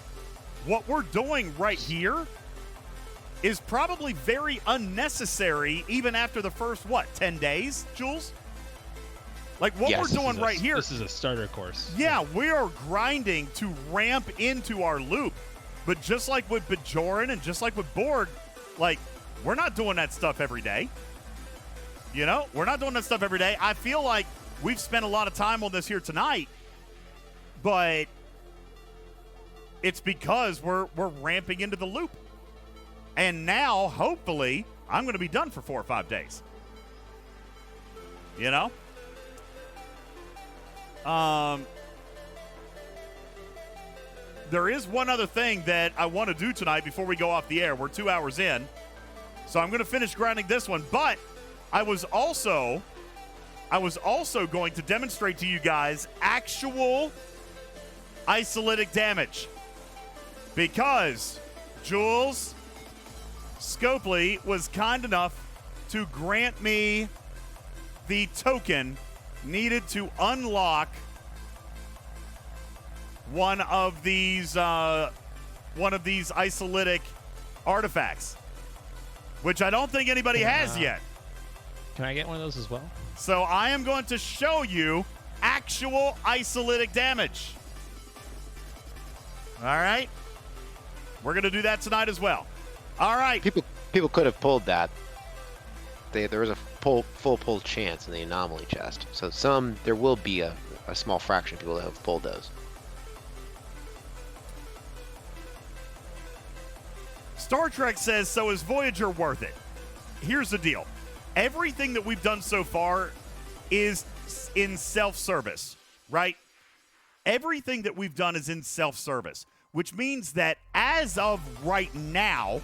what we're doing right here is probably very unnecessary even after the first, 10 days, Jules? Like what we're doing right here. This is a starter course. Yeah, we are grinding to ramp into our loop. But just like with Bajoran and just like with Borg, like, we're not doing that stuff every day. You know, we're not doing that stuff every day. I feel like we've spent a lot of time on this here tonight, but it's because we're ramping into the loop. And now, hopefully, I'm going to be done for 4 or 5 days. You know? There is one other thing that I want to do tonight before we go off the air. We're 2 hours in, so I'm going to finish grinding this one. But I was also going to demonstrate to you guys actual isolytic damage, because Jules Scopely was kind enough to grant me the token needed to unlock one of these isolytic artifacts, which I don't think anybody has yet. Can I get one of those as well? So I am going to show you actual isolytic damage. All right? We're going to do that tonight as well. All right. People could have pulled that. There was a full pull chance in the anomaly chest. So there will be a small fraction of people that have pulled those. Star Trek says, so is Voyager worth it? Here's the deal. Everything that we've done so far is in self-service, right? Everything that we've done is in self-service, which means that as of right now,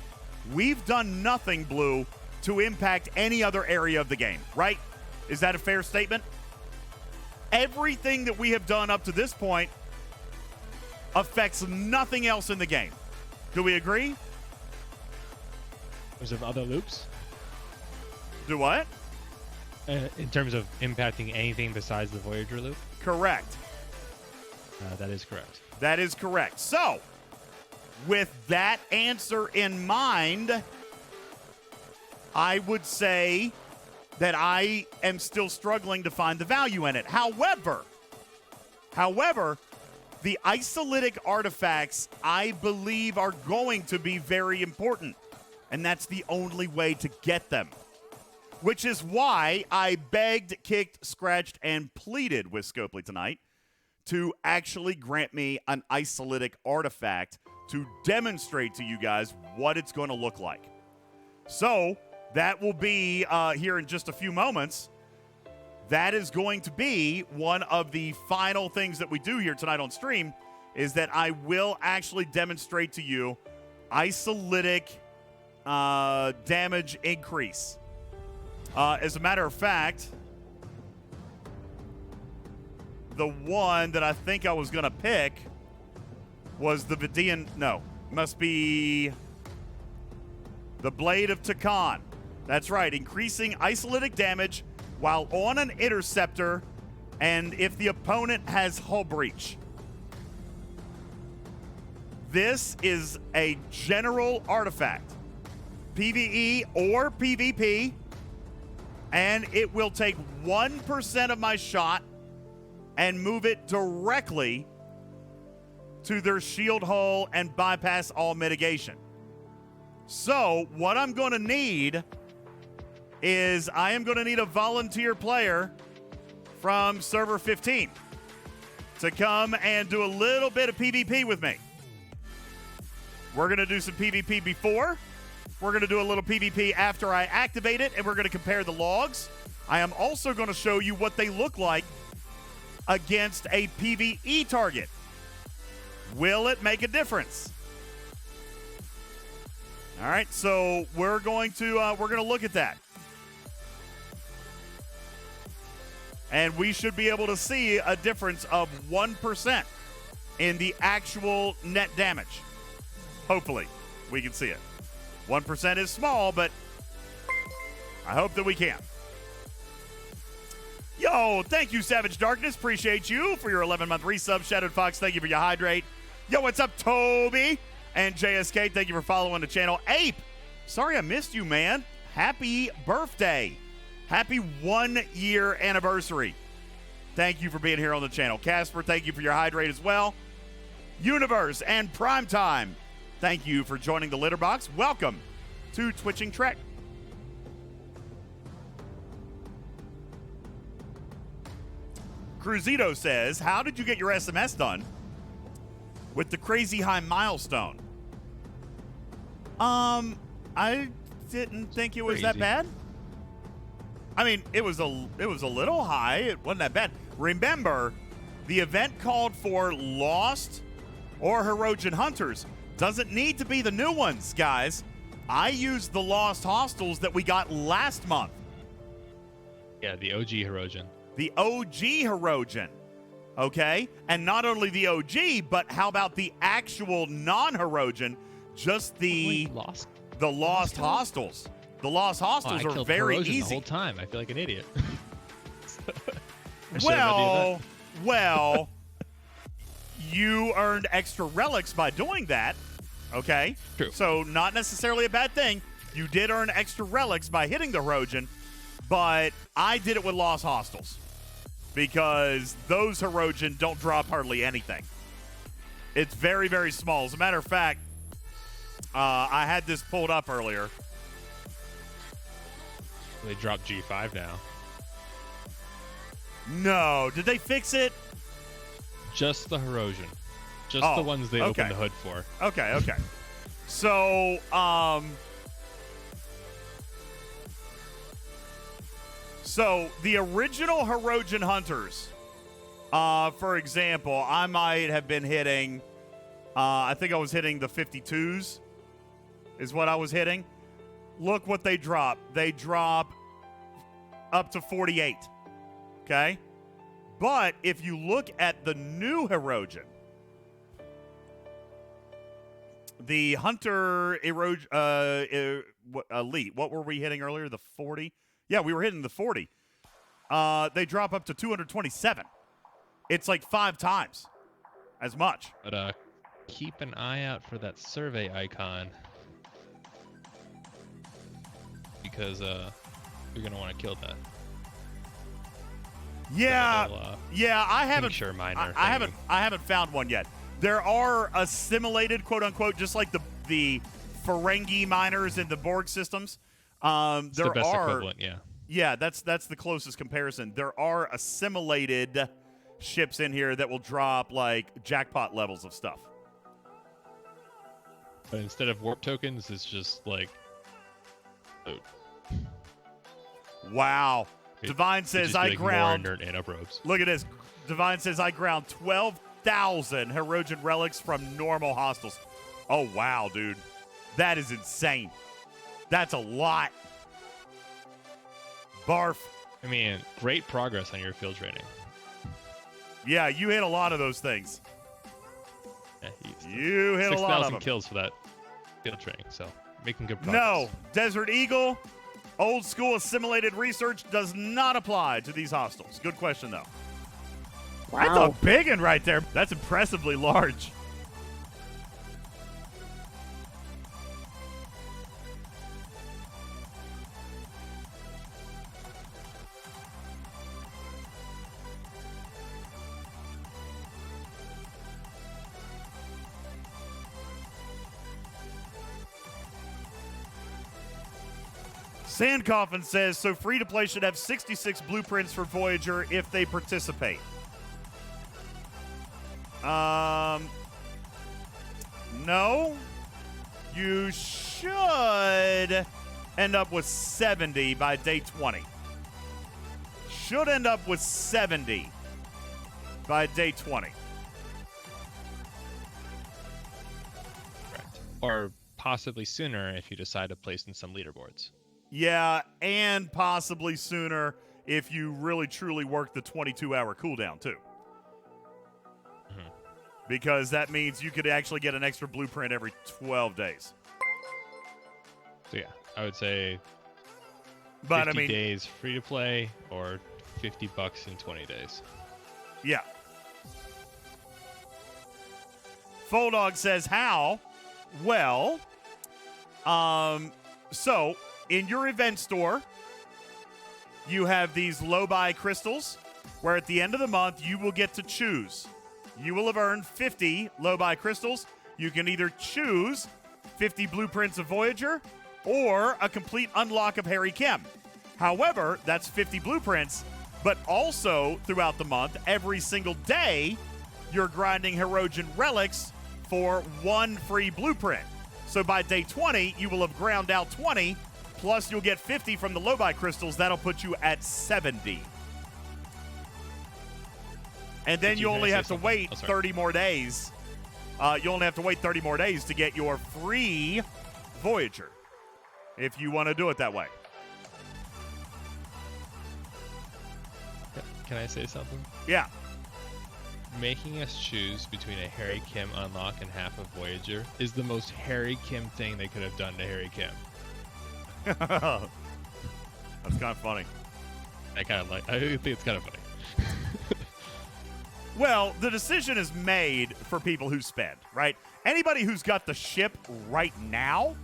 we've done nothing, Blue, to impact any other area of the game, right? Is that a fair statement? Everything that we have done up to this point affects nothing else in the game. Do we agree? Was there other loops? Do what? In terms of impacting anything besides the Voyager loop? Correct. That is correct. That is correct. So, with that answer in mind, I would say that I am still struggling to find the value in it. However, the isolytic artifacts, I believe, are going to be very important. And that's the only way to get them. Which is why I begged, kicked, scratched, and pleaded with Scopely tonight to actually grant me an isolytic artifact to demonstrate to you guys what it's going to look like. So that will be here in just a few moments. That is going to be one of the final things that we do here tonight on stream, is that I will actually demonstrate to you isolytic damage increase. As a matter of fact, the one that I think I was going to pick was the Vidian. No, must be the Blade of Takan. That's right, increasing isolytic damage while on an interceptor and if the opponent has hull breach. This is a general artifact, PvE or PvP, and it will take 1% of my shot and move it directly to their shield hull and bypass all mitigation. So what I'm going to need is I am going to need a volunteer player from server 15 to come and do a little bit of PvP with me. We're going to do some PvP before. We're going to do a little PvP after I activate it, and we're going to compare the logs. I am also going to show you what they look like against a PvE target. Will it make a difference? All right, so we're going to look at that. And we should be able to see a difference of 1% in the actual net damage. Hopefully, we can see it. 1% is small, but I hope that we can. Yo, thank you, Savage Darkness. Appreciate you for your 11-month resub. Shadowed Fox, thank you for your hydrate. Yo, what's up, Toby? And JSK, thank you for following the channel. Ape, sorry I missed you, man. Happy birthday. Happy 1-year anniversary. Thank you for being here on the channel. Casper, thank you for your hydrate as well. Universe and Primetime, thank you for joining the litter box. Welcome to Twitching Trek. Cruzito says, how did you get your SMS done with the crazy high milestone? I didn't think it was that bad. I mean, it was a little high. It wasn't that bad. Remember, the event called for Lost or Herogen Hunters. Doesn't need to be the new ones, guys. I used the Lost Hostels that we got last month. Yeah, the OG Herogen. The OG Herogen. Okay? And not only the OG, but how about the actual non-Herogen? Just the Lost Hostels. The Lost Hostels are very easy. The whole time. I feel like an idiot. Well, you earned extra relics by doing that. Okay? True. So not necessarily a bad thing. You did earn extra relics by hitting the Herogen, but I did it with Lost Hostels because those Herogen don't drop hardly anything. It's very, very small. As a matter of fact, I had this pulled up earlier. They dropped G5 now. No. Did they fix it? Just the Herogen. Just the ones they opened the hood for. Okay. So, the original Herogen Hunters, for example, I might have been hitting, I think I was hitting the 52s is what I was hitting. Look what they drop. They drop up to 48. Okay? But if you look at the new Herogen, the Hunter Elite, what were we hitting earlier? The 40? Yeah, we were hitting the 40. They drop up to 227. It's like 5 times as much. But keep an eye out for that survey icon because you're gonna want to kill that. Yeah, Little, I haven't. tincture miner I thingy. haven't found one yet. There are assimilated, quote unquote, just like the Ferengi miners in the Borg systems. It's There the best are. equivalent, yeah. Yeah, that's the closest comparison. There are assimilated ships in here that will drop like jackpot levels of stuff. But instead of warp tokens, it's just like loot. Wow. Divine It'd says just be, I like, ground. more inert nanoprobes. Look at this. Divine says I ground 12,000 Herodian relics from normal hostiles. Oh wow, dude, that is insane. That's a lot. Barf. I mean, great progress on your field training. Yeah, you hit a lot of those things. Yeah, You hit a lot of 6,000 them. kills for that field training, so making good progress. No, Desert Eagle, old school assimilated research does not apply to these hostiles. Good question, though. That's a big one right there. That's impressively large. Sandcoffin says, so free-to-play should have 66 blueprints for Voyager if they participate. No. You should end up with 70 by day 20. Should end up with 70 by day 20. Correct. Or possibly sooner if you decide to place in some leaderboards. Yeah, and possibly sooner if you really truly work the 22-hour cooldown, too. Mhm. Because that means you could actually get an extra blueprint every 12 days. So yeah, I would say But 50 I mean, days free to play or $50 in 20 days. yeah. Foldog says, how? Well, so in your event store, you have these low-buy crystals where at the end of the month, you will get to choose. You will have earned 50 low-buy crystals. You can either choose 50 blueprints of Voyager or a complete unlock of Harry Kim. However, that's 50 blueprints, but also throughout the month, every single day, you're grinding Herodian relics for 1 free blueprint. So by day 20, you will have ground out 20, plus you'll get 50 from the low-buy crystals. That'll put you at 70. And then Did you you only say have to something? wait Oh, sorry. 30 more days. You only have to wait 30 more days to get your free Voyager, if you want to do it that way. Can I say something? Yeah. Making us choose between a Harry Kim unlock and half of Voyager is the most Harry Kim thing they could have done to Harry Kim. That's kind of funny. I think it's kind of funny. Well, the decision is made for people who spend, right? Anybody who's got the ship right now,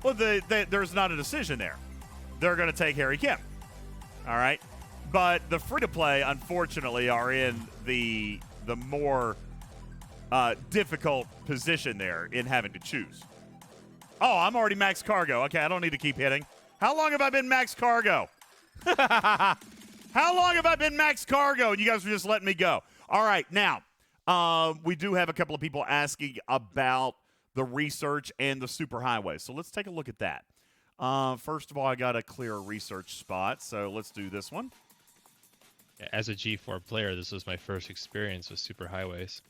well, there's not a decision there. They're going to take Harry Kim. All right? But the free-to-play, unfortunately, are in the more difficult position there in having to choose. Oh, I'm already max cargo. Okay, I don't need to keep hitting. How long have I been max cargo? How long have I been max cargo? And you guys are just letting me go. All right, now, we do have a couple of people asking about the research and the superhighways. So let's take a look at that. First of all, I got to clear a research spot, so let's do this one. As a G4 player, this was my first experience with superhighways.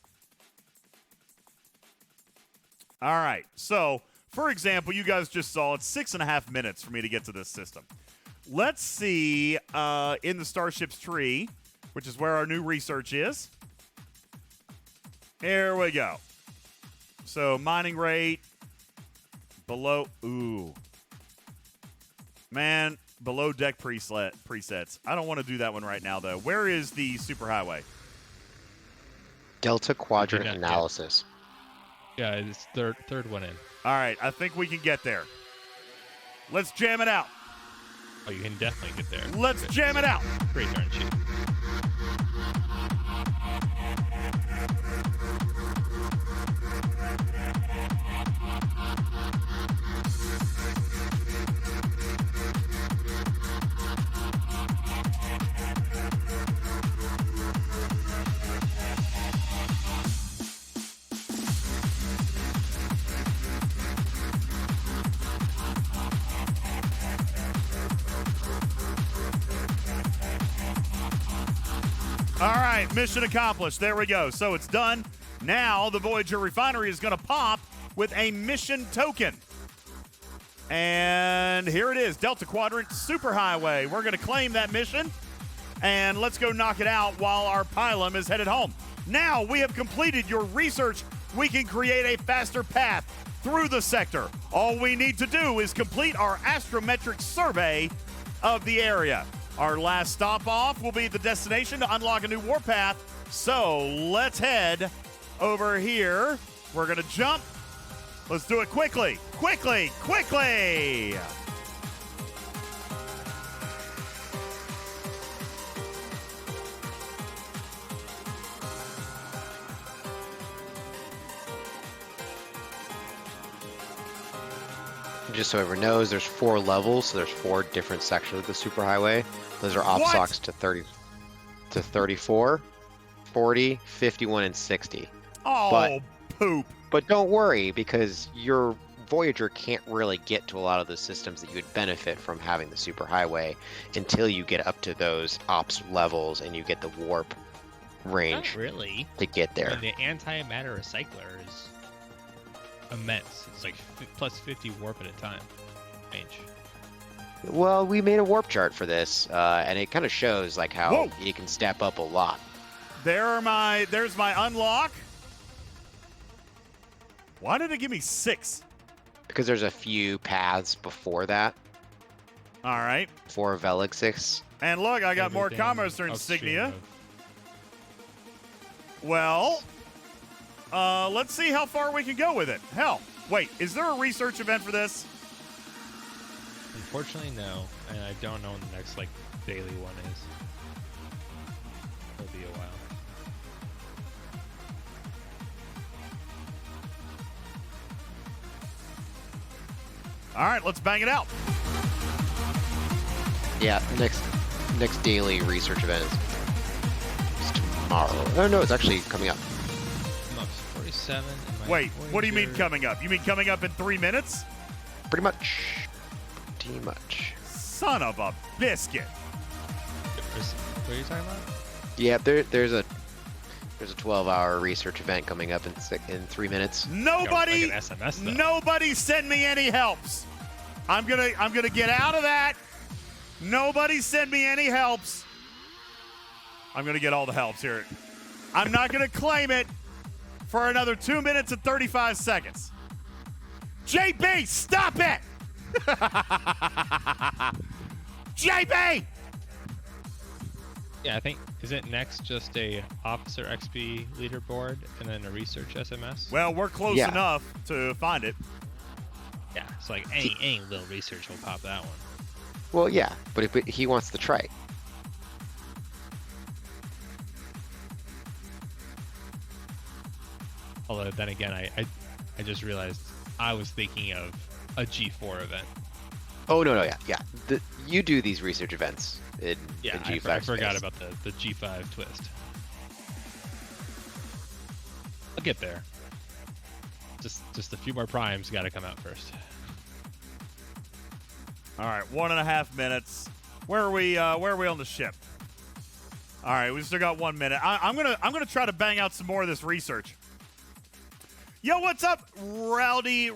All right, so, for example, you guys just saw it's 6.5 minutes for me to get to this system. Let's see in the Starship's tree, which is where our new research is. Here we go. So mining rate below, ooh. Man, Below deck presets. I don't want to do that one right now, though. Where is the superhighway? Delta quadrant not get- analysis. Yeah, it's third one in. All right, I think we can get there. Let's jam it out. Oh, you can definitely get there. Let's jam it out. Pretty darn cheap. All right, mission accomplished. There we go. So it's done. Now the Voyager Refinery is going to pop with a mission token. And here it is, Delta Quadrant Superhighway. We're going to claim that mission, and let's go knock it out while our pylum is headed home. Now we have completed your research. We can create a faster path through the sector. All we need to do is complete our astrometric survey of the area. Our last stop off will be the destination to unlock a new warpath. So let's head over here. We're going to jump. Let's do it quickly. Quickly. Just so everyone knows, there's 4 levels, so there's 4 different sections of the superhighway. Those are obstacles to 34, 40, 51, and 60. Oh, poop. But don't worry, because your Voyager can't really get to a lot of the systems that you would benefit from having the superhighway until you get up to those ops levels and you get the warp range Not really. to get there. And the antimatter recycler is immense. It's like plus 50 warp at a time range. Well, we made a warp chart for this, and it kind of shows like how Whoa. you can step up a lot. There's my unlock. Why did it give me 6? Because there's a few paths before that, All right. for Velig 6. And look, I got more Everything commerce upstream insignia. of- Well, let's see how far we can go with it. Hell, wait, is there a research event for this? Unfortunately, no. And I don't know when the next daily one is. It'll be a while. All right, let's bang it out. Yeah, next daily research event is tomorrow. Oh no, it's actually coming up. I'm up to 47. in my Wait, what do you mean Voyager. coming up? You mean coming up in 3 minutes? Pretty much. Pretty much. Son of a biscuit. What are you talking about? Yeah, there's a 12-hour research event coming up in 3 minutes. Nobody, Like an SMS though. nobody send me any helps. I'm gonna get out of that. Nobody send me any helps. I'm gonna get all the helps here. I'm not gonna claim it for another 2 minutes and 35 seconds. JB, stop it! JB! Yeah, I think isn't next just a officer XP leaderboard and then a research SMS? Well, we're close Yeah. enough to find it. Yeah, it's like any little research will pop that one. Well, yeah, but he wants the trike. Although then again, I just realized I was thinking of a G4 event. Oh no, yeah. You do these research events in Yeah, G5 I forgot space. about the G5 twist. I'll get there. Just a few more primes got to come out first. All right, 1.5 minutes. Where are we on the ship? All right, we still got 1 minute. I'm gonna try to bang out some more of this research. Yo, what's up, Rowdy?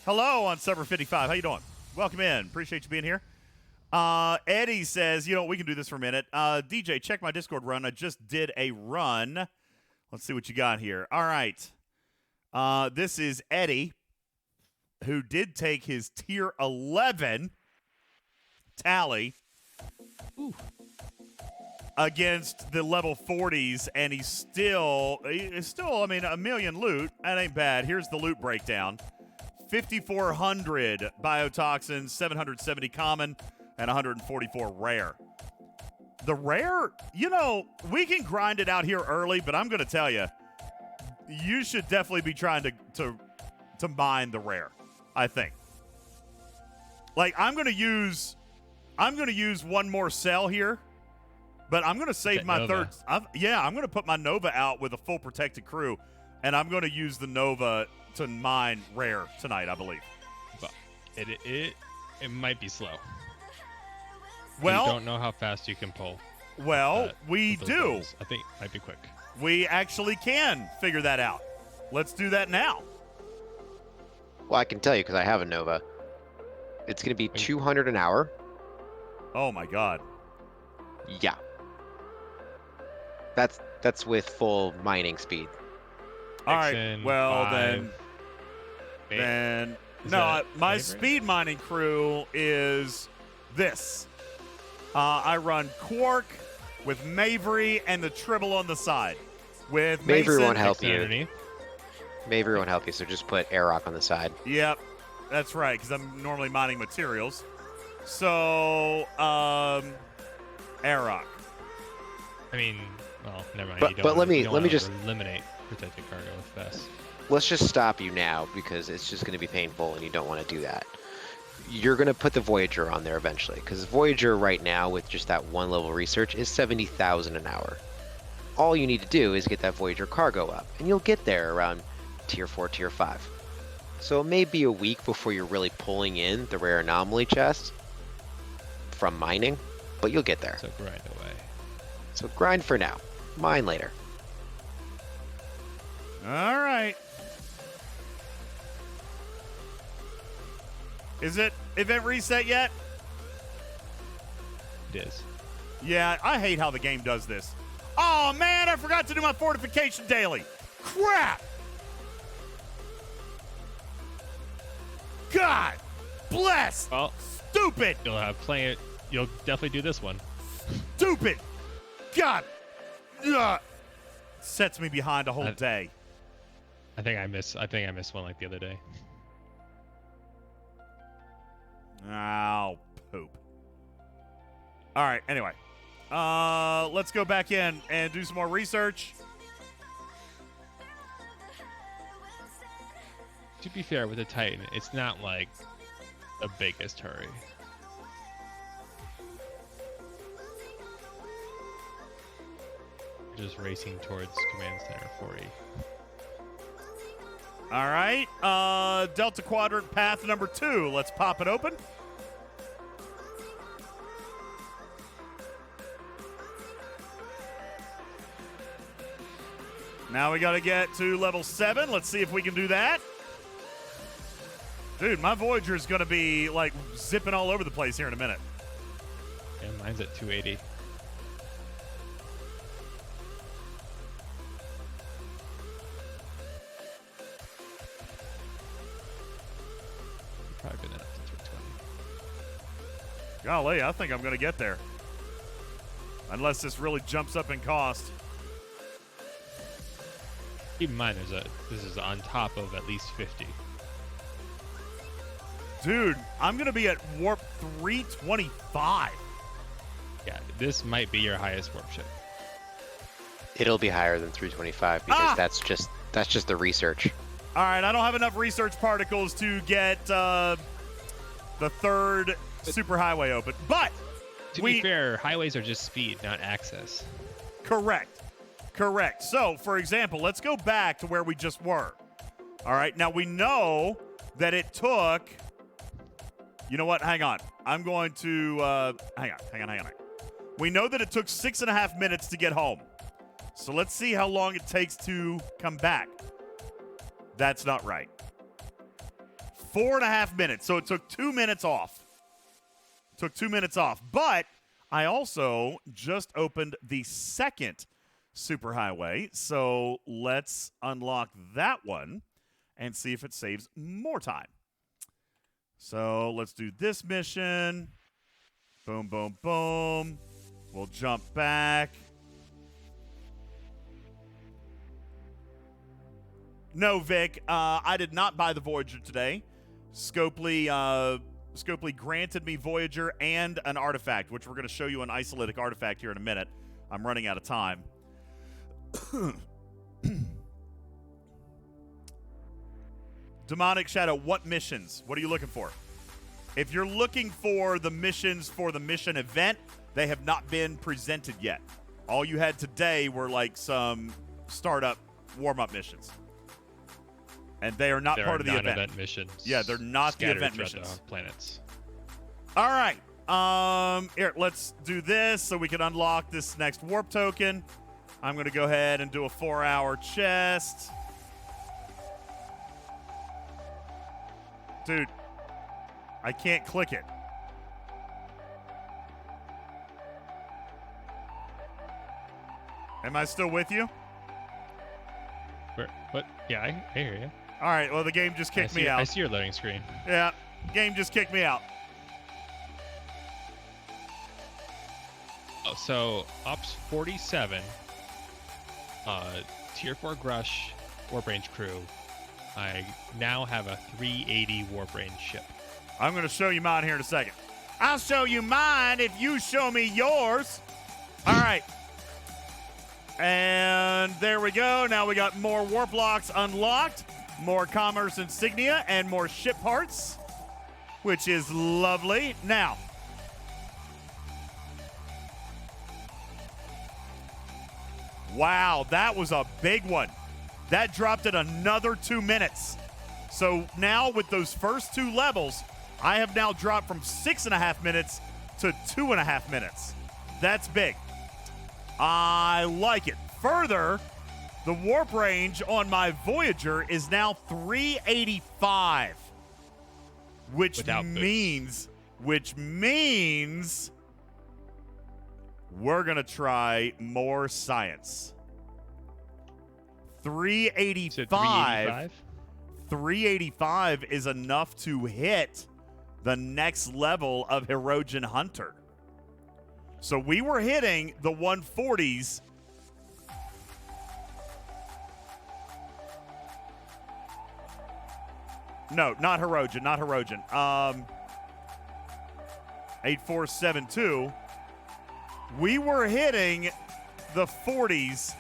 Hello on Server 55. How you doing? Welcome in. Appreciate you being here. Eddie says, we can do this for a minute. DJ, check my Discord run. I just did a run. Let's see what you got here. All right. This is Eddie. who did take his tier 11 tally against the level 40s, and he's still, I mean, a million loot. That ain't bad. Here's the loot breakdown. 5,400 biotoxins, 770 common, and 144 rare. The rare, we can grind it out here early, but I'm going to tell you, you should definitely be trying to mine the rare, I think. Like, I'm going to use one more cell here, but I'm going to save my Nova. I'm going to put my Nova out with a full protected crew, and I'm going to use the Nova to mine rare tonight, I believe. But it might be slow. Well, you don't know how fast you can pull. Well, we those do. rolls. I think it might be quick. We actually can figure that out. Let's do that now. Well, I can tell you because I have a Nova. It's going to be 200 an hour. Oh my God. Yeah. That's with full mining speed. All right. Section Well, 5. then Is no. that My favorite? speed mining crew is this. I run Quark with Mavery and the Tribble on the side. With Mavery Mason, won't help Section you. underneath. Mavery won't help you, so just put Airrock on the side. Yep, that's right. Because I'm normally mining materials. So, Airrock. I mean, well, never mind. But- you don't but wanna- let me- you don't let me wanna just- eliminate protected cargo with Bess. Let's just stop you now because it's just going to be painful and you don't want to do that. You're going to put the Voyager on there eventually because Voyager right now with just that one level research is 70,000 an hour. All you need to do is get that Voyager cargo up and you'll get there around tier 4, tier 5. So it may be a week before you're really pulling in the rare anomaly chest from mining, but you'll get there. So grind away. So grind for now, mine later. All right. Is it event reset yet? It is. Yeah, I hate how the game does this. Oh, man, I forgot to do my fortification daily. Crap! God bless! Well, Stupid! you'll have plenty. You'll definitely do this one. Stupid! God! Ugh. Sets me behind a whole day. I think I missed one like the other day. Oh, poop. All right, anyway. Let's go back in and do some more research. To be fair, with the Titan, it's not like the biggest hurry. Just racing towards Command Center 40. All right. Delta Quadrant path number 2. Let's pop it open. Now we got to get to level 7. Let's see if we can do that. Dude, my Voyager is going to be, like, zipping all over the place here in a minute. And mine's at 280. Probably been up to 320. Golly, I think I'm going to get there. Unless this really jumps up in cost. Keep in mind, this is on top of at least 50. Dude, I'm going to be at warp 325. Yeah, this might be your highest warp ship. It'll be higher than 325 because that's just the research. All right, I don't have enough research particles to get the third superhighway open. But To be fair, highways are just speed, not access. Correct. So, for example, let's go back to where we just were. All right, now we know that it took... You know what? Hang on. I'm going to... Hang on. We know that it took 6.5 minutes to get home. So let's see how long it takes to come back. That's not right. 4.5 minutes. So it took 2 minutes off. But I also just opened the second superhighway. So let's unlock that one and see if it saves more time. So let's do this mission. Boom, boom, boom. We'll jump back. No, Vic, I did not buy the Voyager today. Scopely granted me Voyager and an artifact, which we're going to show you an Isolytic artifact here in a minute. I'm running out of time. Demonic Shadow, what missions? What are you looking for? If you're looking for the missions for the mission event, they have not been presented yet. All you had today were like some startup warm-up missions. And they are not part of the event. Event missions. Yeah, they're not the event throughout missions. the planets. All right. Here, let's do this so we can unlock this next warp token. I'm going to go ahead and do a 4-hour chest. Dude, I can't click it. Am I still with you? Where, what? Yeah, I hear you. All right, well, the game just kicked me out. I see your loading screen. Yeah, game just kicked me out. Oh, so Ops 47, Tier 4 Grush Warp Range crew. I now have a 380 Warp Range ship. I'm going to show you mine here in a second. I'll show you mine if you show me yours. All right. And there we go. Now we got more warp blocks unlocked, more commerce insignia, and more ship parts, which is lovely. Now, wow, that was a big one. That dropped it another 2 minutes. So now with those first 2 levels, I have now dropped from 6.5 minutes to 2.5 minutes. That's big. I like it. Further, the warp range on my Voyager is now 385, which means we're going to try more science. 385. 385 is enough to hit the next level of Hirogen Hunter. So we were hitting the 140s. No, not Hirogen, not Hirogen. 8472. We were hitting the 40s.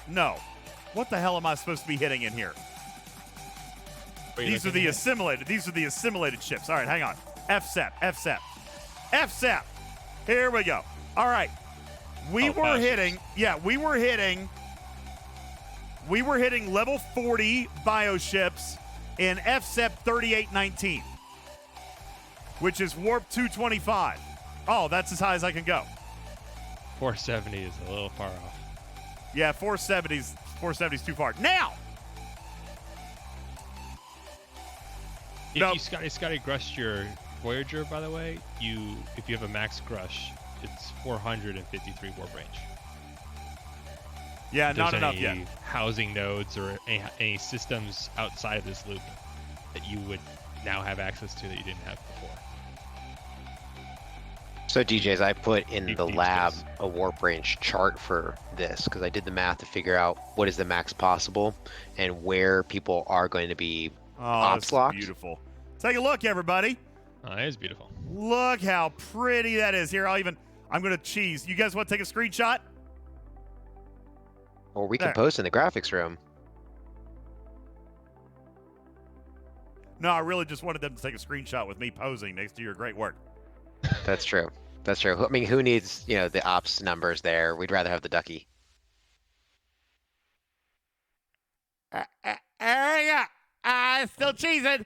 No. What the hell am I supposed to be hitting in here? These are the assimilated. These are the assimilated ships. All right, hang on. FSEP, FSEP, FSEP. Here we go. All right. We were hitting level 40 bioships in FSEP 3819, which is warp 225. Oh, that's as high as I can go. 470 is a little far off. Yeah, 470's too far. Now, if you Scotty Grush your Voyager, by the way, if you have a max Grush, it's 453 warp range. Yeah, if not there's enough any yet. Housing nodes or any systems outside of this loop that you would now have access to that you didn't have before. So DJs, I put in the Deep lab space. a warp range chart for this because I did the math to figure out what is the max possible and where people are going to be Oh, ops that's locked. beautiful. Take a look, everybody. Oh, that is beautiful. Look how pretty that is. Here, I'm going to cheese. You guys want to take a screenshot? Or we There. can post in the graphics room. No, I really just wanted them to take a screenshot with me posing next to your great work. That's true. That's true. I mean, who needs, the ops numbers there? We'd rather have the ducky. Yeah. Still cheesing.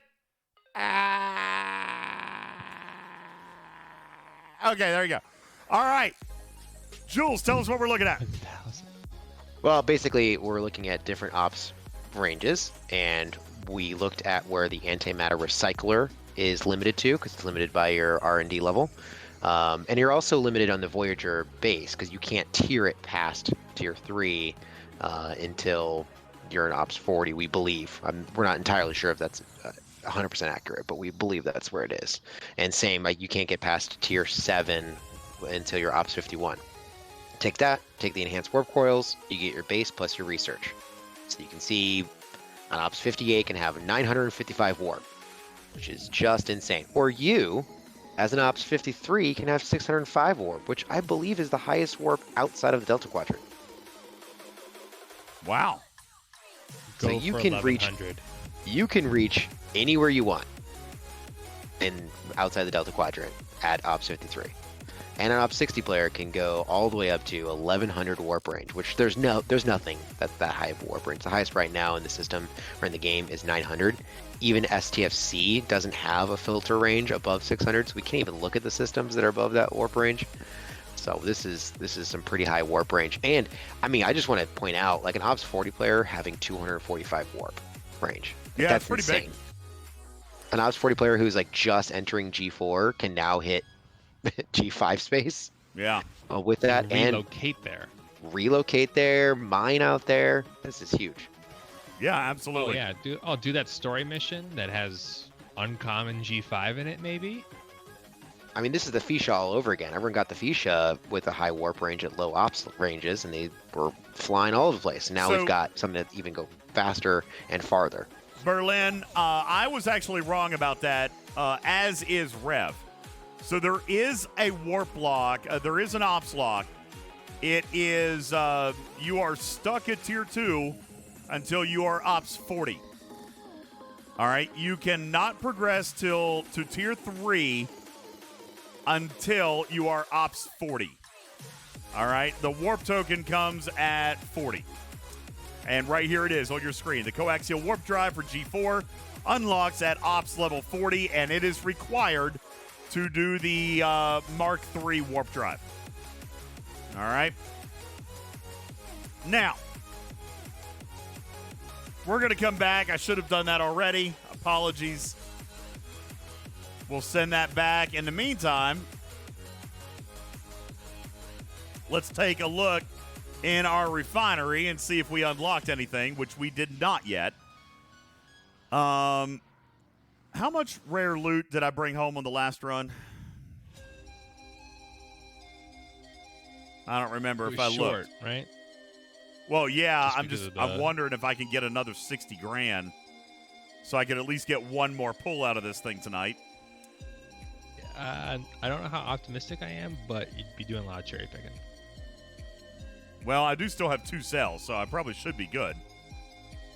Okay, there you go. All right. Jules, tell us what we're looking at. 1,000. Well, basically, we're looking at different ops ranges, and we looked at where the antimatter recycler is limited to, because it's limited by your R&D level. And you're also limited on the Voyager base, because you can't tier it past Tier 3 until you're in Ops 40, we believe. We're not entirely sure if that's 100% accurate, but we believe that's where it is. And same, like you can't get past tier 7 until you're Ops 51. Take that, take the enhanced warp coils, you get your base plus your research. So you can see an Ops 58 can have 955 warp, which is just insane. Or you, as an Ops 53, can have 605 warp, which I believe is the highest warp outside of the Delta Quadrant. Wow. So Go you for can 1100. you can reach anywhere you want in outside the Delta Quadrant at Ops 53. And an Ops 60 player can go all the way up to 1100 warp range, which there's nothing that's that high of warp range. The highest right now in the system or in the game is 900. Even STFC doesn't have a filter range above 600, so we can't even look at the systems that are above that warp range. So this is some pretty high warp range. And I mean, I just want to point out, like an Ops 40 player having 245 warp range. Yeah, That's it's pretty insane. big. An Ops 40 player who's like just entering G4 can now hit G5 space Yeah. with that and Relocate there. mine out there. This is huge. Yeah, Oh absolutely. yeah, do that story mission that has uncommon G5 in it, maybe. I mean, this is the Fuchsia all over again. Everyone got the Fuchsia with a high warp range at low ops ranges, and they were flying all over the place. And now So- we've got something that even go faster and farther. Berlin, I was actually wrong about that, as is Rev. So there is a warp lock. There is an ops lock. It is, you are stuck at tier 2 until you are ops 40. All right? You cannot progress to tier 3 until you are ops 40. All right? The warp token comes at 40. And right here it is on your screen. The coaxial warp drive for G4 unlocks at ops level 40, and it is required to do the Mark III warp drive. All right? Now, we're going to come back. I should have done that already. Apologies. We'll send that back. In the meantime, let's take a look in our refinery and see if we unlocked anything, which we did not yet. How much rare loot did I bring home on the last run? I don't remember if I short, looked. right? Well, yeah, Just because of I'm the- wondering if I can get another 60 grand so I could at least get one more pull out of this thing tonight. I don't know how optimistic I am, but you'd be doing a lot of cherry picking. Well, I do still have 2 cells, so I probably should be good.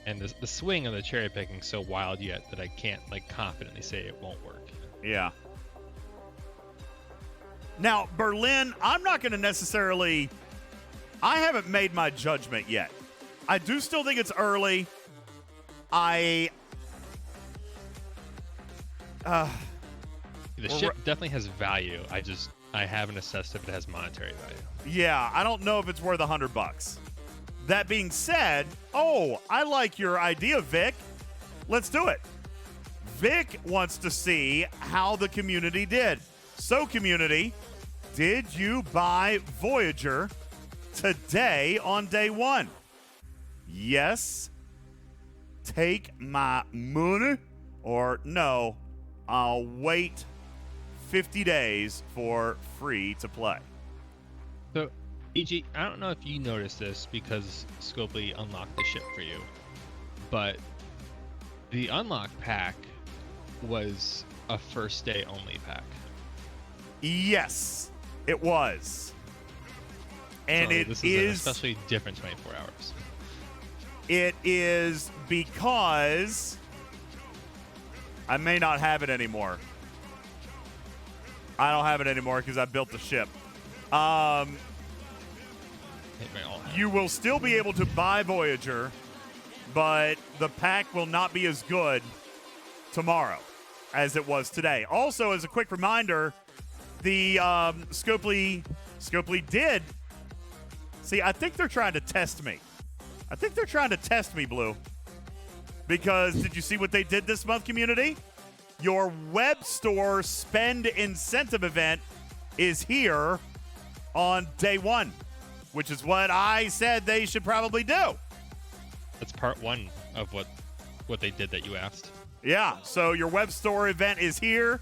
And the swing of the cherry picking so wild yet that I can't like confidently say it won't work. Yeah. Now, Berlin, I'm not going to necessarily... I haven't made my judgment yet. I do still think it's early. The Well, ship definitely has value. I haven't assessed if it has monetary value. Yeah, I don't know if it's worth $100. That being said, I like your idea, Vic. Let's do it. Vic wants to see how the community did. So, community, did you buy Voyager today on day 1? Yes. Take my money, or no, I'll wait 50 days for free to play. So, EG, I don't know if you noticed this because Scopely unlocked the ship for you, but the unlock pack was a first day only pack. Yes, it was. And So it this is an especially different 24 hours. It is because I may not have it anymore. I don't have it anymore because I built the ship. It may all have. You will still be able to buy Voyager, but the pack will not be as good tomorrow as it was today. Also, as a quick reminder, the Scopely did. See, I think they're trying to test me. Blue. Because did you see what they did this month, community? Your web store spend incentive event is here on day 1, which is what I said they should probably do. That's part 1 of what they did that you asked. Yeah, so your web store event is here.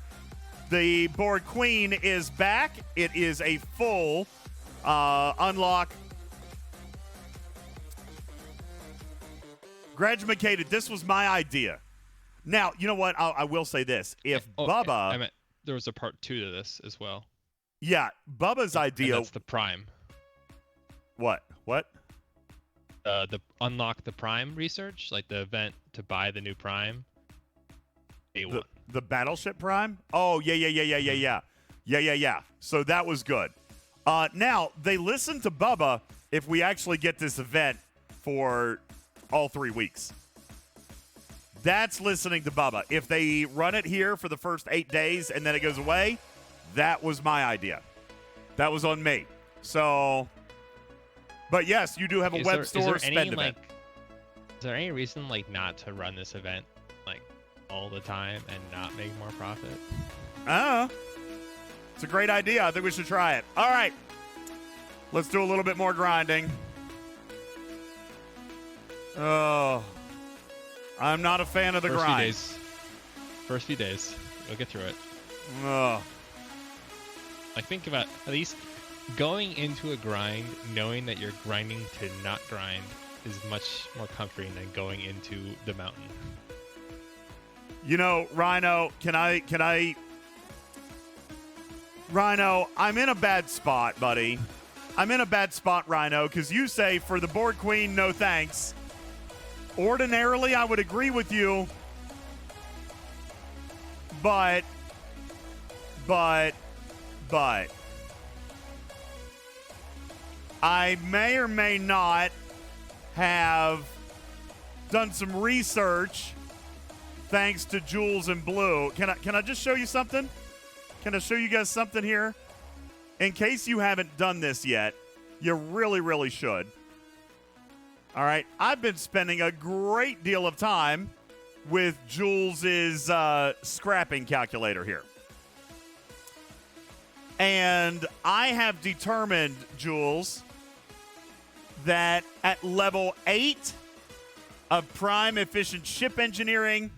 The Board Queen is back. It is a full unlock. Graduated. This was my idea. Now, you know what? I will say this. If Bubba... I meant there was a part 2 to this as well. Yeah, Bubba's idea... And that's the Prime. What? The unlock the Prime research, like the event to buy the new Prime. Pt1. The Battleship Prime? Oh, yeah. So that was good. Now, they listened to Bubba if we actually get this event for all 3 weeks. That's listening to Bubba. If they run it here for the first 8 days and then it goes away, that was my idea. That was on me. So, but yes, you do have a web store spend event. Is there any reason not to run this event all the time and not make more profit? It's a great idea. I think we should try it. All right. Let's do a little bit more grinding. Oh, I'm not a fan of the grind. First few days. We'll get through it. Oh. Think about at least going into a grind, knowing that you're grinding to not grind is much more comforting than going into the mountain. You know, Rhino, Rhino, I'm in a bad spot, buddy. I'm in a bad spot, Rhino, because you say for the Board Queen, no thanks. Ordinarily, I would agree with you, but I may or may not have done some research thanks to Jules and Blue. Can I just show you something? Can I show you guys something here? In case you haven't done this yet, you really, really should. All right, I've been spending a great deal of time with Jules's scrapping calculator here. And I have determined, Jules, that at level 8 of Prime Efficient Ship Engineering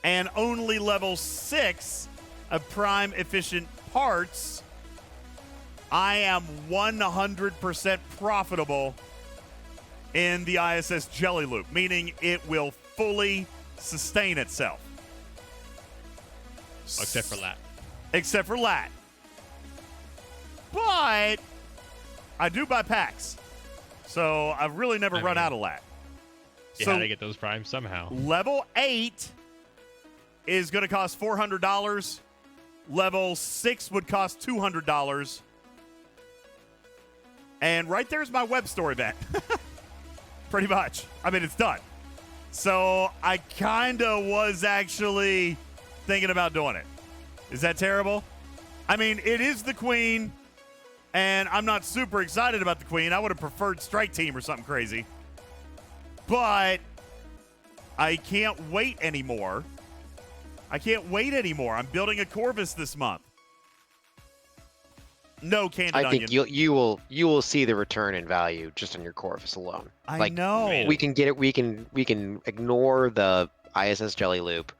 and only level 6 of Prime Efficient Parts, I am 100% profitable in the ISS Jelly Loop, meaning it will fully sustain itself. Except for lat. Except for lat. But I do buy packs. So I've really never run out of lat. You so had to get those primes somehow. Level 8 is going to cost $400. Level 6 would cost $200. And right there's my web store event. Pretty much. I mean, it's done. So I kind of was actually thinking about doing it. Is that terrible? I mean, it is the Queen, and I'm not super excited about the Queen. I would have preferred Strike Team or something crazy. But I can't wait anymore. I'm building a Corvus this month. No Candied I Onion. think you will see the return in value just on your Corvus alone. I know. We can get it. We can ignore the ISS Jelly Loop,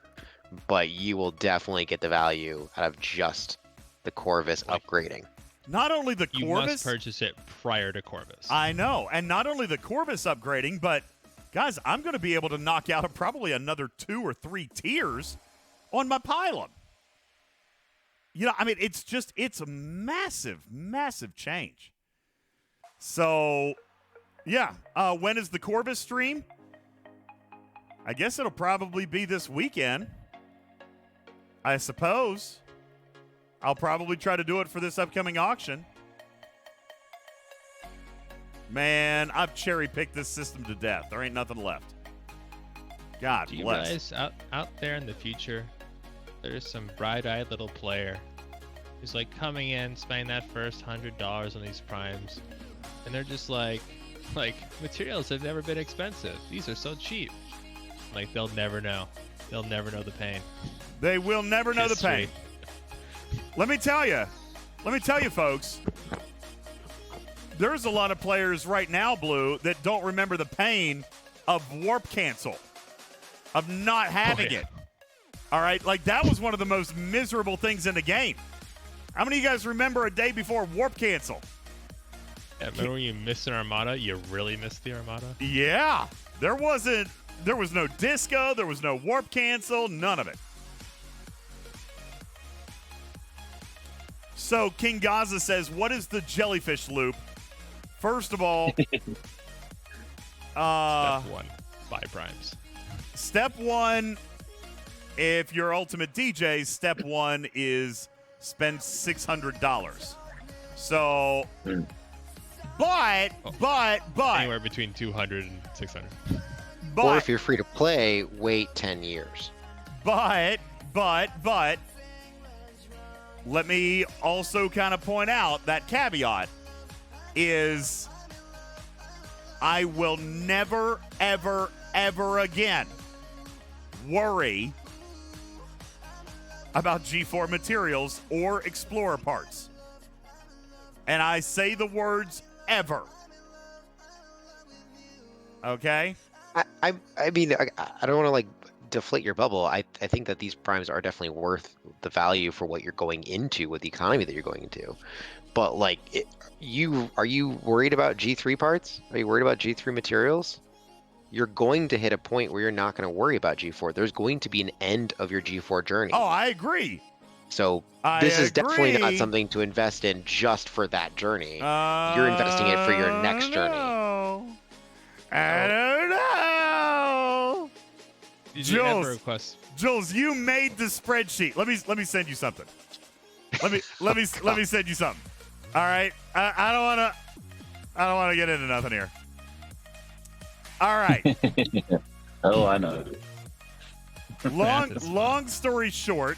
but you will definitely get the value out of just the Corvus upgrading. Not only the Corvus. You must purchase it prior to Corvus. I know. And not only the Corvus upgrading, but guys, I'm going to be able to knock out probably another 2 or 3 tiers on my pylon. You know, I mean, it's a massive, massive change. So, yeah. When is the Corvus stream? I guess it'll probably be this weekend. I suppose. I'll probably try to do it for this upcoming auction. Man, I've cherry-picked this system to death. There ain't nothing left. God Do you bless. realize out there in the future, there's some bright-eyed little player who's coming in, spending that first $100 on these primes, and they're just like materials have never been expensive. These are so cheap. They'll never know. They'll never know the pain. They will never know the pain. Let me tell you, folks. There's a lot of players right now, Blue, that don't remember the pain of warp cancel, of not having it. All right, like that was one of the most miserable things in the game. How many of you guys remember a day before warp cancel? Yeah, remember when you missed an armada? You really missed the armada? Yeah, there was no disco, there was no warp cancel, none of it. So King Gaza says, what is the jellyfish loop? First of all, Step 1, buy primes. Step 1, if you're UltimatDJz, step 1 is spend $600. So, but Anywhere between 200 and 600. Or if you're free to play, wait 10 years. But, let me also kind of point out that caveat is I will never, ever, ever again worry about G4 materials or Explorer parts. And I say the words ever. Okay? I mean, I don't want to like deflate your bubble. I think that these primes are definitely worth the value for what you're going into with the economy that you're going into. But like, are you worried about G3 parts? Are you worried about G3 materials? You're going to hit a point where you're not going to worry about G4. There's going to be an end of your G4 journey. Oh, I agree. So this is definitely not something to invest in just for that journey. You're investing it for your next journey. I don't know. Did you ever request? Jules, you made the spreadsheet. Let me send you something. Let me send you something. All right. I don't wanna get into nothing here. All right. Oh, I know. Long story short.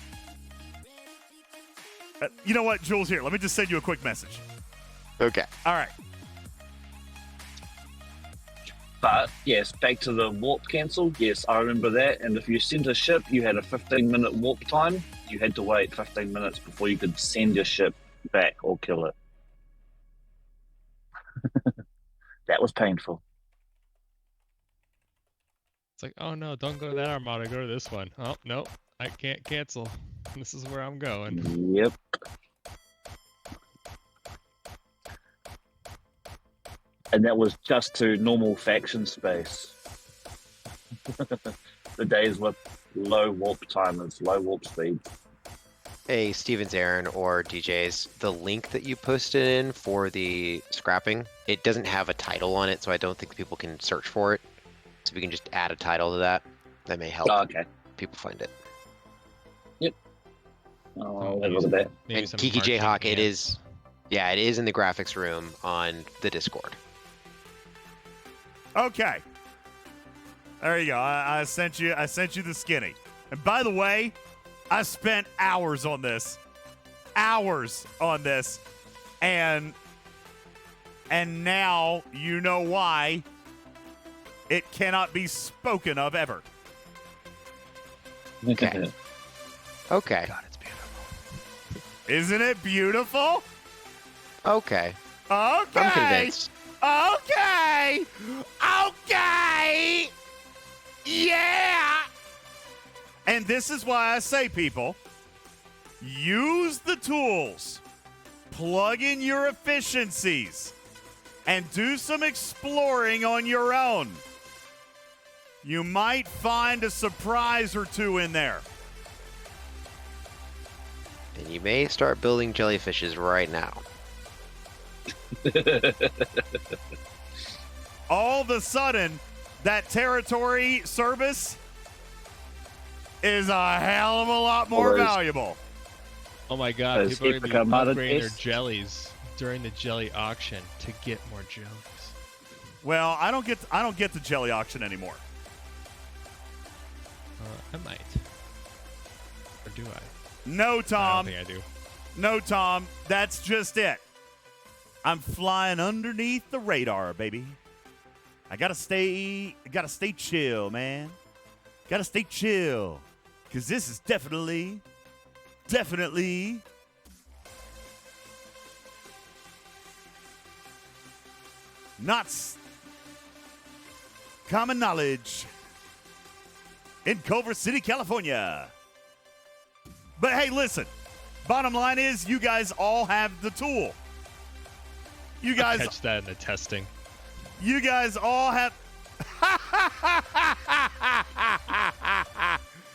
You know what, Jules? Here, let me just send you a quick message. Okay. All right. But yes, back to the warp cancel. Yes, I remember that. And if you sent a ship, you had a 15-minute warp time. You had to wait 15 minutes before you could send your ship back or kill it. That was painful. It's like, oh no, don't go to that armada, go to this one. Oh, no, I can't cancel. This is where I'm going. Yep. And that was just to normal faction space. The days with low warp timers, low warp speed. Hey, Stevens, Aaron, or DJs, the link that you posted in for the scrapping, it doesn't have a title on it, so I don't think people can search for it. So we can just add a title to that. That may help people find it. Yep. I'll have a look at that. And Kiki Jayhawk, it is in the graphics room on the Discord. Okay. There you go. I sent you the skinny. And by the way, I spent hours on this. And now you know why it cannot be spoken of ever. Okay. Okay. God, it's beautiful. Isn't it beautiful? Okay. Okay. I'm convinced. Okay. Yeah. And this is why I say, people, use the tools, plug in your efficiencies, and do some exploring on your own. You might find a surprise or two in there. And you may start building jellyfishes right now. All of a sudden, that territory service is a hell of a lot more valuable. Oh my god, Those people are going to be Armada upgrading their tests. jellies during the jelly auction to get more jellies. Well, I don't get the jelly auction anymore. I might. Or do I? No, Tom. I don't think I do. No, Tom. That's just it. I'm flying underneath the radar, baby. I gotta stay chill, man. Gotta stay chill. Cause this is definitely not common knowledge in Culver City, California. But hey, listen. Bottom line is, you guys all have the tool. You guys Catch that in the testing. You guys all have.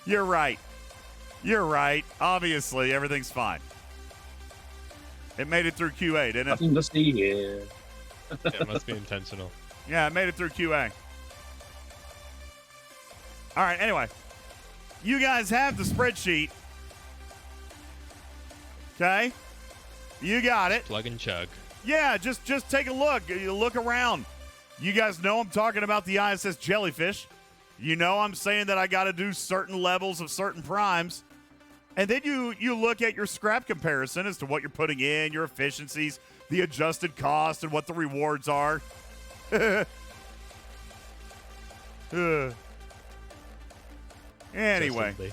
You're right. You're right. Obviously, everything's fine. It made it through QA, didn't it? Nothing to see here. It must be intentional. Yeah, it made it through QA. All right, anyway. You guys have the spreadsheet. Okay? You got it. Plug and chug. Yeah, just take a look. You look around. You guys know I'm talking about the ISS jellyfish. You know I'm saying that I got to do certain levels of certain primes. And then you look at your scrap comparison as to what you're putting in, your efficiencies, the adjusted cost, and what the rewards are. Anyway. Justly.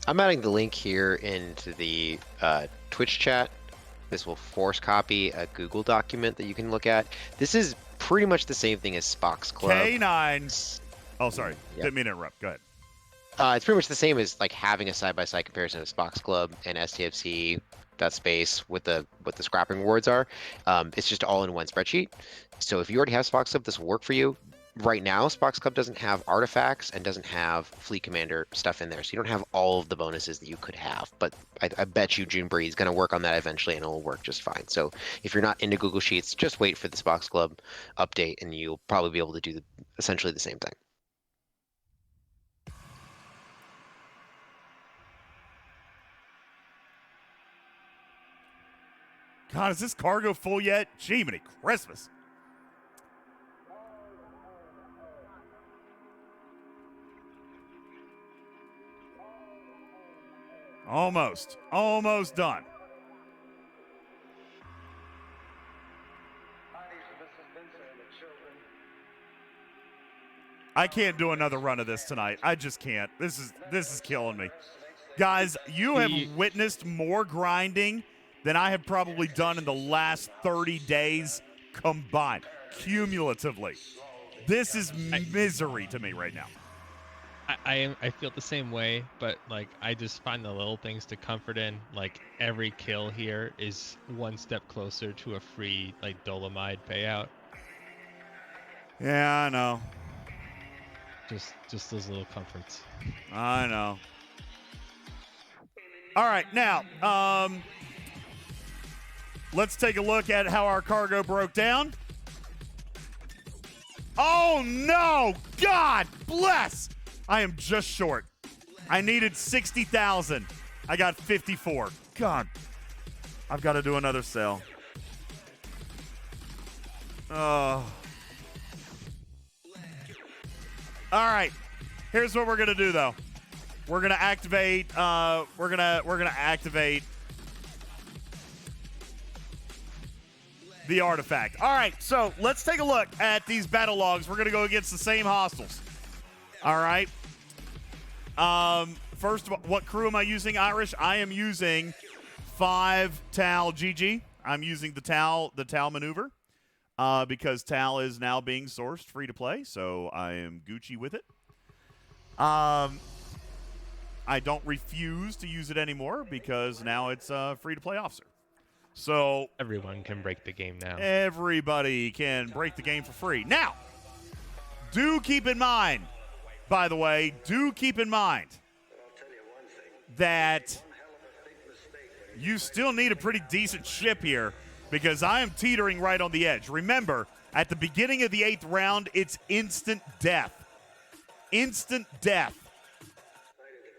I'm adding the link here into the Twitch chat. This will force copy a Google document that you can look at. This is pretty much the same thing as Spock's Club. K9. Oh, sorry. Yep. Didn't mean to interrupt. Go ahead. It's pretty much the same as like having a side-by-side comparison of Spock's Club and STFC space with the what the scrapping rewards are. It's just all in one spreadsheet. So if you already have Spock's Club, this will work for you. Right now, Spock's Club doesn't have artifacts and doesn't have Fleet Commander stuff in there, so you don't have all of the bonuses that you could have. But I bet you Junebreed is going to work on that eventually, and it'll work just fine. So if you're not into Google Sheets, just wait for the Spock's Club update, and you'll probably be able to do essentially the same thing. God, is this cargo full yet? Jiminy Christmas. Almost done. I can't do another run of this tonight. I just can't. This is killing me. Guys, you have witnessed more grinding than I have probably done in the last 30 days combined, cumulatively. This is misery to me right now. I feel the same way, but like I just find the little things to comfort in. Like every kill here is one step closer to a free like Dolomite payout. Yeah, I know. Just those little comforts. I know. All right, now let's take a look at how our cargo broke down. Oh no! God bless! I am just short. I needed 60,000. I got 54. God. I've got to do another sell. Oh. All right. Here's what we're going to do though. We're going to activate we're going to activate the artifact. All right. So, let's take a look at these battle logs. We're going to go against the same hostiles. All right. First of all, what crew am I using, Irish? I am using 5 Tal GG. I'm using the Tal maneuver because Tal is now being sourced free to play, so I am Gucci with it. I don't refuse to use it anymore because now it's a free to play officer. So Everyone can break the game now. everybody can break the game for free. Now, do keep in mind, by the way, that you still need a pretty decent ship here because I am teetering right on the edge. Remember, at the beginning of the 8th round, it's instant death. Instant death.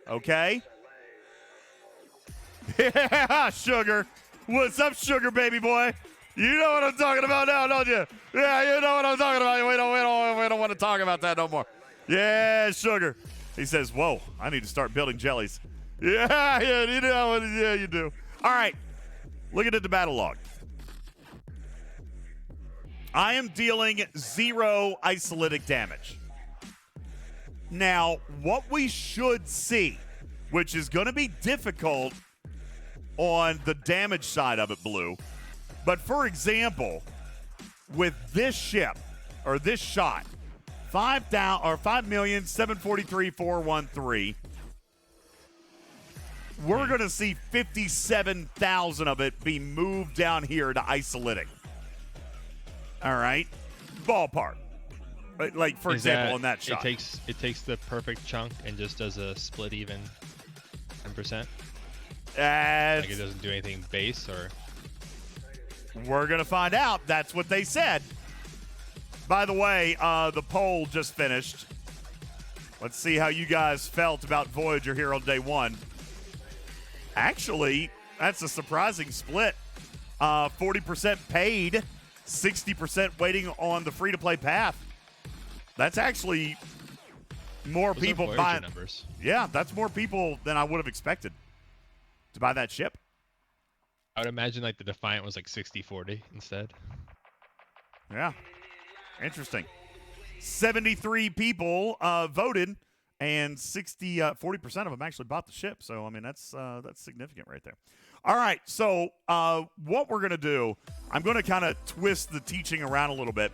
Okay? Yeah, Sugar. What's up, Sugar, baby boy? You know what I'm talking about now, don't you? Yeah, you know what I'm talking about. We don't want to talk about that no more. Yeah, Sugar. He says, whoa, I need to start building jellies. Yeah, you know, yeah, you do. All right, looking at the battle log. I am dealing 0 isolytic damage. Now, what we should see, which is going to be difficult on the damage side of it, Blue, but for example, with this ship, or this shot, 5,743,413. We're going to see 57,000 of it be moved down here to Isolytic. All right, ballpark. Like for example, on that shot, it takes the perfect chunk and just does a split even 10%. Like it doesn't do anything base, or we're going to find out. That's what they said. By the way, the poll just finished. Let's see how you guys felt about Voyager here on day one. Actually, that's a surprising split. 40% paid, 60% waiting on the free-to-play path. That's actually more those are people Voyager buying. numbers. Yeah, that's more people than I would have expected to buy that ship. I would imagine like the Defiant was like 60-40 instead. Yeah, interesting. 73 people voted, and 40% of them actually bought the ship. So I mean, that's significant right there. All right, so what we're gonna do, I'm gonna kind of twist the teaching around a little bit.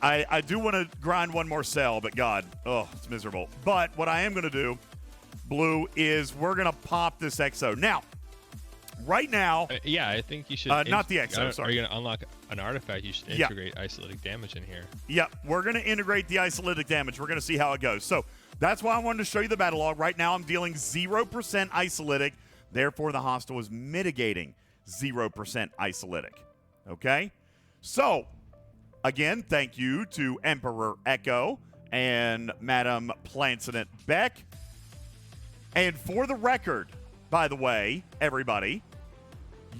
I do want to grind one more cell, but God, it's miserable. But what I am gonna do, Blue, is we're gonna pop this XO now. Right now, Yeah, I think you should. not the XO. Sorry, Are you gonna unlock an artifact? You should integrate Isolytic damage in here. Yep, we're going to integrate the Isolytic damage. We're going to see how it goes. So that's why I wanted to show you the battle log. Right now, I'm dealing 0% Isolytic. Therefore, the hostile is mitigating 0% Isolytic. Okay? So, again, thank you to Emperor Echo and Madam Plansonet Beck. And for the record, by the way, everybody,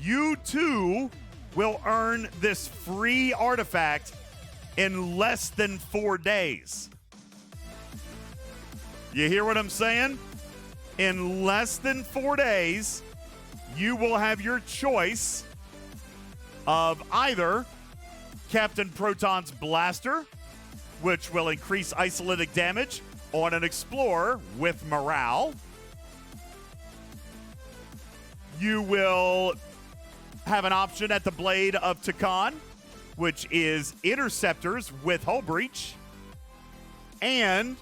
you too will earn this free artifact in less than 4 days. You hear what I'm saying? In less than 4 days, you will have your choice of either Captain Proton's Blaster, which will increase Isolytic damage on an Explorer with morale. You will have an option at the Blade of Takan, which is Interceptors with Hull Breach. And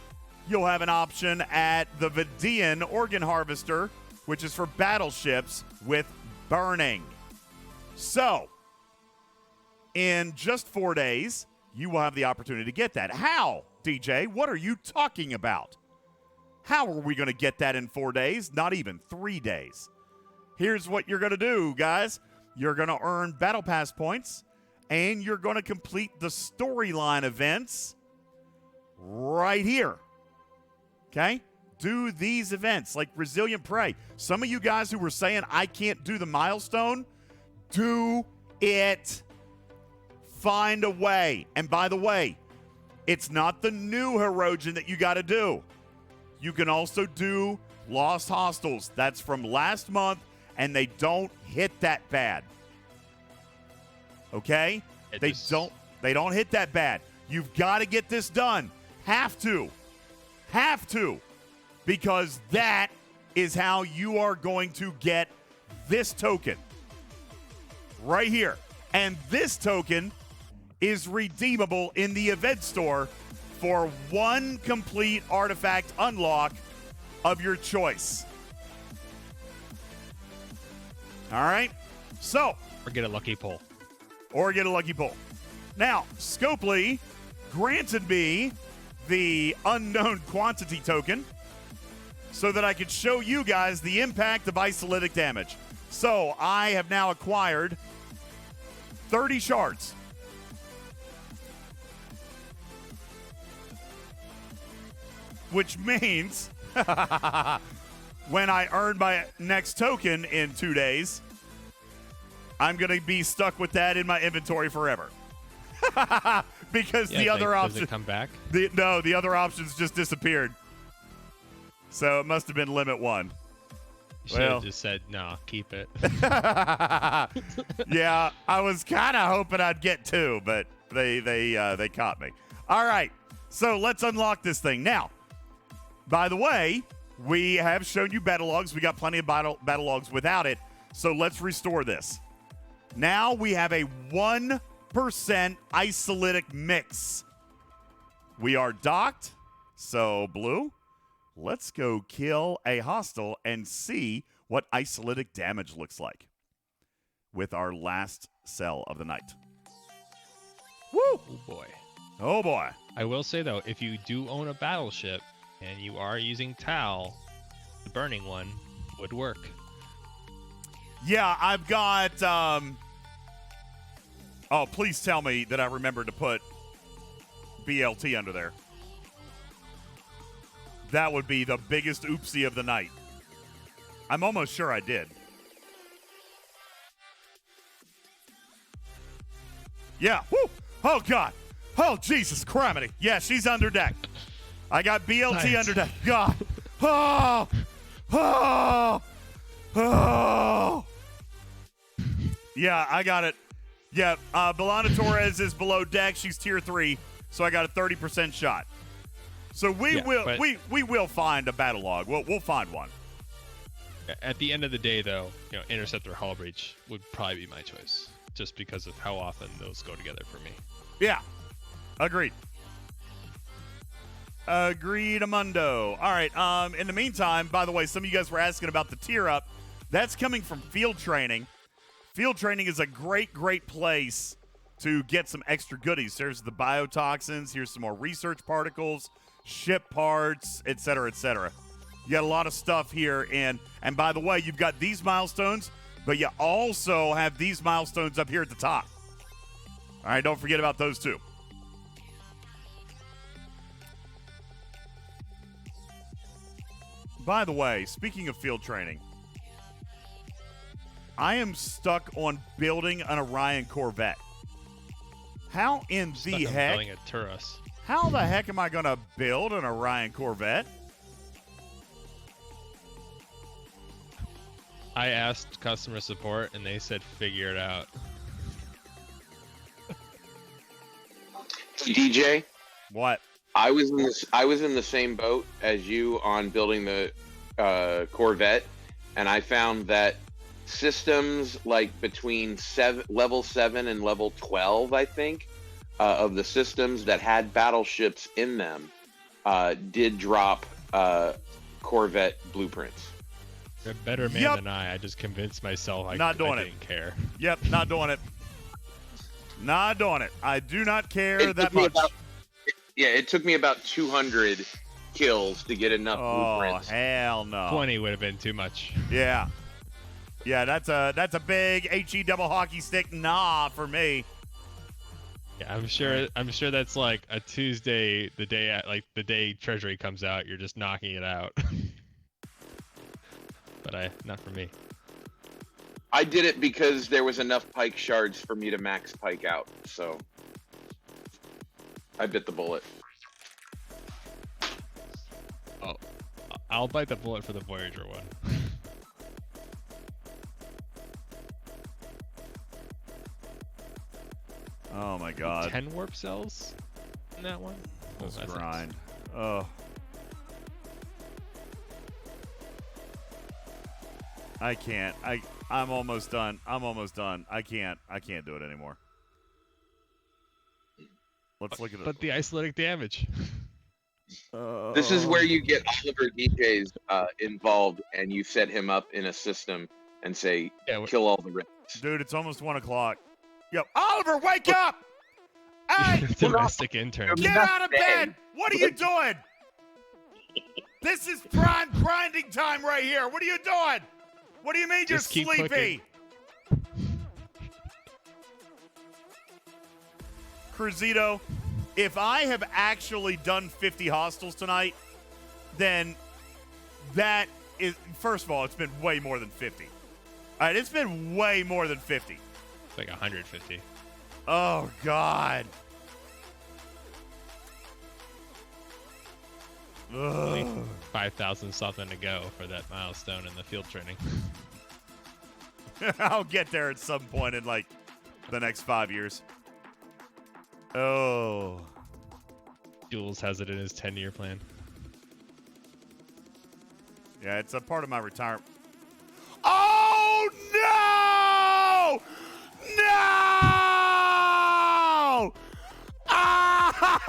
you'll have an option at the Vidian Organ Harvester, which is for battleships with Burning. So, in just 4 days, you will have the opportunity to get that. How, DJ? What are you talking about? How are we going to get that in 4 days? Not even 3 days. Here's what you're going to do, guys. You're going to earn Battle Pass points, and you're going to complete the storyline events right here. Okay? Do these events like Resilient Prey. Some of you guys who were saying, I can't do the milestone, do it. Find a way. And by the way, it's not the new Herogen that you got to do. You can also do Lost Hostels. That's from last month, and they don't hit that bad. Okay? They don't hit that bad. You've got to get this done. Have to. Because that is how you are going to get this token. Right here. And this token is redeemable in the event store for one complete artifact unlock of your choice. All right? So. Or get a lucky pull. Now, Scopely granted me the unknown quantity token so that I could show you guys the impact of Isolytic damage. So I have now acquired 30 shards. Which means when I earn my next token in 2 days, I'm going to be stuck with that in my inventory forever. Because the other option... Does it come back? The other options just disappeared. So it must have been limit 1. You should have just said, no, keep it. Yeah, I was kind of hoping I'd get 2, but they caught me. All right, so let's unlock this thing. Now, by the way, we have shown you battle logs. We got plenty of battle logs without it. So let's restore this. Now we have a 1% Isolytic mix. We are docked. So, Blue, let's go kill a hostile and see what isolytic damage looks like with our last cell of the night. Woo! Oh boy. Oh, boy. I will say though, if you do own a battleship and you are using Tal, the burning one would work. Yeah, I've got... Oh, please tell me that I remembered to put BLT under there. That would be the biggest oopsie of the night. I'm almost sure I did. Yeah. Woo! Oh, God. Oh, Jesus criminy. Yeah, she's under deck. I got BLT Nice. under deck. God. Oh! Oh! Oh! Yeah, I got it. Yeah, Belana Torres is below deck. She's tier 3, so I got a 30% shot. So we will find a battle log. We'll find one. At the end of the day, though, Interceptor Hull Breach would probably be my choice, just because of how often those go together for me. Yeah, agreed. Agreed, Amundo. All right. In the meantime, by the way, some of you guys were asking about the tier up. That's coming from field training. Field training is a great, great place to get some extra goodies. There's the biotoxins. Here's some more research particles, ship parts, etc., etc. You got a lot of stuff here. And by the way, you've got these milestones, but you also have these milestones up here at the top. All right, don't forget about those too. By the way, speaking of field training, I am stuck on building an Orion Corvette. How in Stuck the on heck? building a Turris. How the heck am I going to build an Orion Corvette? I asked customer support, and they said figure it out. DJ, What? I was in the same boat as you on building the Corvette, and I found that systems like between level 7 and level 12, I think, of the systems that had battleships in them did drop Corvette blueprints. You're a better man Yep. than I just convinced myself I Not didn't care. Yep, not doing it. Not doing it. I do not care It that took me much. it took me about 200 kills to get enough Oh, blueprints. hell no. 20 would have been too much. Yeah. Yeah, that's a big HE double hockey stick nah for me. Yeah, I'm sure that's like a Tuesday, the day Treasury comes out, you're just knocking it out. But not for me. I did it because there was enough pike shards for me to max pike out, so I bit the bullet. Oh, I'll bite the bullet for the Voyager one. Oh my god. 10 warp cells in that one? Oh, Let's that's grind. Oh. I can't. I'm almost done. I'm almost done. I can't do it anymore. Let's look at it. But the isolytic damage. This is where you get UltimatDJz involved, and you set him up in a system and say, Yeah, kill all the reds. Dude, it's almost 1 o'clock. Yo, Oliver, wake up! Hey, Domestic intern. get out of bed! What are you doing? This is prime grinding time right here. What are you doing? What do you mean Just you're keep sleepy? cooking. Cruzito, if I have actually done 50 hostiles tonight, then that is, first of all, it's been way more than 50. All right, it's been way more than 50. It's like 150. Oh, God. Only Ugh. 5,000 something to go for that milestone in the field training. I'll get there at some point in, like, the next 5 years. Oh. Jules has it in his 10-year plan. Yeah, it's a part of my retirement. Oh, no! No! Ah!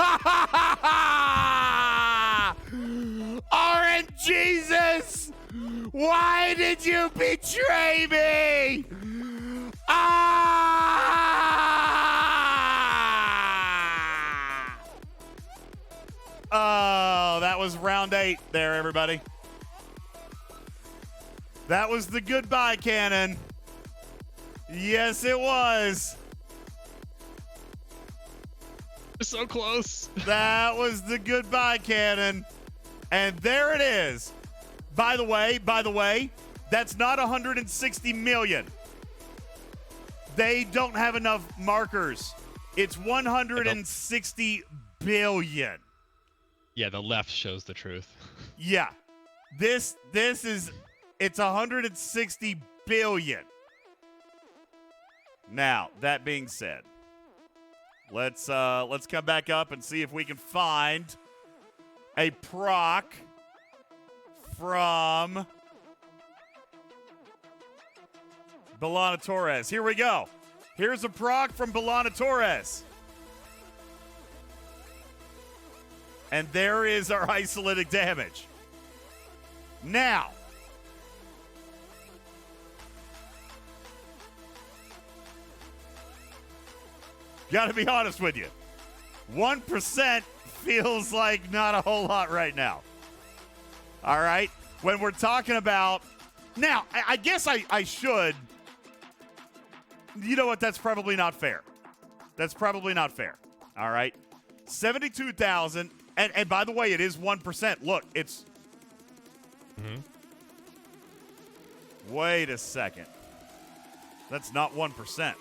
Why did you betray me? Ah! Oh, that was round 8 there, everybody. That was the goodbye cannon. Yes, it was. We're so close. That was the goodbye cannon. And there it is. By the way, that's not 160 million. They don't have enough markers. It's 160 billion. Yeah, the left shows the truth. Yeah. This is it's 160 billion. Now, that being said, let's come back up and see if we can find a proc from Belana Torres. Here we go. Here's a proc from Belana Torres. And there is our isolytic damage. Now, gotta be honest with you. 1% feels like not a whole lot right now. All right? When we're talking about... Now, I guess I should... You know what? That's probably not fair. That's probably not fair. All right? 72,000. And by the way, it is 1%. Look, it's... Wait a second. That's not 1%.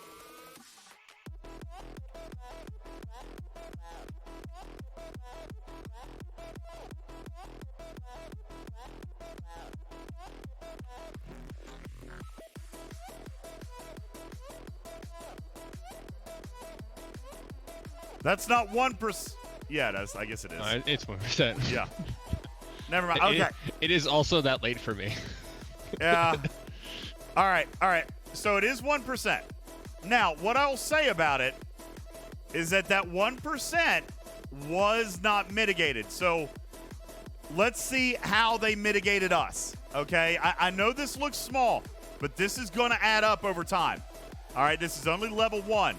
That's not 1%. Yeah, it is. I guess it is. It's 1%. Yeah. Never mind. Okay. It is also that late for me. Yeah. All right. So it is 1%. Now, what I'll say about it is that 1% was not mitigated. So let's see how they mitigated us. Okay? I know this looks small, but this is going to add up over time. All right? This is only level 1.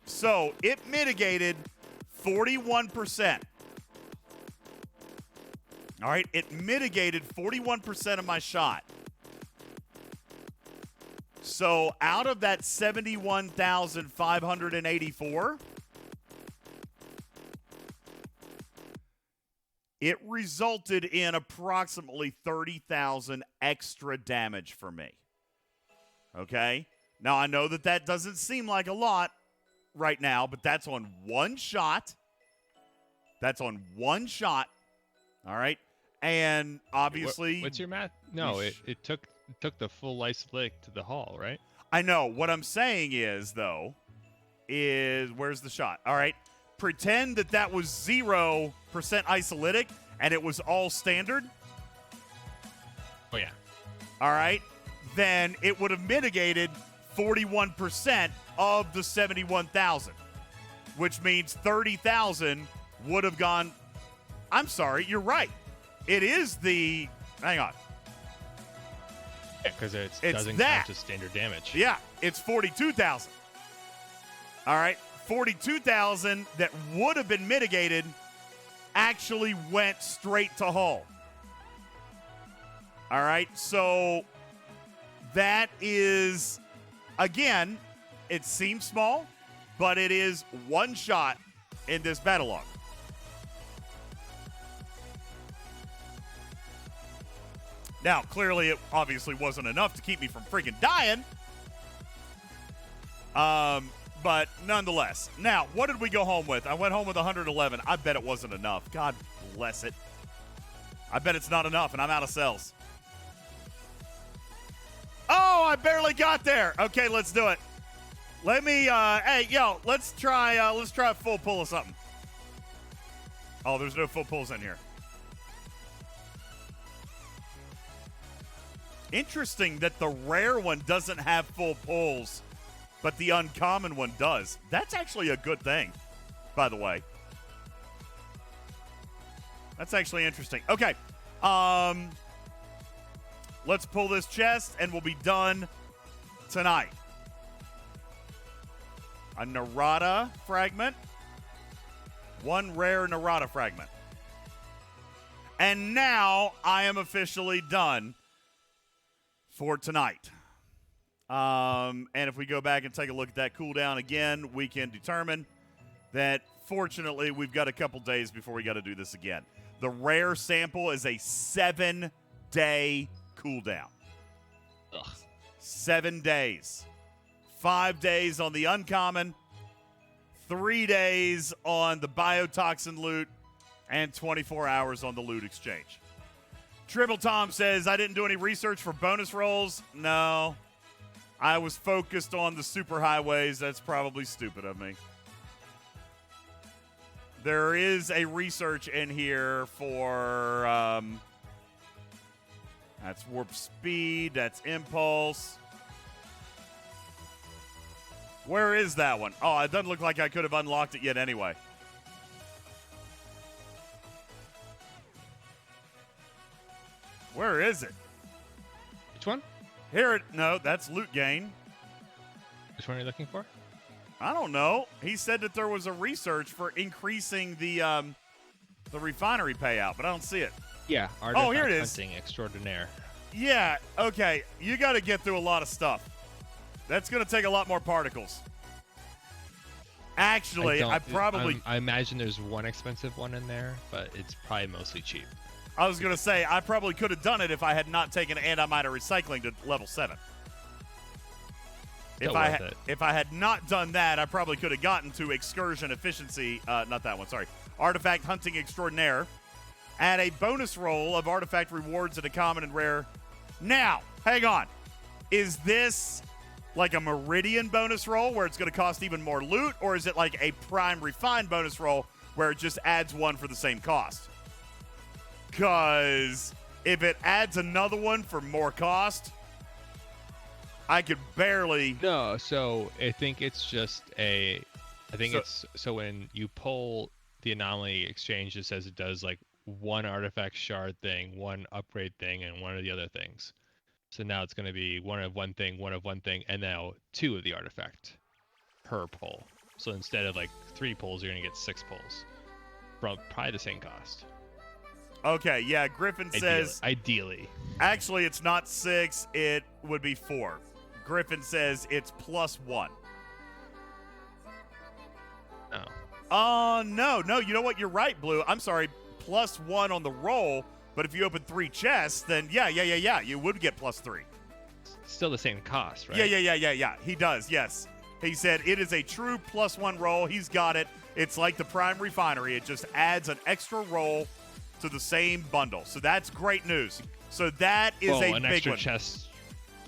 So it mitigated 41%. All right, it mitigated 41% of my shot. So out of that 71,584, it resulted in approximately 30,000 extra damage for me. Okay? Now, I know that doesn't seem like a lot right now, but that's on one shot. That's on one shot. All right? And obviously... What's your math? No, it took the full isolytic to the hull, right? I know. What I'm saying is, though, where's the shot? All right. Pretend that was 0% isolytic and it was all standard. Oh, yeah. All right. Then it would have mitigated 41% of the 71,000, which means 30,000 would have gone. I'm sorry. You're right. It is the. Hang on. Yeah, because it doesn't count as standard damage. Yeah, it's 42,000. All right, 42,000 that would have been mitigated actually went straight to hull. All right, so that is, again, it seems small, but it is one shot in this battle log. Now, clearly, it obviously wasn't enough to keep me from freaking dying. But nonetheless. Now, what did we go home with? I went home with 111. I bet it wasn't enough. God bless it. I bet it's not enough, and I'm out of cells. Oh, I barely got there. Okay, let's do it. Let me, hey, yo, let's try a full pull of something. Oh, there's no full pulls in here. Interesting that the rare one doesn't have full pulls, but the uncommon one does. That's actually a good thing, by the way. That's actually interesting. Okay. Let's pull this chest, and we'll be done tonight. A Narada fragment. One rare Narada fragment. And now I am officially done for tonight. And if we go back and take a look at that cooldown again, we can determine that fortunately we've got a couple days before we got to do this again. The rare sample is a 7-day cooldown. Ugh. 7 days. 5 days on the uncommon, 3 days on the biotoxin loot, and 24 hours on the loot exchange. Triple Tom says, I didn't do any research for bonus rolls. No. I was focused on the superhighways. That's probably stupid of me. There is a research in here for, that's warp speed, that's impulse. Where is that one? Oh, it doesn't look like I could have unlocked it yet anyway. Where is it? Which one? Here it, no, that's loot gain. Which one are you looking for? I don't know. He said that there was a research for increasing the refinery payout, but I don't see it. Yeah. Oh, here it is. Hunting extraordinaire. Yeah, okay. You got to get through a lot of stuff. That's going to take a lot more particles. Actually, I imagine there's one expensive one in there, but it's probably mostly cheap. I was going to say, I probably could have done it if I had not taken antimatter recycling to level 7. If I had not done that, I probably could have gotten to excursion efficiency, not that one, sorry, artifact hunting extraordinaire, add a bonus roll of artifact rewards at a common and rare. Now, hang on. Is this like a Meridian bonus roll where it's going to cost even more loot, or is it like a Prime Refined bonus roll where it just adds one for the same cost? Because if it adds another one for more cost, I could barely. No, so I think it's just so when you pull the anomaly exchange, it says it does like one artifact shard thing, one upgrade thing, and one of the other things. So now it's going to be one of one thing, and now 2 of the artifact per pull. So instead of like 3 pulls, you're going to get 6 pulls from probably the same cost. Okay, yeah, Griffin says... Ideally. Actually, it's not 6, it would be 4. Griffin says it's +1. Oh. Oh, no, you know what? You're right, Blue. I'm sorry, +1 on the roll, but if you open 3 chests, then yeah, you would get +3. Still the same cost, right? Yeah. He does, yes. He said it is a true +1 roll. He's got it. It's like the Prime Refinery. It just adds an extra roll to the same bundle. So that's great news. So that is a an big extra one. chest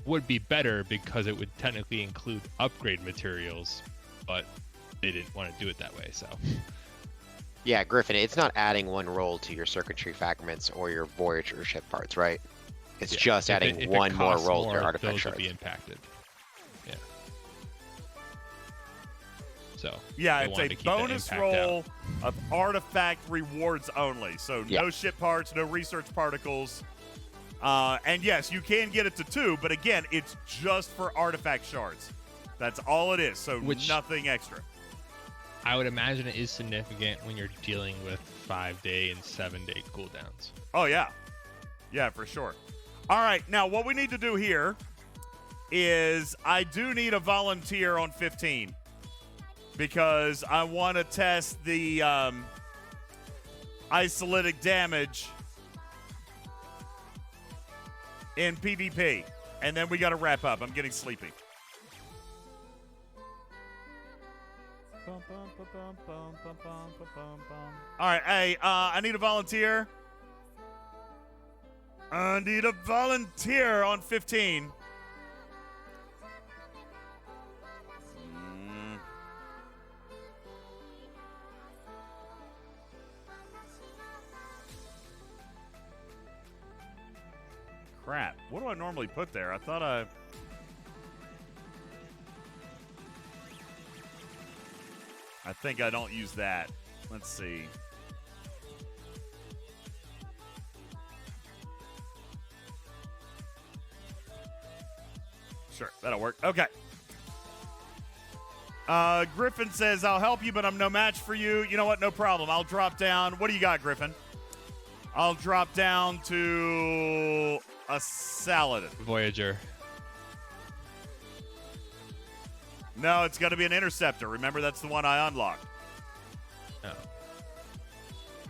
would be better because it would technically include upgrade materials, but they didn't want to do it that way, so. Yeah, Griffin, it's not adding one roll to your circuitry fragments or your Voyager ship parts, right? It's just adding one more roll to your artifact those shards. Would be impacted. Yeah. So. Yeah, it's a bonus roll of artifact rewards only. So no ship parts, no research particles. And yes, you can get it to 2, but again, it's just for artifact shards. That's all it is. So nothing extra. I would imagine it is significant when you're dealing with 5-day and 7-day cooldowns. Oh, yeah. Yeah, for sure. All right, now what we need to do here is I do need a volunteer on 15 because I want to test the isolytic damage in PvP, and then we got to wrap up. I'm getting sleepy. All right, hey, I need a volunteer. I need a volunteer on 15. Crap. What do I normally put there? I thought I think I don't use that. Let's see. That'll work. Okay. Griffin says, I'll help you, but I'm no match for you. You know what? No problem. I'll drop down. What do you got, Griffin? I'll drop down to a Saladin. Voyager. No, it's got to be an Interceptor. Remember, that's the one I unlocked. No.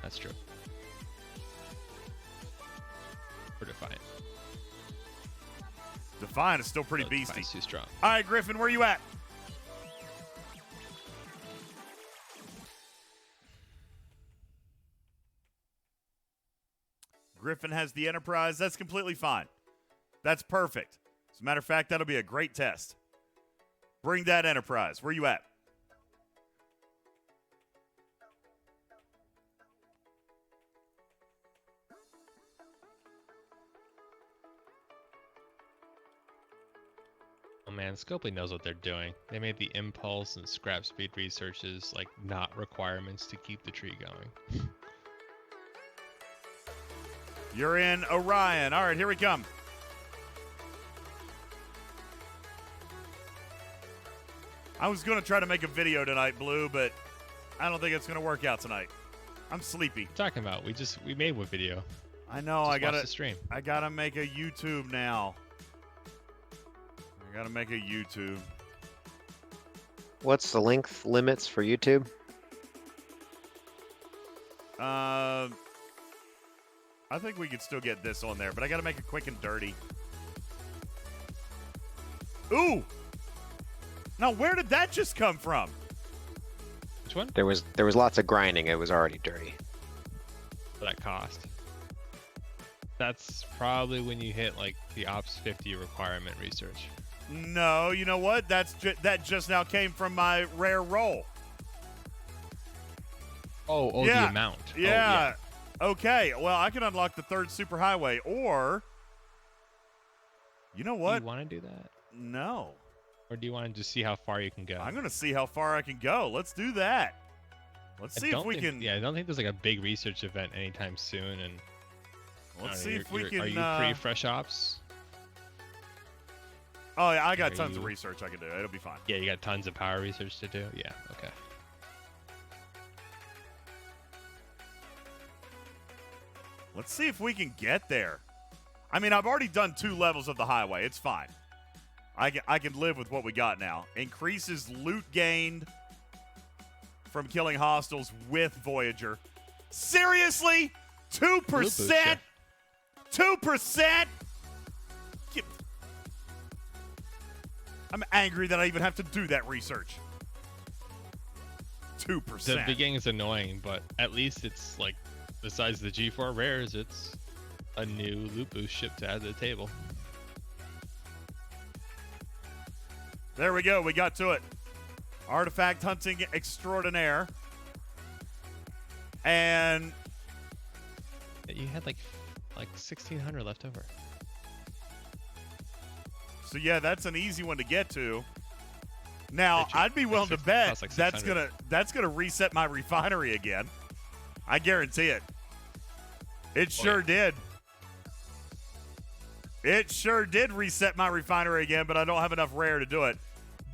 That's true. Or Defiant. Defiant is still pretty No, beasty. Defiant's too strong. All right, Griffin, where you at? Griffin has the Enterprise. That's completely fine. That's perfect. As a matter of fact, that'll be a great test. Bring that Enterprise. Where you at? Oh man, Scopely knows what they're doing. They made the impulse and scrap speed researches like not requirements to keep the tree going. You're in Orion. All right, here we come. I was going to try to make a video tonight, Blue, but I don't think it's going to work out tonight. I'm sleepy. Talking about, we made one video. I know. Just watch the stream. I gotta make a YouTube now. I gotta make a YouTube. What's the length limits for YouTube? I think we could still get this on there, but I gotta make it quick and dirty. Ooh! Now, where did that just come from? Which one? There was lots of grinding. It was already dirty. For that cost. That's probably when you hit like the Ops 50 requirement research. No, you know what? That just now came from my rare roll. Oh, yeah. The amount. Yeah. Okay, well, I can unlock the third superhighway, or... You know what? Do you want to do that? No. Or do you want to just see how far you can go? I'm going to see how far I can go. Let's do that. Let's see if we can... Yeah, I don't think there's like a big research event anytime soon, and... Let's see if we can... Are you pretty fresh ops? Oh, yeah, I got tons of research I can do. It'll be fine. Yeah, you got tons of power research to do? Yeah, okay. Let's see if we can get there. I mean, I've already done 2 levels of the highway. It's fine. I can live with what we got now. Increases loot gained from killing hostiles with Voyager. Seriously? 2%? 2%? I'm angry that I even have to do that research. 2%. The beginning is annoying, but at least it's like, besides the G4 rares, it's a new loot boost ship to add to the table. There we go. We got to it. Artifact hunting extraordinaire. And You had like 1,600 left over. so yeah, that's an easy one to get to. Now, I'd be willing to bet like that's gonna reset my refinery again. I guarantee it. It sure did. It sure did reset my refinery again, but I don't have enough rare to do it.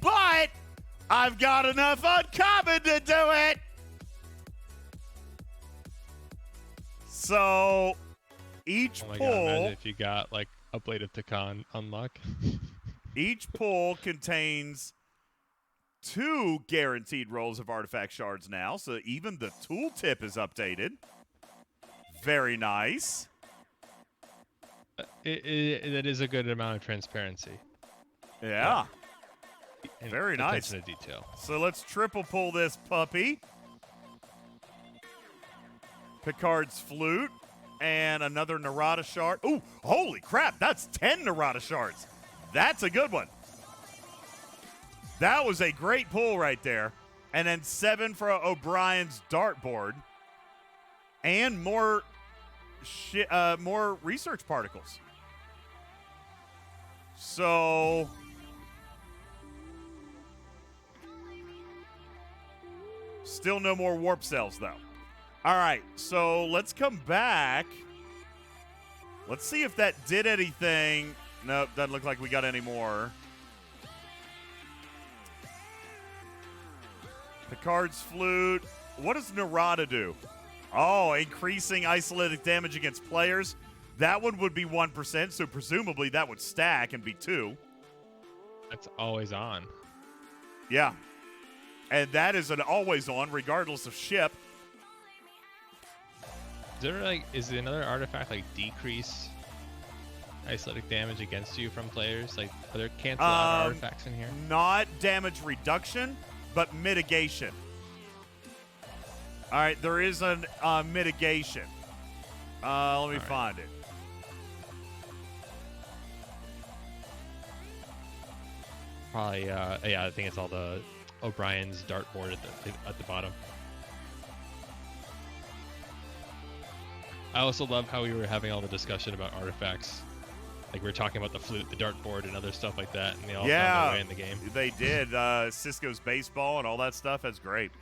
But I've got enough uncommon to do it. So each Oh my pull, god, imagine if you got like a Blade of Takan unlock. each pull contains 2 guaranteed rolls of artifact shards now, so even the tooltip is updated. Very nice. That is a good amount of transparency. Yeah. And Very nice. attention to detail. So let's triple pull this puppy. Picard's flute and another Narada shard. Ooh, holy crap, that's 10 Narada shards. That's a good one. That was a great pull right there. And then 7 for O'Brien's dartboard. And more research particles. So still no more warp cells though. All right, so let's come back. Let's see if that did anything. Nope, doesn't look like we got any more. Picard's flute. What does Narada do? Oh, increasing isolytic damage against players. That one would be 1%, so presumably that would stack and be 2. That's always on. Yeah. And that is an always on, regardless of ship. Is another artifact like decrease isolytic damage against you from players? Like, are there cancel out artifacts in here? Not damage reduction, but mitigation. All right, there is a mitigation. Let me find it. Probably, yeah, I think it's all the O'Brien's dartboard at the bottom. I also love how we were having all the discussion about artifacts. Like, we were talking about the flute, the dartboard, and other stuff like that, and they all found their way in the game. They did. Cisco's baseball and all that stuff. That's great.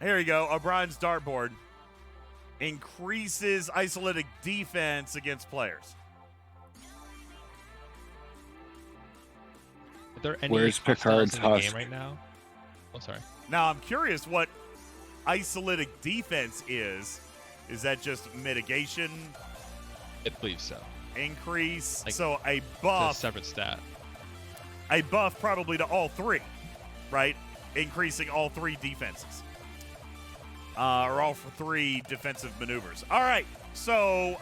Here you go. O'Brien's dartboard increases isolytic defense against players. Are there any Where's hostiles Picard's in the husk? game right now? Oh, sorry. Now, I'm curious what isolytic defense is. Is that just mitigation? I believe so. Increase? Like, so a It's a buff. separate stat. A buff probably to all three, right? Increasing all three defenses. Or all for 3 defensive maneuvers. All right, so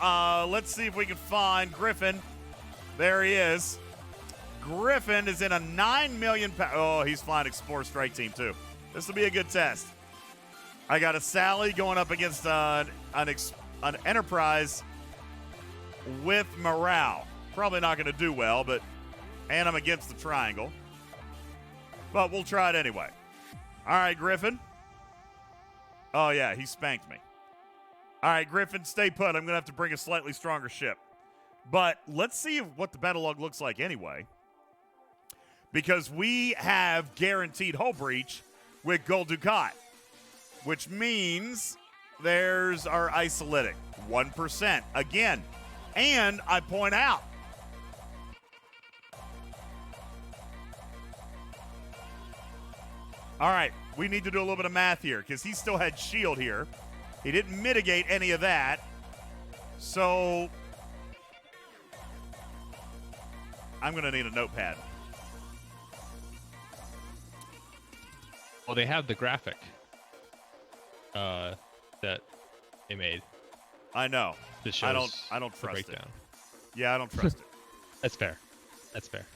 let's see if we can find Griffin. There he is. Griffin is in a 9 million pound. Oh, he's flying Explore Strike Team, too. This will be a good test. I got a Sally going up against an Enterprise with morale. Probably not going to do well, and I'm against the triangle. But we'll try it anyway. All right, Griffin. Oh, yeah, he spanked me. All right, Griffin, stay put. I'm going to have to bring a slightly stronger ship. But let's see what the battle log looks like anyway. Because we have guaranteed hull breach with Gold Ducat, which means there's our isolytic, 1%. Again, and I point out, all right, we need to do a little bit of math here because he still had shield here. He didn't mitigate any of that. So I'm going to need a notepad. Well, they have the graphic that they made. I know. That I shows don't the trust it. breakdown. Yeah, I don't trust it. That's fair. That's fair.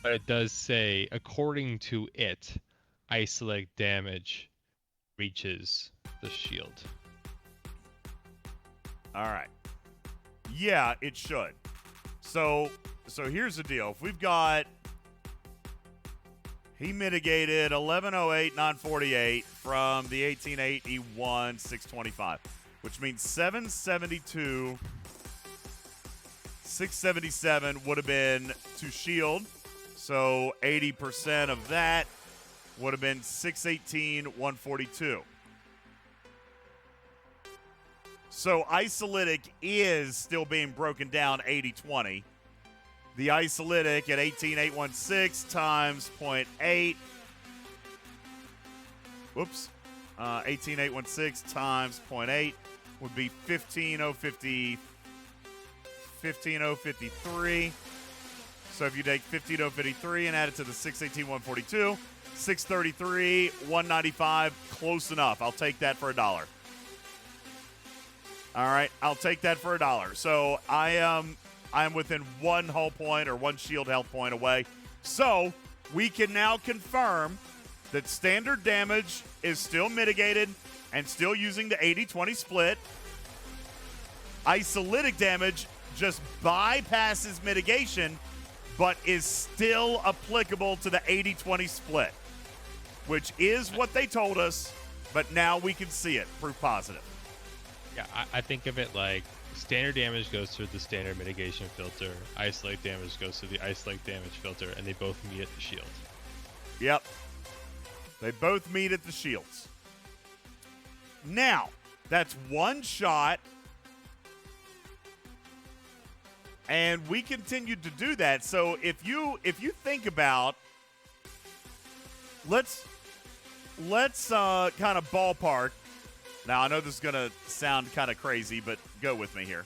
But it does say, according to it, isolytic damage reaches the shield. All right. Yeah, it should. So here's the deal. If we've got, he mitigated 1108 948 from the 1881 625, which means 772 677 would have been to shield. So 80% of that would have been 618 142. So isolytic is still being broken down 80-20. The isolytic at 18,816 times 0.8. Whoops. 18,816 times 0.8 would be 15,053. So if you take 15,053 and add it to the 618,142, 633, 195, close enough. I'll take that for $1. All right, I'll take that for $1. So I am within 1 hull point or 1 shield health point away. So we can now confirm that standard damage is still mitigated and still using the 80-20 split. Isolytic damage just bypasses mitigation, but is still applicable to the 80-20 split, which is what they told us, but now we can see it, proof positive. Yeah, I think of it like standard damage goes through the standard mitigation filter, isolate damage goes through the isolate damage filter, and they both meet at the shield. Yep. They both meet at the shields. Now, that's one shot And we continued to do that. So if you think about, let's kind of ballpark. Now I know this is gonna sound kind of crazy, but go with me here.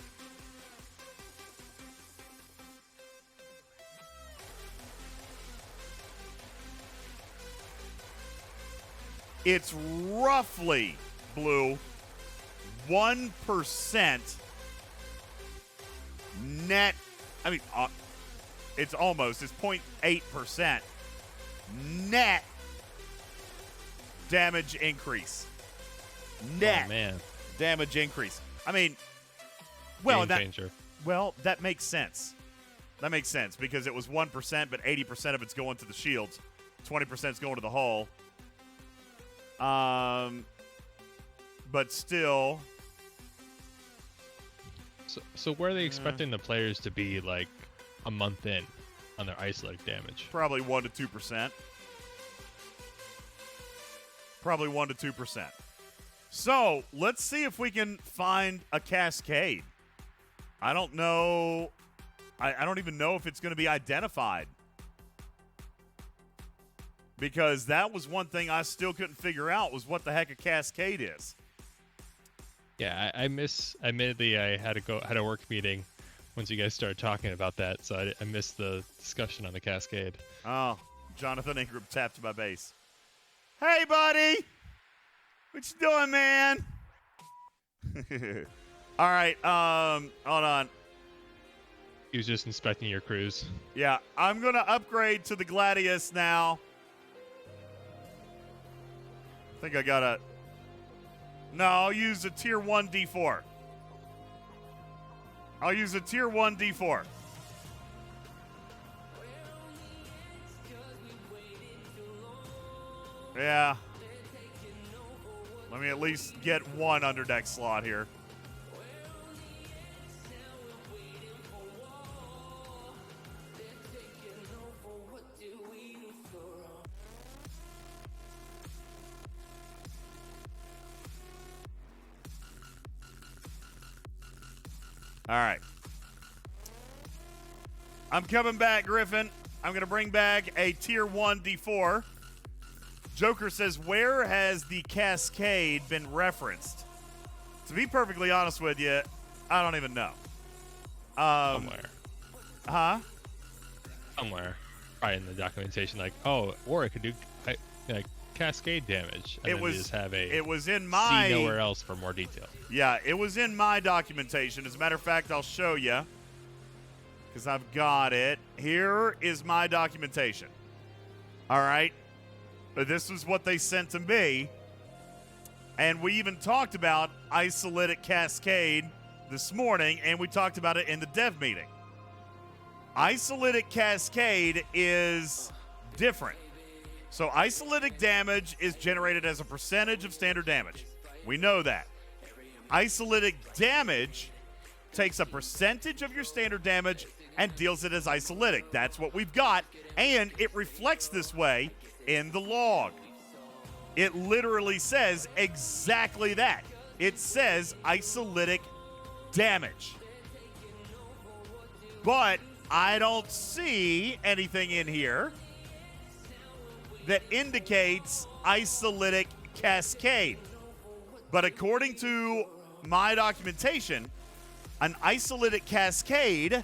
It's roughly, Blue, 1% net. I mean, it's 0.8% net damage increase. Net Oh, man. damage increase. I mean, well, Game changer. that makes sense. That makes sense because it was 1%, but 80% of it's going to the shields. 20% is going to the hull. But still. So where are they expecting the players to be like a month in on their Isolytic damage? Probably 1 to 2%. Probably 1 to 2%. So let's see if we can find a cascade. I don't know. I don't even know if it's going to be identified. Because that was one thing I still couldn't figure out was what the heck a cascade is. Yeah, admittedly, I had a work meeting once you guys started talking about that, so I missed the discussion on the cascade. Oh, Jonathan Ingram tapped my base. Hey, buddy! What you doing, man? All right, hold on. He was just inspecting your cruise. Yeah, I'm going to upgrade to the Gladius now. I think I got to... No, I'll use a Tier 1 D4. I'll use a Tier 1 D4. Yeah. Let me at least get one underdeck slot here. All right. I'm coming back, Griffin. I'm going to bring back a Tier 1 D4. Joker says, where has the cascade been referenced? To be perfectly honest with you, I don't even know. Somewhere. Huh? Somewhere. Probably in the documentation, like, oh, or it could do like cascade damage. And It then was- you just have a It was in my... see nowhere else for more detail. Yeah, it was in my documentation. As a matter of fact, I'll show you because I've got it. Here is my documentation. All right. This is what they sent to me. And we even talked about Isolytic Cascade this morning, and we talked about it in the dev meeting. Isolytic Cascade is different. So isolytic damage is generated as a percentage of standard damage. We know that. Isolytic damage takes a percentage of your standard damage and deals it as isolytic. That's what we've got, and it reflects this way in the log. It literally says exactly that. It says isolytic damage. But I don't see anything in here that indicates isolytic cascade. But according to my documentation, an isolytic cascade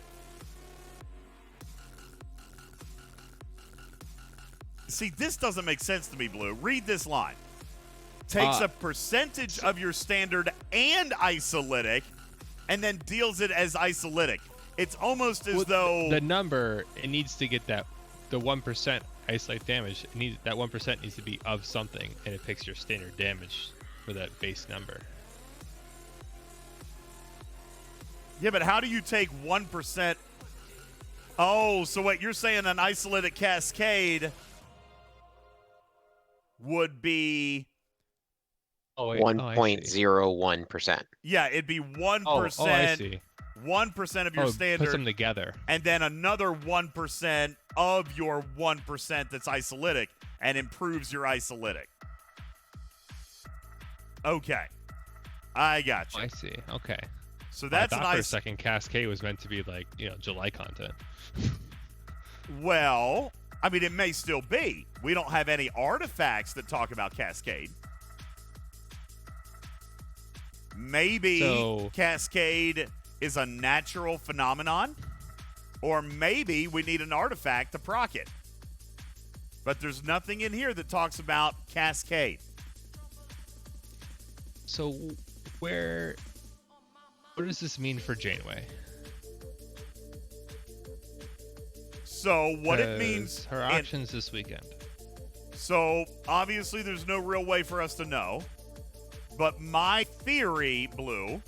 see, this doesn't make sense to me, Blue. Read this line. Takes a percentage of your standard and isolytic and then deals it as isolytic. It's almost as though the number, it needs to get the 1% isolate damage. That 1% needs to be of something, and it picks your standard damage for that base number. Yeah, but how do you take 1%? Oh, so what you're saying, an isolytic cascade would be 1.01%. yeah, it'd be 1%. Oh, I see. 1% of your Put standard, them together. and then another 1% of your 1% that's isolytic and improves your isolytic. Okay. I got you. I see. Okay. So that's I thought for a nice. second Cascade was meant to be like, July content. Well, I mean, it may still be. We don't have any artifacts that talk about Cascade. Maybe Cascade is a natural phenomenon, or maybe we need an artifact to proc it. But there's nothing in here that talks about Cascade. So what does this mean for Janeway? So what it means... 'Cause her options this weekend. So obviously there's no real way for us to know. But my theory, Blue,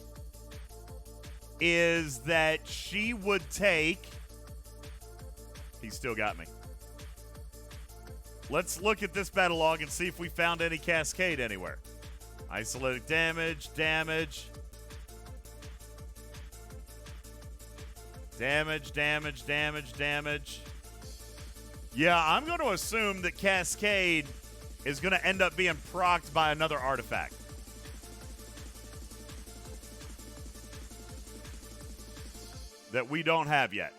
is that she would take... He still got me. Let's look at this battle log and see if we found any Cascade anywhere. Isolytic damage. Damage. Yeah, I'm going to assume that Cascade is going to end up being procced by another artifact. That we don't have yet.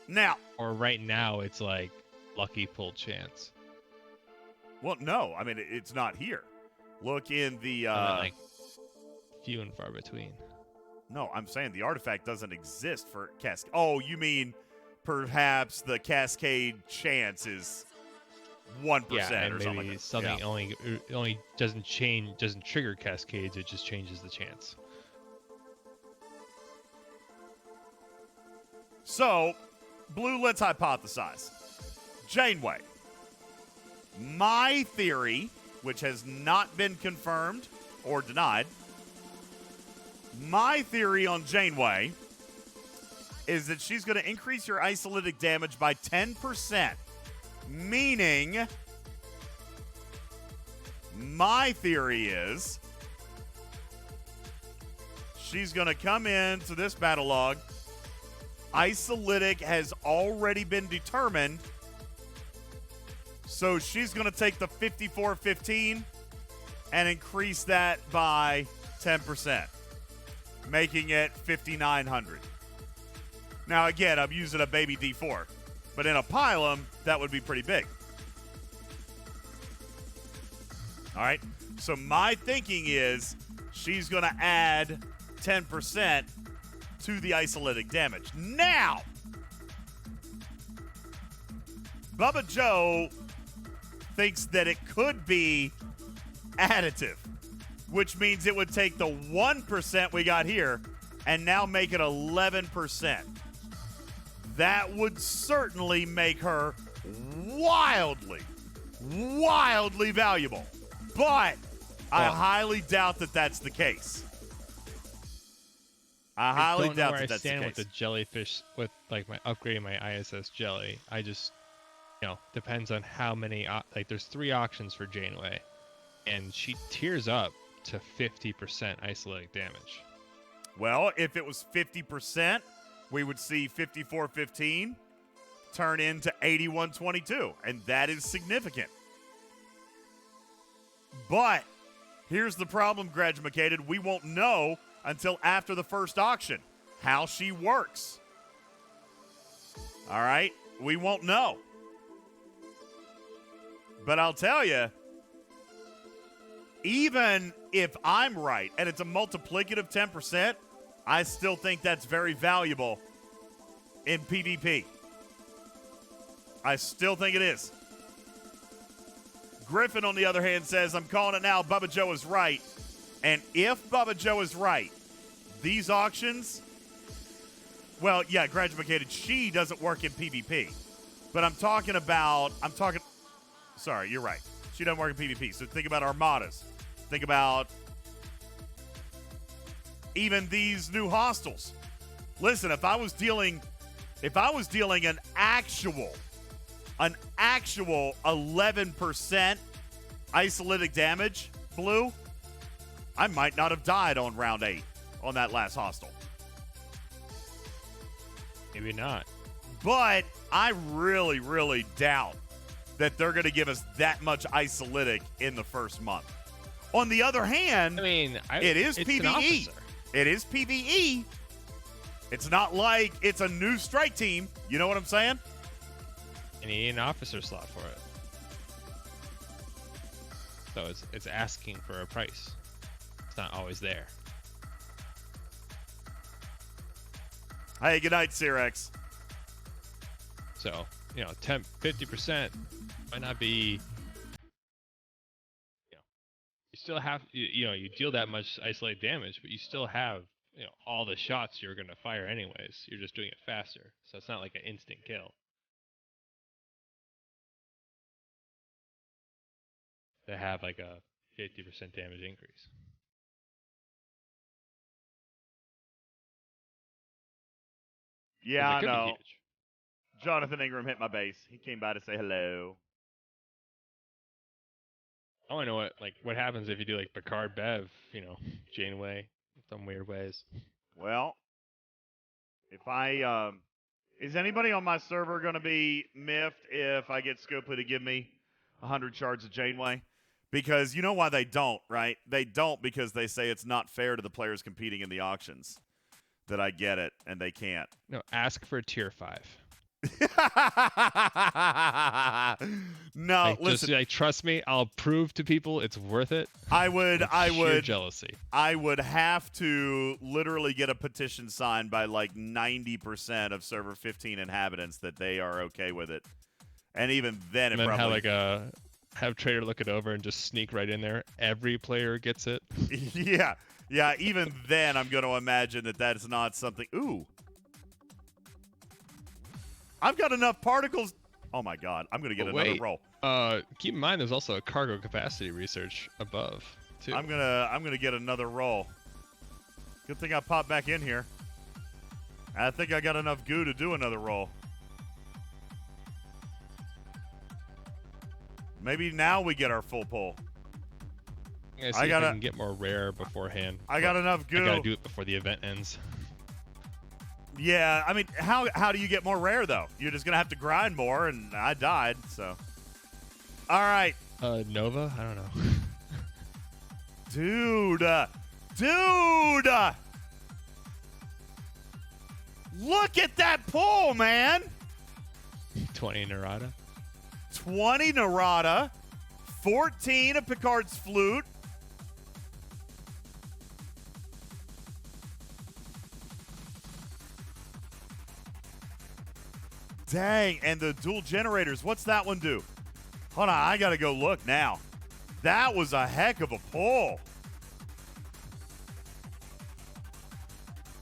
Now. Or right now, it's like lucky pull chance. Well, no. I mean, it's not here. Look in the... like few and far between. No, I'm saying the artifact doesn't exist for Cascade. Oh, you mean perhaps the Cascade chance is 1% and or something maybe like that. something Yeah. only doesn't trigger Cascades. It just changes the chance. So, Blue, let's hypothesize. Janeway. My theory, which has not been confirmed or denied, my theory on Janeway is that she's going to increase your isolytic damage by 10%. Meaning, my theory is she's going to come into this battle log. Isolytic has already been determined. So she's going to take the 5415 and increase that by 10%, making it 5,900. Now, again, I'm using a baby D4, but in a pylum, that would be pretty big. All right, so my thinking is she's going to add 10% to the isolytic damage. Now, Bubba Joe thinks that it could be additive, which means it would take the 1% we got here and now make it 11%. That would certainly make her wildly valuable. But I highly doubt that that's the case. I highly doubt that that's the case. I don't know where I stand with the jellyfish, with like my upgrading my ISS jelly. I just, depends on how many, there's 3 auctions for Janeway, and she tiers up to 50% isolytic damage. Well, if it was 50%, we would see 5415 turn into 8122, and that is significant. But here's the problem, Gradumacated. We won't know until after the first auction how she works. All right? We won't know. But I'll tell you, even if I'm right and it's a multiplicative 10%, I still think that's very valuable in PvP. I still think it is. Griffin, on the other hand, says, I'm calling it now. Bubba Joe is right. And if Bubba Joe is right, these auctions, well, yeah, Graduated, she doesn't work in PvP. But sorry, you're right. She doesn't work in PvP. So think about armadas. Think about even these new hostels. Listen, if I was dealing an actual 11% isolytic damage, Blue, I might not have died on round 8 on that last hostel. Maybe not. But I really, really doubt that they're going to give us that much isolytic in the first month. On the other hand, I mean, it is it's PvE. It is PvE. It's not like it's a new strike team. You know what I'm saying? And you need an officer slot for it. So it's asking for a price. It's not always there. Hey, good night, Cyrex. So, 50% might not be, you still have, you deal that much isolated damage, but you still have, all the shots you're going to fire anyways. You're just doing it faster. So it's not like an instant kill. They have like a 50% damage increase. Yeah, I It could be know. huge. Jonathan Ingram hit my base. He came by to say hello. I want to know what happens if you do like Picard Bev, Janeway, some weird ways. Well, if I is anybody on my server going to be miffed if I get Scopely to give me 100 shards of Janeway? Because you know why they don't, right? They don't because they say it's not fair to the players competing in the auctions that I get it and they can't. No, ask for tier 5. No, listen. Just trust me, I'll prove to people it's worth it. I would Sheer jealousy. I would have to literally get a petition signed by like 90% of server 15 inhabitants that they are okay with it. And even then And it then probably have Trader look it over and just sneak right in there. Every player gets it. Yeah, even then I'm going to imagine that is not something. Ooh. I've got enough particles. Oh my god, I'm going to get another roll. Keep in mind there's also a cargo capacity research above too. I'm going to get another roll. Good thing I popped back in here. I think I got enough goo to do another roll. Maybe now we get our full pull. I gotta can get more rare beforehand. I got enough goo. I gotta do it before the event ends. Yeah, I mean, how do you get more rare though? You're just gonna have to grind more, and I died. So, all right. Nova, I don't know. Dude, look at that pull, man. 20 Narada. 20 Narada, 14 of Picard's flute. Dang, and the dual generators, what's that one do? Hold on, I gotta go look now. That was a heck of a pull.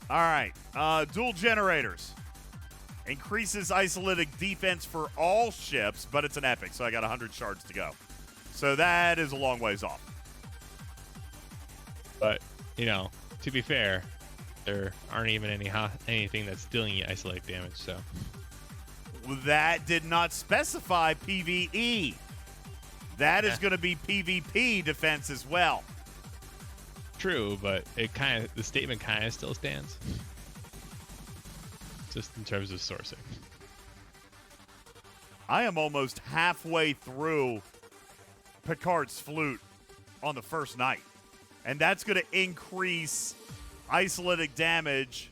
All right, dual generators. Increases Isolytic defense for all ships, but it's an epic, so I got 100 shards to go. So that is a long ways off. But, to be fair, there aren't even anything that's dealing you Isolytic damage, so. That did not specify PvE. That is going to be PvP defense as well. True, but the statement kind of still stands. Just in terms of sourcing. I am almost halfway through Picard's flute on the first night. And that's going to increase Isolytic damage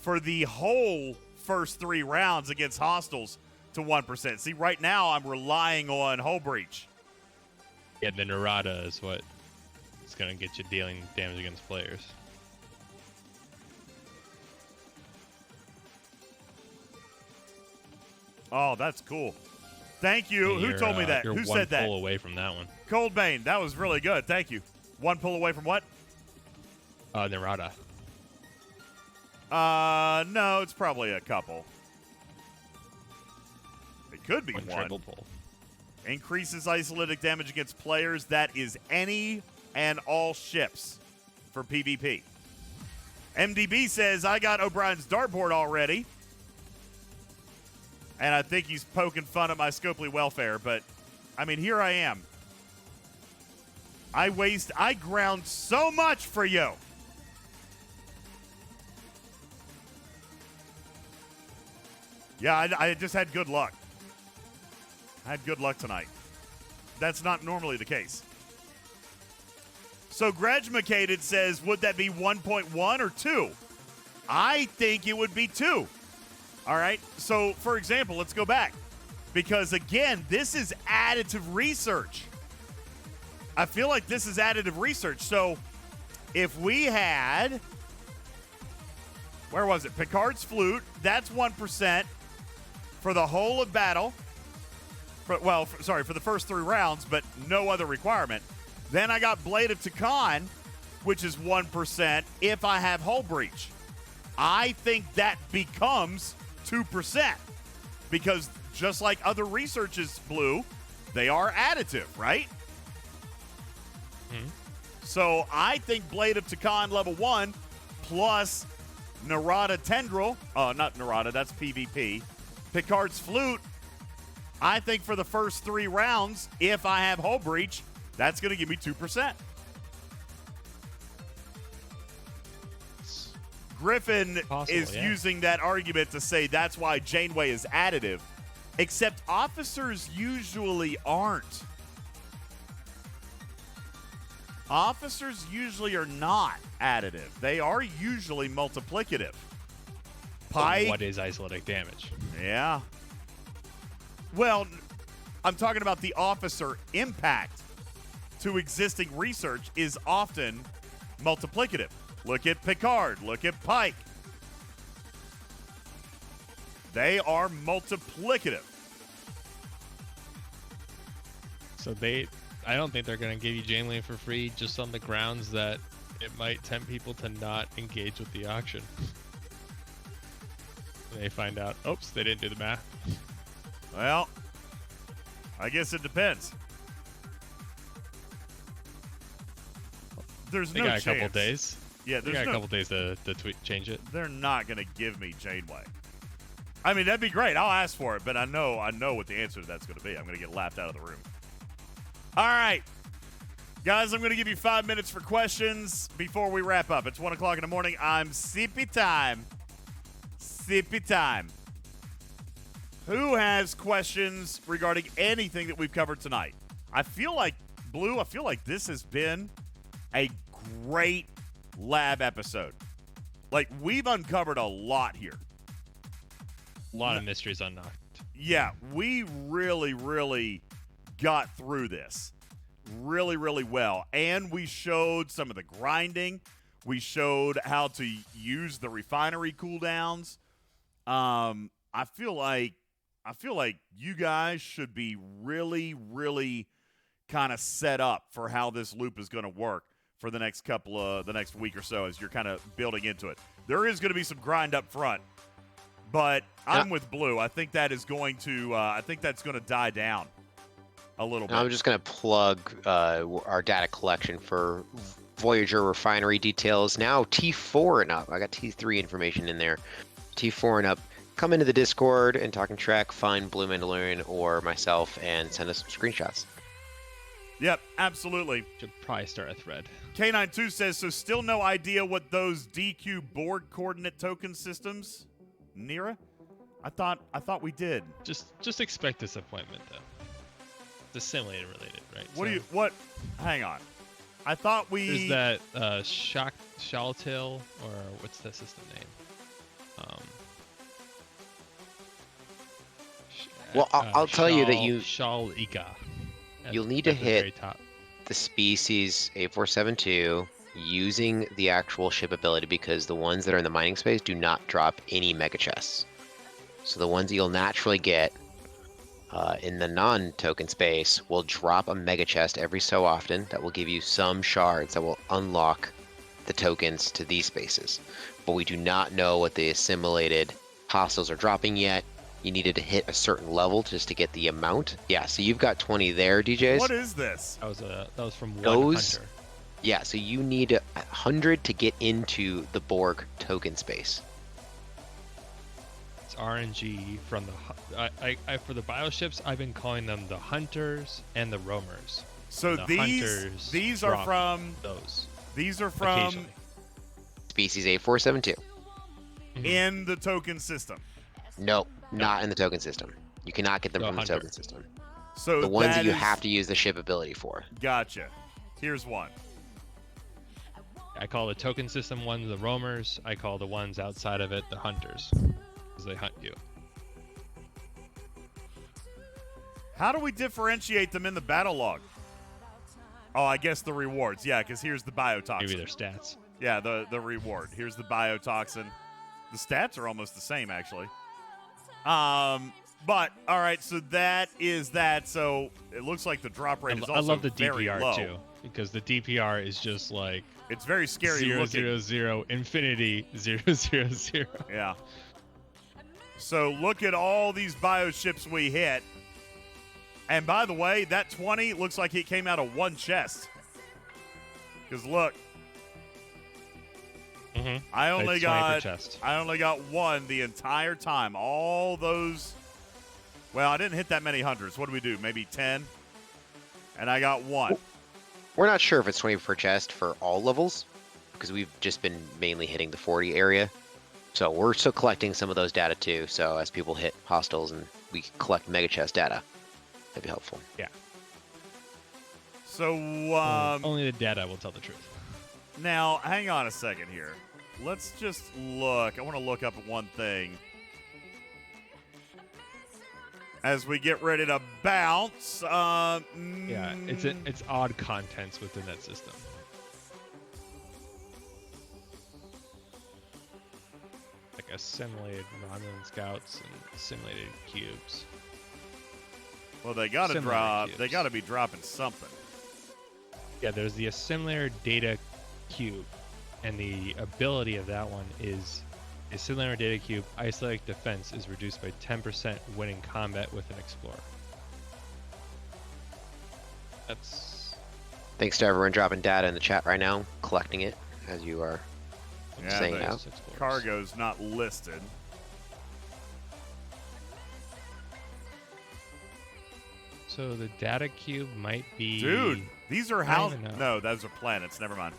for the whole first 3 rounds against hostiles to 1%. See, right now I'm relying on Hull Breach. Yeah, the Narada is what is going to get you dealing damage against players. Oh, that's cool. Thank you. Who told me that? Who said that? You're 1 pull away from that one. Coldbane, that was really good. Thank you. 1 pull away from what? Narada. No, it's probably a couple. It could be 1. Triple pull. Increases Isolytic damage against players. That is any and all ships for PvP. MDB says, I got O'Brien's dartboard already. And I think he's poking fun at my Scopely welfare, but, I mean, here I am. I ground so much for you. Yeah, I just had good luck. I had good luck tonight. That's not normally the case. So Grudgemacated says, would that be 1.1 or 2? I think it would be 2. All right. So, for example, let's go back. Because, again, this is additive research. I feel like this is additive research. So, if we had, where was it? Picard's flute, that's 1% for the whole of battle. For the first 3 rounds, but no other requirement. Then I got Blade of Takan, which is 1% if I have Hull Breach. I think that becomes 2% because just like other researches, Blue, they are additive, right? Mm-hmm. So I think Blade of Takan level 1 plus Narada Tendril, not Narada, that's PvP. Picard's Flute, I think for the first 3 rounds, if I have Hull Breach, that's going to give me 2%. Griffin is using that argument to say that's why Janeway is additive, except officers usually aren't. Officers usually are not additive. They are usually multiplicative. Pike. What is isolytic damage? Yeah. Well, I'm talking about the officer impact to existing research is often multiplicative. Look at Picard. Look at Pike. They are multiplicative. So I don't think they're going to give you Janeway for free just on the grounds that it might tempt people to not engage with the auction. They find out, oops, they didn't do the math. Well, I guess it depends. There's They no got chance. a couple days. Yeah, They there's got a couple days to change it. They're not going to give me Janeway. I mean, that'd be great. I'll ask for it, but I know what the answer to that's going to be. I'm going to get laughed out of the room. All right. Guys, I'm going to give you 5 minutes for questions before we wrap up. It's 1 o'clock in the morning. I'm sippy time. Sippy time. Who has questions regarding anything that we've covered tonight? I feel like, Blue, this has been a great lab episode. Like, we've uncovered a lot here. A lot of mysteries unlocked. Yeah, we really, really got through this really, really well. And we showed some of the grinding. We showed how to use the refinery cooldowns. I feel like you guys should be really, really kind of set up for how this loop is going to work for the next week or so as you're kind of building into it. There is going to be some grind up front, but I'm with Blue. I think that is going to that's going to die down a little bit. I'm just going to plug our data collection for Voyager refinery details. Now T4 and up. I got T3 information in there. T4 and up. Come into the Discord and talking track, find Blue Mandalorian or myself, and send us some screenshots. Yep, absolutely. Should probably start a thread. K92 says, so still no idea what those DQ Borg coordinate token systems, Nira? I thought we did. Just expect disappointment though. It's assimilated related, right? Hang on. I thought we... There's that Shaltail, or what's the system name? Well, I'll tell you that Shalika. You'll need to hit the species 8472 using the actual ship ability, because the ones that are in the mining space do not drop any mega chests. So the ones that you'll naturally get in the non-token space will drop a mega chest every so often that will give you some shards that will unlock the tokens to these spaces. But we do not know what the assimilated hostiles are dropping yet. You needed to hit a certain level just to get the amount. Yeah, so you've got 20 there, DJs. What is this? That was from one hunter. Yeah, so you need 100 to get into the Borg token space. It's RNG from the for the bioships. I've been calling them the hunters and the roamers. So these are from those. These are from species 8472 in the token system. No, not in the token system. You cannot get them from the token system. So the ones that you have to use the ship ability for. Gotcha. Here's one. I call the token system ones the roamers. I call the ones outside of it the hunters, because they hunt you. How do we differentiate them in the battle log? Oh, I guess the rewards. Yeah, because here's the biotoxin. Maybe their stats. Yeah, the reward. Here's the biotoxin. The stats are almost the same, actually. But all right, so that is that. So it looks like the drop rate is also I love the very DPR low. too, because the DPR is just like It's very scary 0, looking. 0, 0, infinity 0, 0, 0. Yeah. So look at all these bioships we hit. And by the way, that 20 looks like it came out of one chest. Because look, Mm-hmm. I only It's 20 per got chest. I only got one the entire time. All those. Well, I didn't hit that many hundreds. What do we do? Maybe 10? And I got one. We're not sure if it's 20 per chest for all levels, because we've just been mainly hitting the 40 area. So we're still collecting some of those data too. So as people hit hostiles and we collect mega chest data, that'd be helpful. So Only the data will tell the truth. now, hang on a second here. Let's just look. I want to look up one thing. As we get ready to bounce. Yeah, it's odd contents within that system. Like assimilated Romulan scouts and assimilated cubes. Well, they got to Similar drop. cubes. They got to be dropping something. Yeah, there's the assimilator data cube, and the ability of that one is assimilator data cube isolatic defense is reduced by 10% when in combat with an explorer. That's Thanks to everyone dropping data in the chat right now, collecting it as you are Yeah, saying but out. explorers. Cargo's not listed. So the data cube might be. Dude, these are I house. don't even No, know. those are planets. Never mind.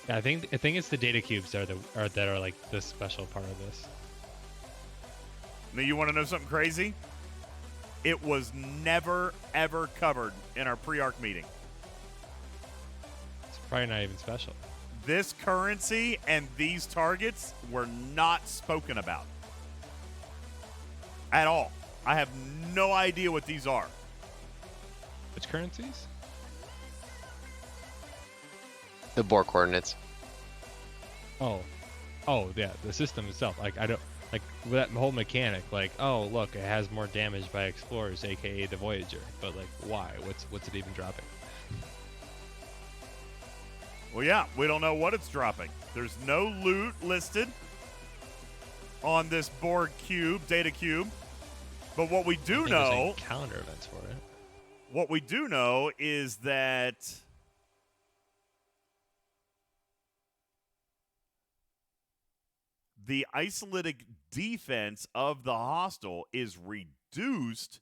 Yeah, I think it's the data cubes that are like the special part of this. Now, you want to know something crazy? It was never, ever covered in our pre-arc meeting. It's probably not even special. This currency and these targets were not spoken about at all. I have no idea what these are. Which currencies? The Bohr coordinates. Oh, yeah, the system itself. Like I don't like that whole mechanic. Like, oh look, it has more damage by explorers, aka the Voyager. But like, why? What's it even dropping? Well, yeah, we don't know what it's dropping. There's no loot listed on this Borg cube, data cube. But what we do I think know, there's encounter events for it. what we do know is that the isolytic defense of the hostile is reduced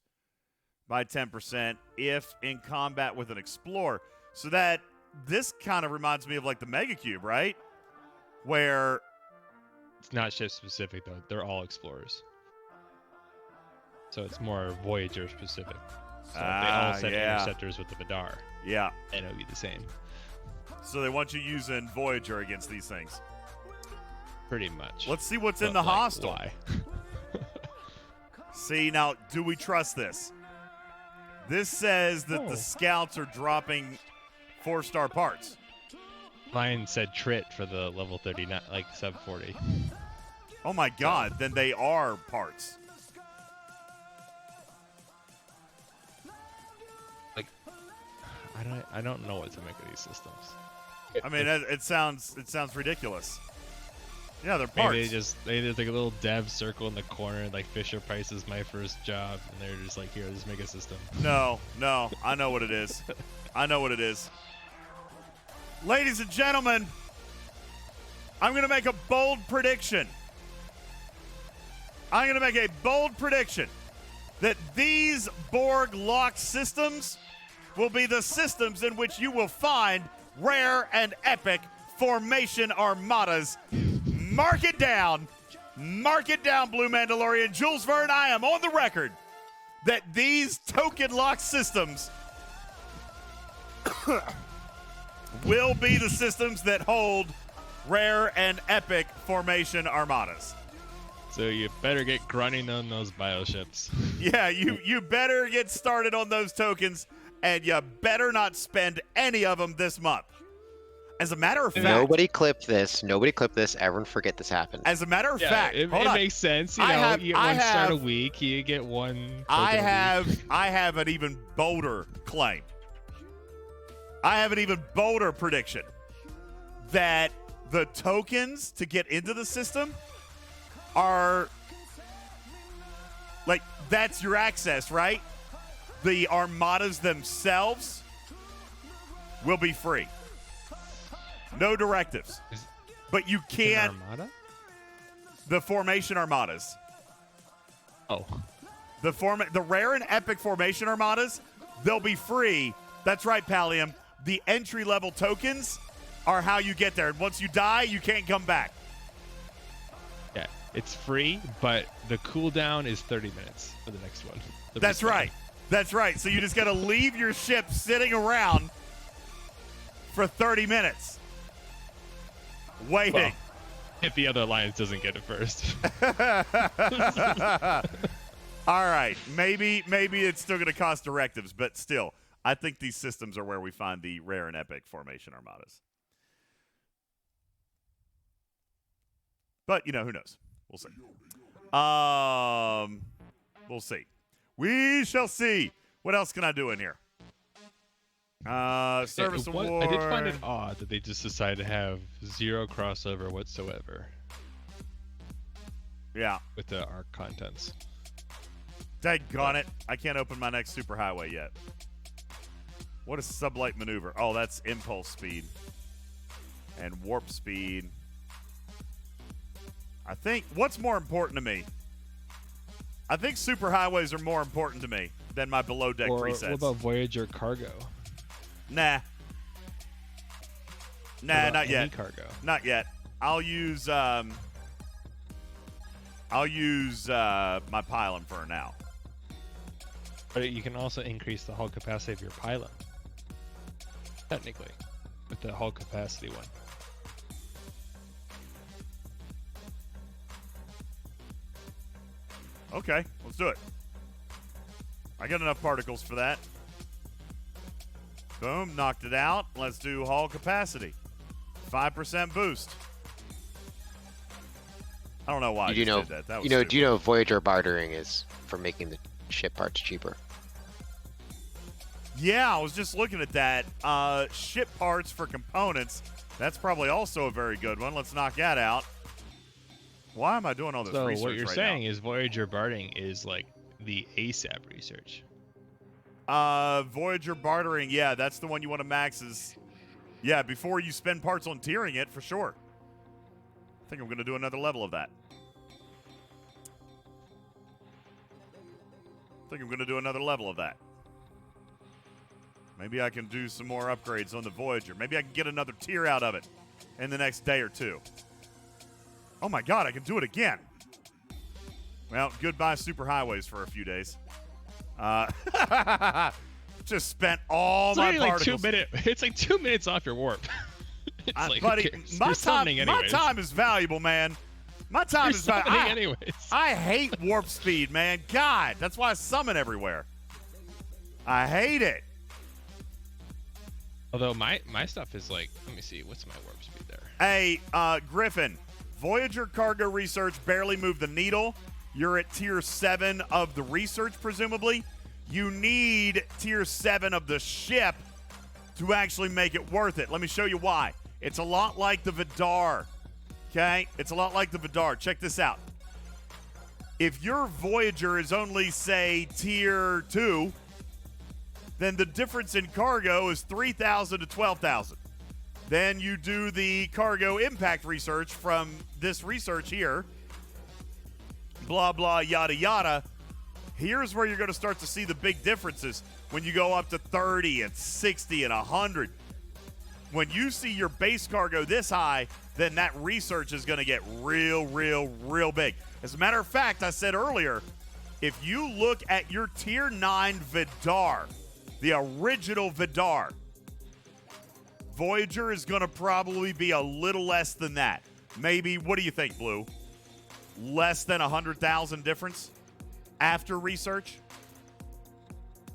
by 10% if in combat with an explorer. So that this kind of reminds me of like the Mega Cube, right? Where It's not ship specific though. They're all explorers. So it's more Voyager specific. So if they all send interceptors with the Vidar, yeah. and it'll be the same. So they want you using Voyager against these things. Pretty much. Let's see what's in But, the like, hostile. Why? See, now, do we trust this? This says that Oh. the scouts are dropping 4-star parts. Mine said Trit for the level 39, like sub 40. Oh my god, then they are parts. I don't know what to make of these systems. I mean, it sounds ridiculous. Yeah, they're parts. Maybe there's like a little dev circle in the corner, like Fisher Price is my first job, and they're just like, here, just make a system. No, I know what it is. I know what it is. Ladies and gentlemen, I'm going to make a bold prediction. I'm going to make a bold prediction that these Borg lock systems will be the systems in which you will find rare and epic formation armadas. Mark it down, Blue Mandalorian. Jules Verne, I am on the record that these token lock systems will be the systems that hold rare and epic formation armadas. So you better get grunting on those bioships. Yeah, you better get started on those tokens, and you better not spend any of them this month. As a matter of fact, Nobody clip this. Everyone forget this happened. as a matter of Yeah, fact, it hold on. makes sense. You I know, have- you get I one start a have- week, you get one. I token a week. have an even bolder claim. I have an even bolder prediction that the tokens to get into the system are like that's your access, right? The armadas themselves will be free. No directives. But you An can't Armada? the formation armadas. Oh, The rare and epic formation armadas, they'll be free. That's right, Pallium. The entry level tokens are how you get there. And once you die, you can't come back. yeah. It's free, but the cooldown is 30 minutes for the next one. The That's respawn. right. That's right. So you just got to leave your ship sitting around for 30 minutes. Waiting. Well, if the other alliance doesn't get it first. All right. Maybe it's still going to cost directives, but still, I think these systems are where we find the rare and epic formation armadas. But, who knows? We'll see. We'll see. We shall see. What else can I do in here? Service award. I did find it odd that they just decided to have zero crossover whatsoever Yeah. with the ARC contents. Daggone it. I can't open my next superhighway yet. What is sublight maneuver? Oh, that's impulse speed and warp speed. I think what's more important to me? I think superhighways are more important to me than my below deck Or presets. what about Voyager cargo? Nah. What Nah, about not any yet. Cargo. Not yet. I'll use my pylon for now. But you can also increase the hull capacity of your pylon. Technically, with the hull capacity one. Okay, let's do it. I got enough particles for that. Boom, knocked it out. Let's do hull capacity. 5% boost. I don't know why I You do just know, did that. That was you know, stupid. do you know Voyager bartering is for making the ship parts cheaper? Yeah, I was just looking at that. Ship parts for components. That's probably also a very good one. Let's knock that out. Why am I doing all this So research what you're right saying is Voyager bartering is like the ASAP research. now? Voyager bartering. Yeah, that's the one you want to max is. Yeah, before you spend parts on tiering it, for sure. I think I'm going to do another level of that. Maybe I can do some more upgrades on the Voyager. Maybe I can get another tier out of it in the next day or two. Oh my God, I can do it again. Well, goodbye superhighways for a few days. Just spent all It's my only like particles. 2 minutes. It's like 2 minutes off your warp. It's like, who buddy, cares? my You're time, summoning my anyways. time is valuable, man. My time You're is summoning valuable. anyways. I hate warp speed, man. God, that's why I summon everywhere. I hate it. Although my stuff is like, let me see, what's my warp speed there? Hey, Griffin, Voyager cargo research barely moved the needle. You're at tier 7 of the research, presumably. You need tier 7 of the ship to actually make it worth it. Let me show you why. It's a lot like the Vidar. Okay? It's a lot like the Vidar. Check this out. If your Voyager is only, say, tier 2, then the difference in cargo is 3,000 to 12,000. Then you do the cargo impact research from this research here. Blah, blah, yada, yada. Here's where you're going to start to see the big differences when you go up to 30 and 60 and 100. When you see your base cargo this high, then that research is going to get real, real, real big. As a matter of fact, I said earlier, if you look at your tier 9 Vidar, the original Vidar, Voyager is going to probably be a little less than that. Maybe, what do you think, Blue? Less than 100,000 difference after research?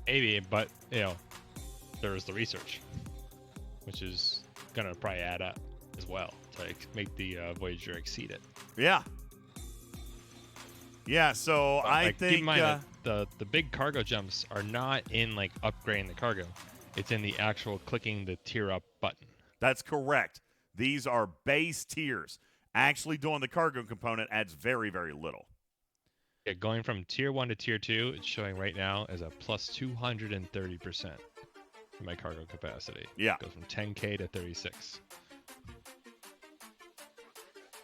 Maybe, but there's the research, which is gonna probably add up as well to make the Voyager exceed it. Yeah. Yeah, so But, I keep think in mind that the big cargo jumps are not in like upgrading the cargo. It's in the actual clicking the tier up button. that's correct. These are base tiers. Actually doing the cargo component adds very, very little. Yeah, going from tier 1 to tier 2, it's showing right now as a plus 230% for my cargo capacity. Yeah. It goes from 10K to 36.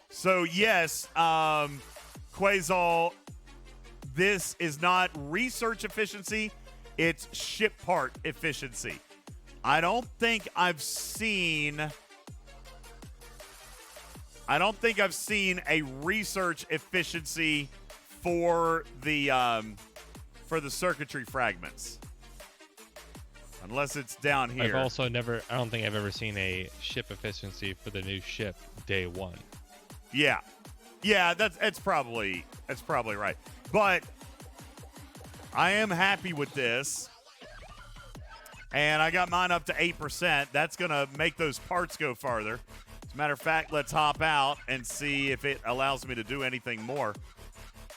So yes, Quasal, this is not research efficiency, it's ship part efficiency. I don't think I've seen a research efficiency for the circuitry fragments. Unless it's down here. I've also never, I don't think I've ever seen a ship efficiency for the new ship day 1. Yeah. Yeah, that's probably right. But I am happy with this. And I got mine up to 8%. That's going to make those parts go farther. As a matter of fact, let's hop out and see if it allows me to do anything more.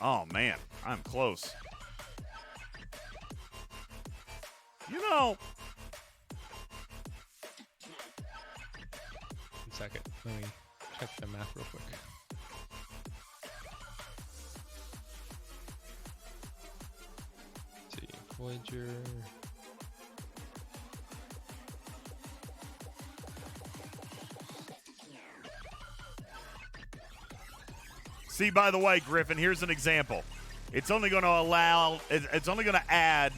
Oh, man, I'm close. You know. 1 second. Let me check the map real quick. Let's see. Voyager. See, by the way, Griffin, here's an example. It's only going to it's only going to add.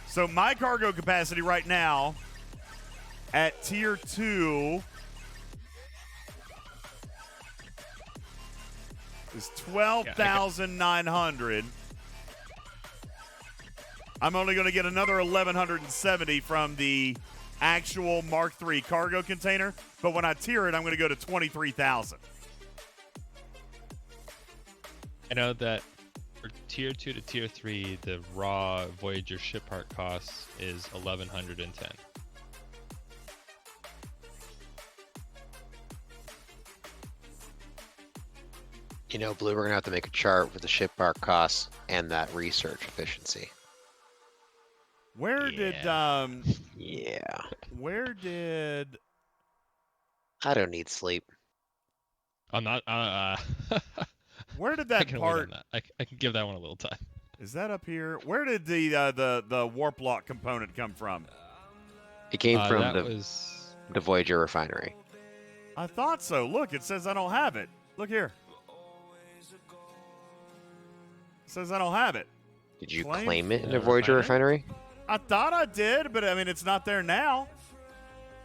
So my cargo capacity right now at tier 2 is 12,900. I'm only going to get another 1,170 from the actual Mark III cargo container. But when I tier it, I'm going to go to 23,000. I know that for tier 2 to tier 3, the raw Voyager ship part cost is 1,110. Blue, we're gonna have to make a chart with the ship part costs and that research efficiency. Where did Yeah. where did I don't need sleep. I'm not. where did I that can wait part on that. I can give that one a little time. is that up here? Where did the warp lock component come from? It came from that the was. Voyager Refinery. I thought so. Look, it says I don't have it. Look here. It says I don't have it. Did you Claim- claim it in The the Voyager refinery? Refinery? I thought I did, but I mean it's not there now.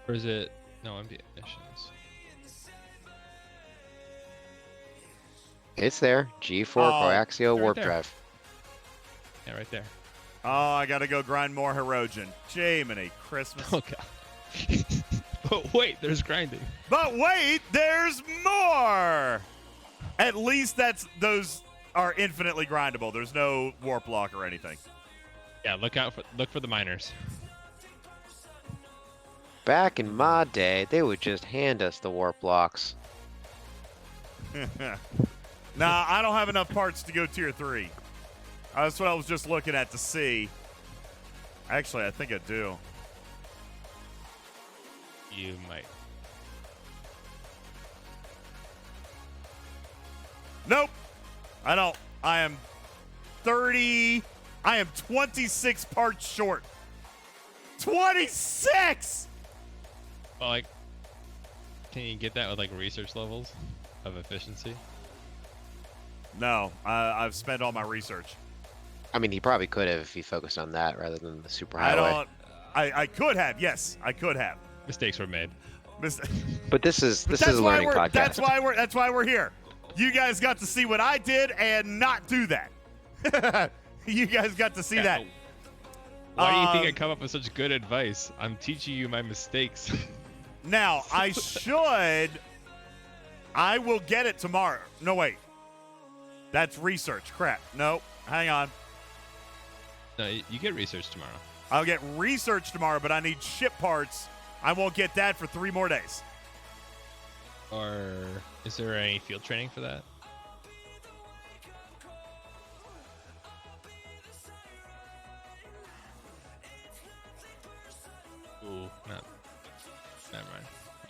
Or is it? No, empty emissions. It's there. G4 coaxial right warp there. drive. Yeah, right there. Oh, I gotta go grind more Herogen. Jiminy Christmas. Oh god. But wait, there's grinding. But wait, there's more. At least those are infinitely grindable. There's no warp lock or anything. Yeah, look for the miners. Back in my day, they would just hand us the warp blocks. Nah, I don't have enough parts to go tier 3. That's what I was just looking at to see. Actually, I think I do. You might. Nope. I don't. I am 26 parts short. 26! Well, like, can you get that with like research levels of efficiency? No, I've spent all my research. I mean, he probably could have if he focused on that rather than the superhighway. I could have. Yes, I could have. Mistakes were made. But this is a learning podcast. That's why we're here. You guys got to see what I did and not do that. You guys got to see that. Why do you think I come up with such good advice? I'm teaching you my mistakes. Now, I will get it tomorrow. No, wait. That's research. Crap. Nope. Hang on. No, you get research tomorrow. I'll get research tomorrow, but I need ship parts. I won't get that for 3 more days. Or is there any field training for that? Ooh, not. Never mind.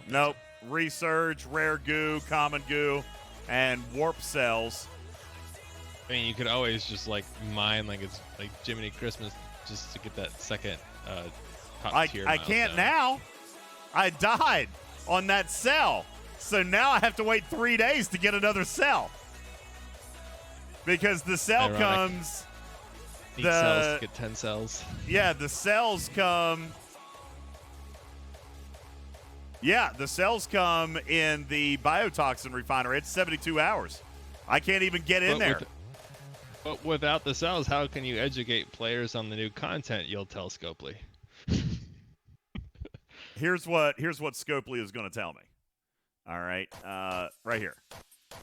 Nope. Research, rare goo, common goo, and warp cells. I mean, you could always just like mine like it's like Jiminy Christmas just to get that second top tier. I can't now. I died on that cell. So now I have to wait 3 days to get another cell. Because the cell Ironic. comes. Need cells to get 10 cells. Yeah, the cells come. Yeah, the cells come in the biotoxin refinery. It's 72 hours. I can't even get in there. But without the cells, how can you educate players on the new content you'll tell Scopely? Here's what Scopely is going to tell me. All right, right here.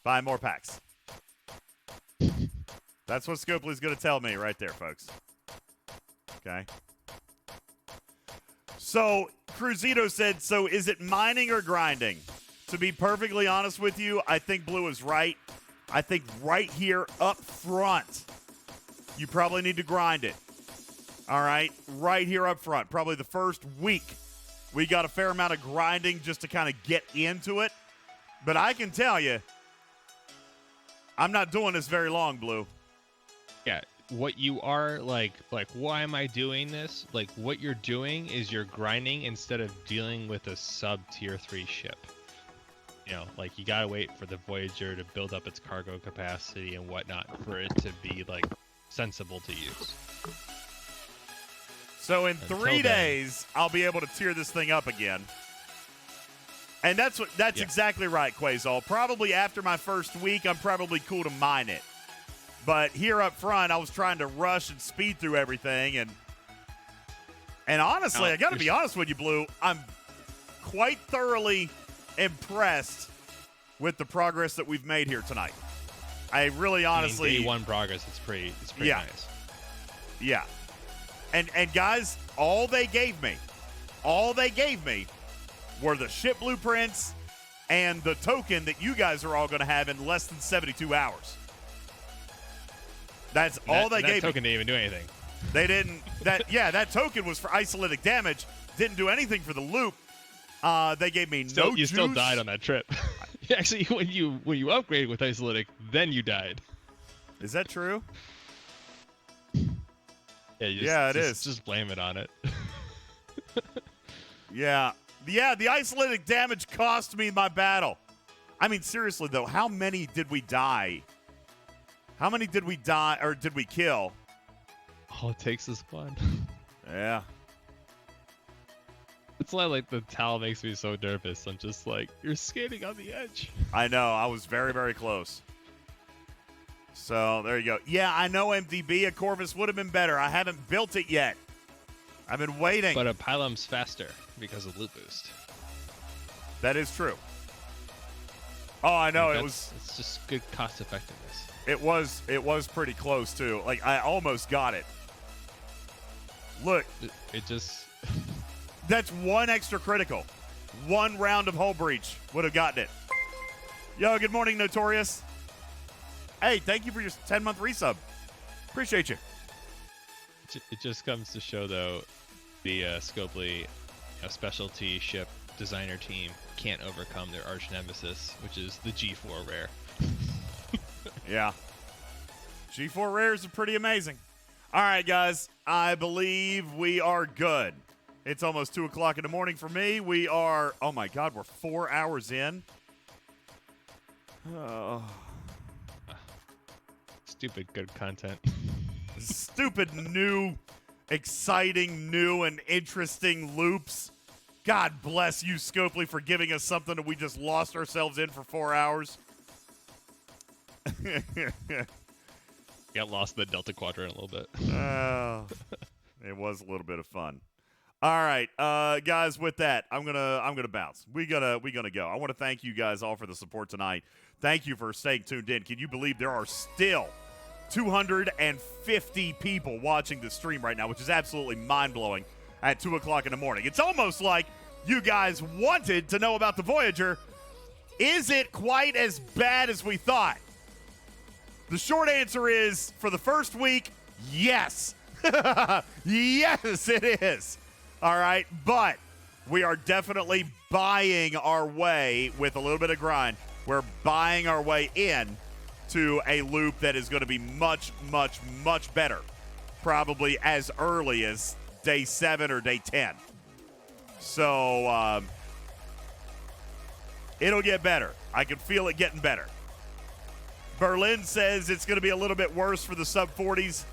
Buy more packs. That's what Scopely's going to tell me right there, folks. Okay. So, Cruzito said, so is it mining or grinding? To be perfectly honest with you, I think Blue is right. I think right here up front, you probably need to grind it. All right? Right here up front. Probably the first week, we got a fair amount of grinding just to kind of get into it. But I can tell you, I'm not doing this very long, Blue. Yeah, what you are like why am I doing this? Like what you're doing is you're grinding instead of dealing with a sub tier 3 ship. You know, like you gotta wait for the Voyager to build up its cargo capacity and whatnot for it to be like sensible to use. So in Until 3 then. days, I'll be able to tier this thing up again. And that's Yeah. exactly right, Quasol. Probably after my first week, I'm probably cool to mine it. But here up front, I was trying to rush and speed through everything, and honestly, Now, I got to be honest with you, Blue. I'm quite thoroughly impressed with the progress that we've made here tonight. I really, honestly, I mean, day 1 progress. It's pretty Yeah. nice. yeah. And guys, all they gave me were the ship blueprints and the token that you guys are all going to have in less than 72 hours. That's all they gave That me. token didn't even do anything. They didn't. That token was for isolytic damage. Didn't do anything for the loop. They gave me no You juice. still died on that trip. Actually, when you upgraded with Isolytic, then you died. Is that true? Yeah, it is. Just blame it on it. Yeah. Yeah, the isolytic damage cost me my battle. I mean, seriously, though, how many did we die? How many did we die, or did we kill? All it takes is one. Yeah. It's like the towel makes me so nervous. I'm just like, you're skating on the edge. I know. I was very, very close. So, there you go. Yeah, I know MDB. A Corvus would have been better. I haven't built it yet. I've been waiting. But a Pylum's faster because of loop boost. That is true. Oh, I know. It's just good cost effectiveness. It was pretty close, too. Like, I almost got it. Look. It just... That's one extra critical. One round of hull breach would have gotten it. Yo, good morning, Notorious. Hey, thank you for your 10-month resub. Appreciate you. It just comes to show, though, the Scopely specialty ship designer team can't overcome their arch nemesis, which is the G4 rare. Yeah. G4 rares are pretty amazing. All right, guys. I believe we are good. It's almost 2 o'clock in the morning for me. We are, oh my God, we're 4 hours in. Oh. Stupid good content. Stupid new, exciting, new, and interesting loops. God bless you, Scopely, for giving us something that we just lost ourselves in for 4 hours. Got lost in the Delta Quadrant a little bit. Oh, it was a little bit of fun. All right, guys. With that, I'm gonna bounce. We gonna go. I want to thank you guys all for the support tonight. Thank you for staying tuned in. Can you believe there are still 250 people watching the stream right now, which is absolutely mind-blowing at 2 o'clock in the morning. It's almost like you guys wanted to know about the Voyager. Is it quite as bad as we thought? The short answer is, for the first week, yes. Yes, it is. All right, but we are definitely buying our way with a little bit of grind. We're buying our way in to a loop that is going to be much, much, much better, probably as early as day 7 or day 10. So it'll get better. I can feel it getting better. Berlin says it's going to be a little bit worse for the sub-40s.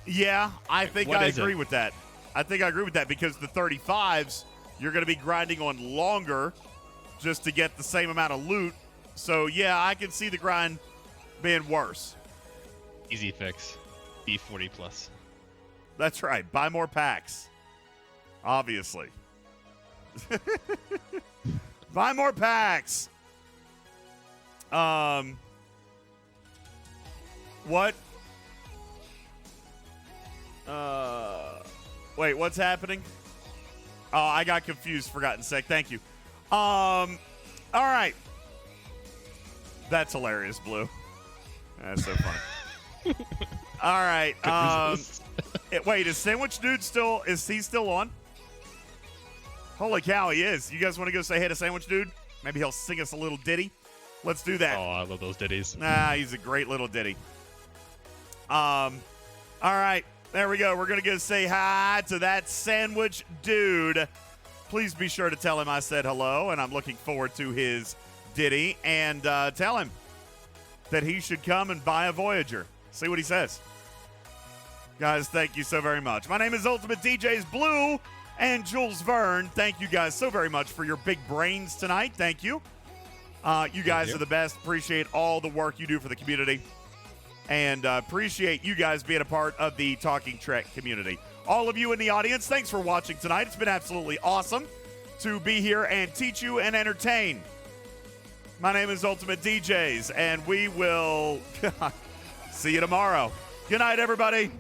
Yeah, I think I agree with that. I think I agree with that because the 35s, you're going to be grinding on longer just to get the same amount of loot. So, yeah, I can see the grind being worse. Easy fix. Be 40 plus. That's right. Buy more packs. Obviously. Buy more packs. What? Wait, what's happening? Oh, I got confused. Forgotten sec. Thank you. All right. That's hilarious, Blue. That's so funny. All right. Wait, is Sandwich Dude still? Is he still on? Holy cow, he is. You guys want to go say hey to Sandwich Dude? Maybe he'll sing us a little ditty. Let's do that. Oh, I love those ditties. He's a great little ditty. All right. There we go. We're going to go say hi to that Sandwich Dude. Please be sure to tell him I said hello, and I'm looking forward to his ditty. And tell him that he should come and buy a Voyager. See what he says. Guys, thank you so very much. My name is UltimatDJz Blue and Jules Verne. Thank you guys so very much for your big brains tonight. Thank you. You guys are the best. Appreciate all the work you do for the community. And appreciate you guys being a part of the Talking Trek community. All of you in the audience, thanks for watching tonight. It's been absolutely awesome to be here and teach you and entertain. My name is UltimatDJz, and we will see you tomorrow. Good night, everybody.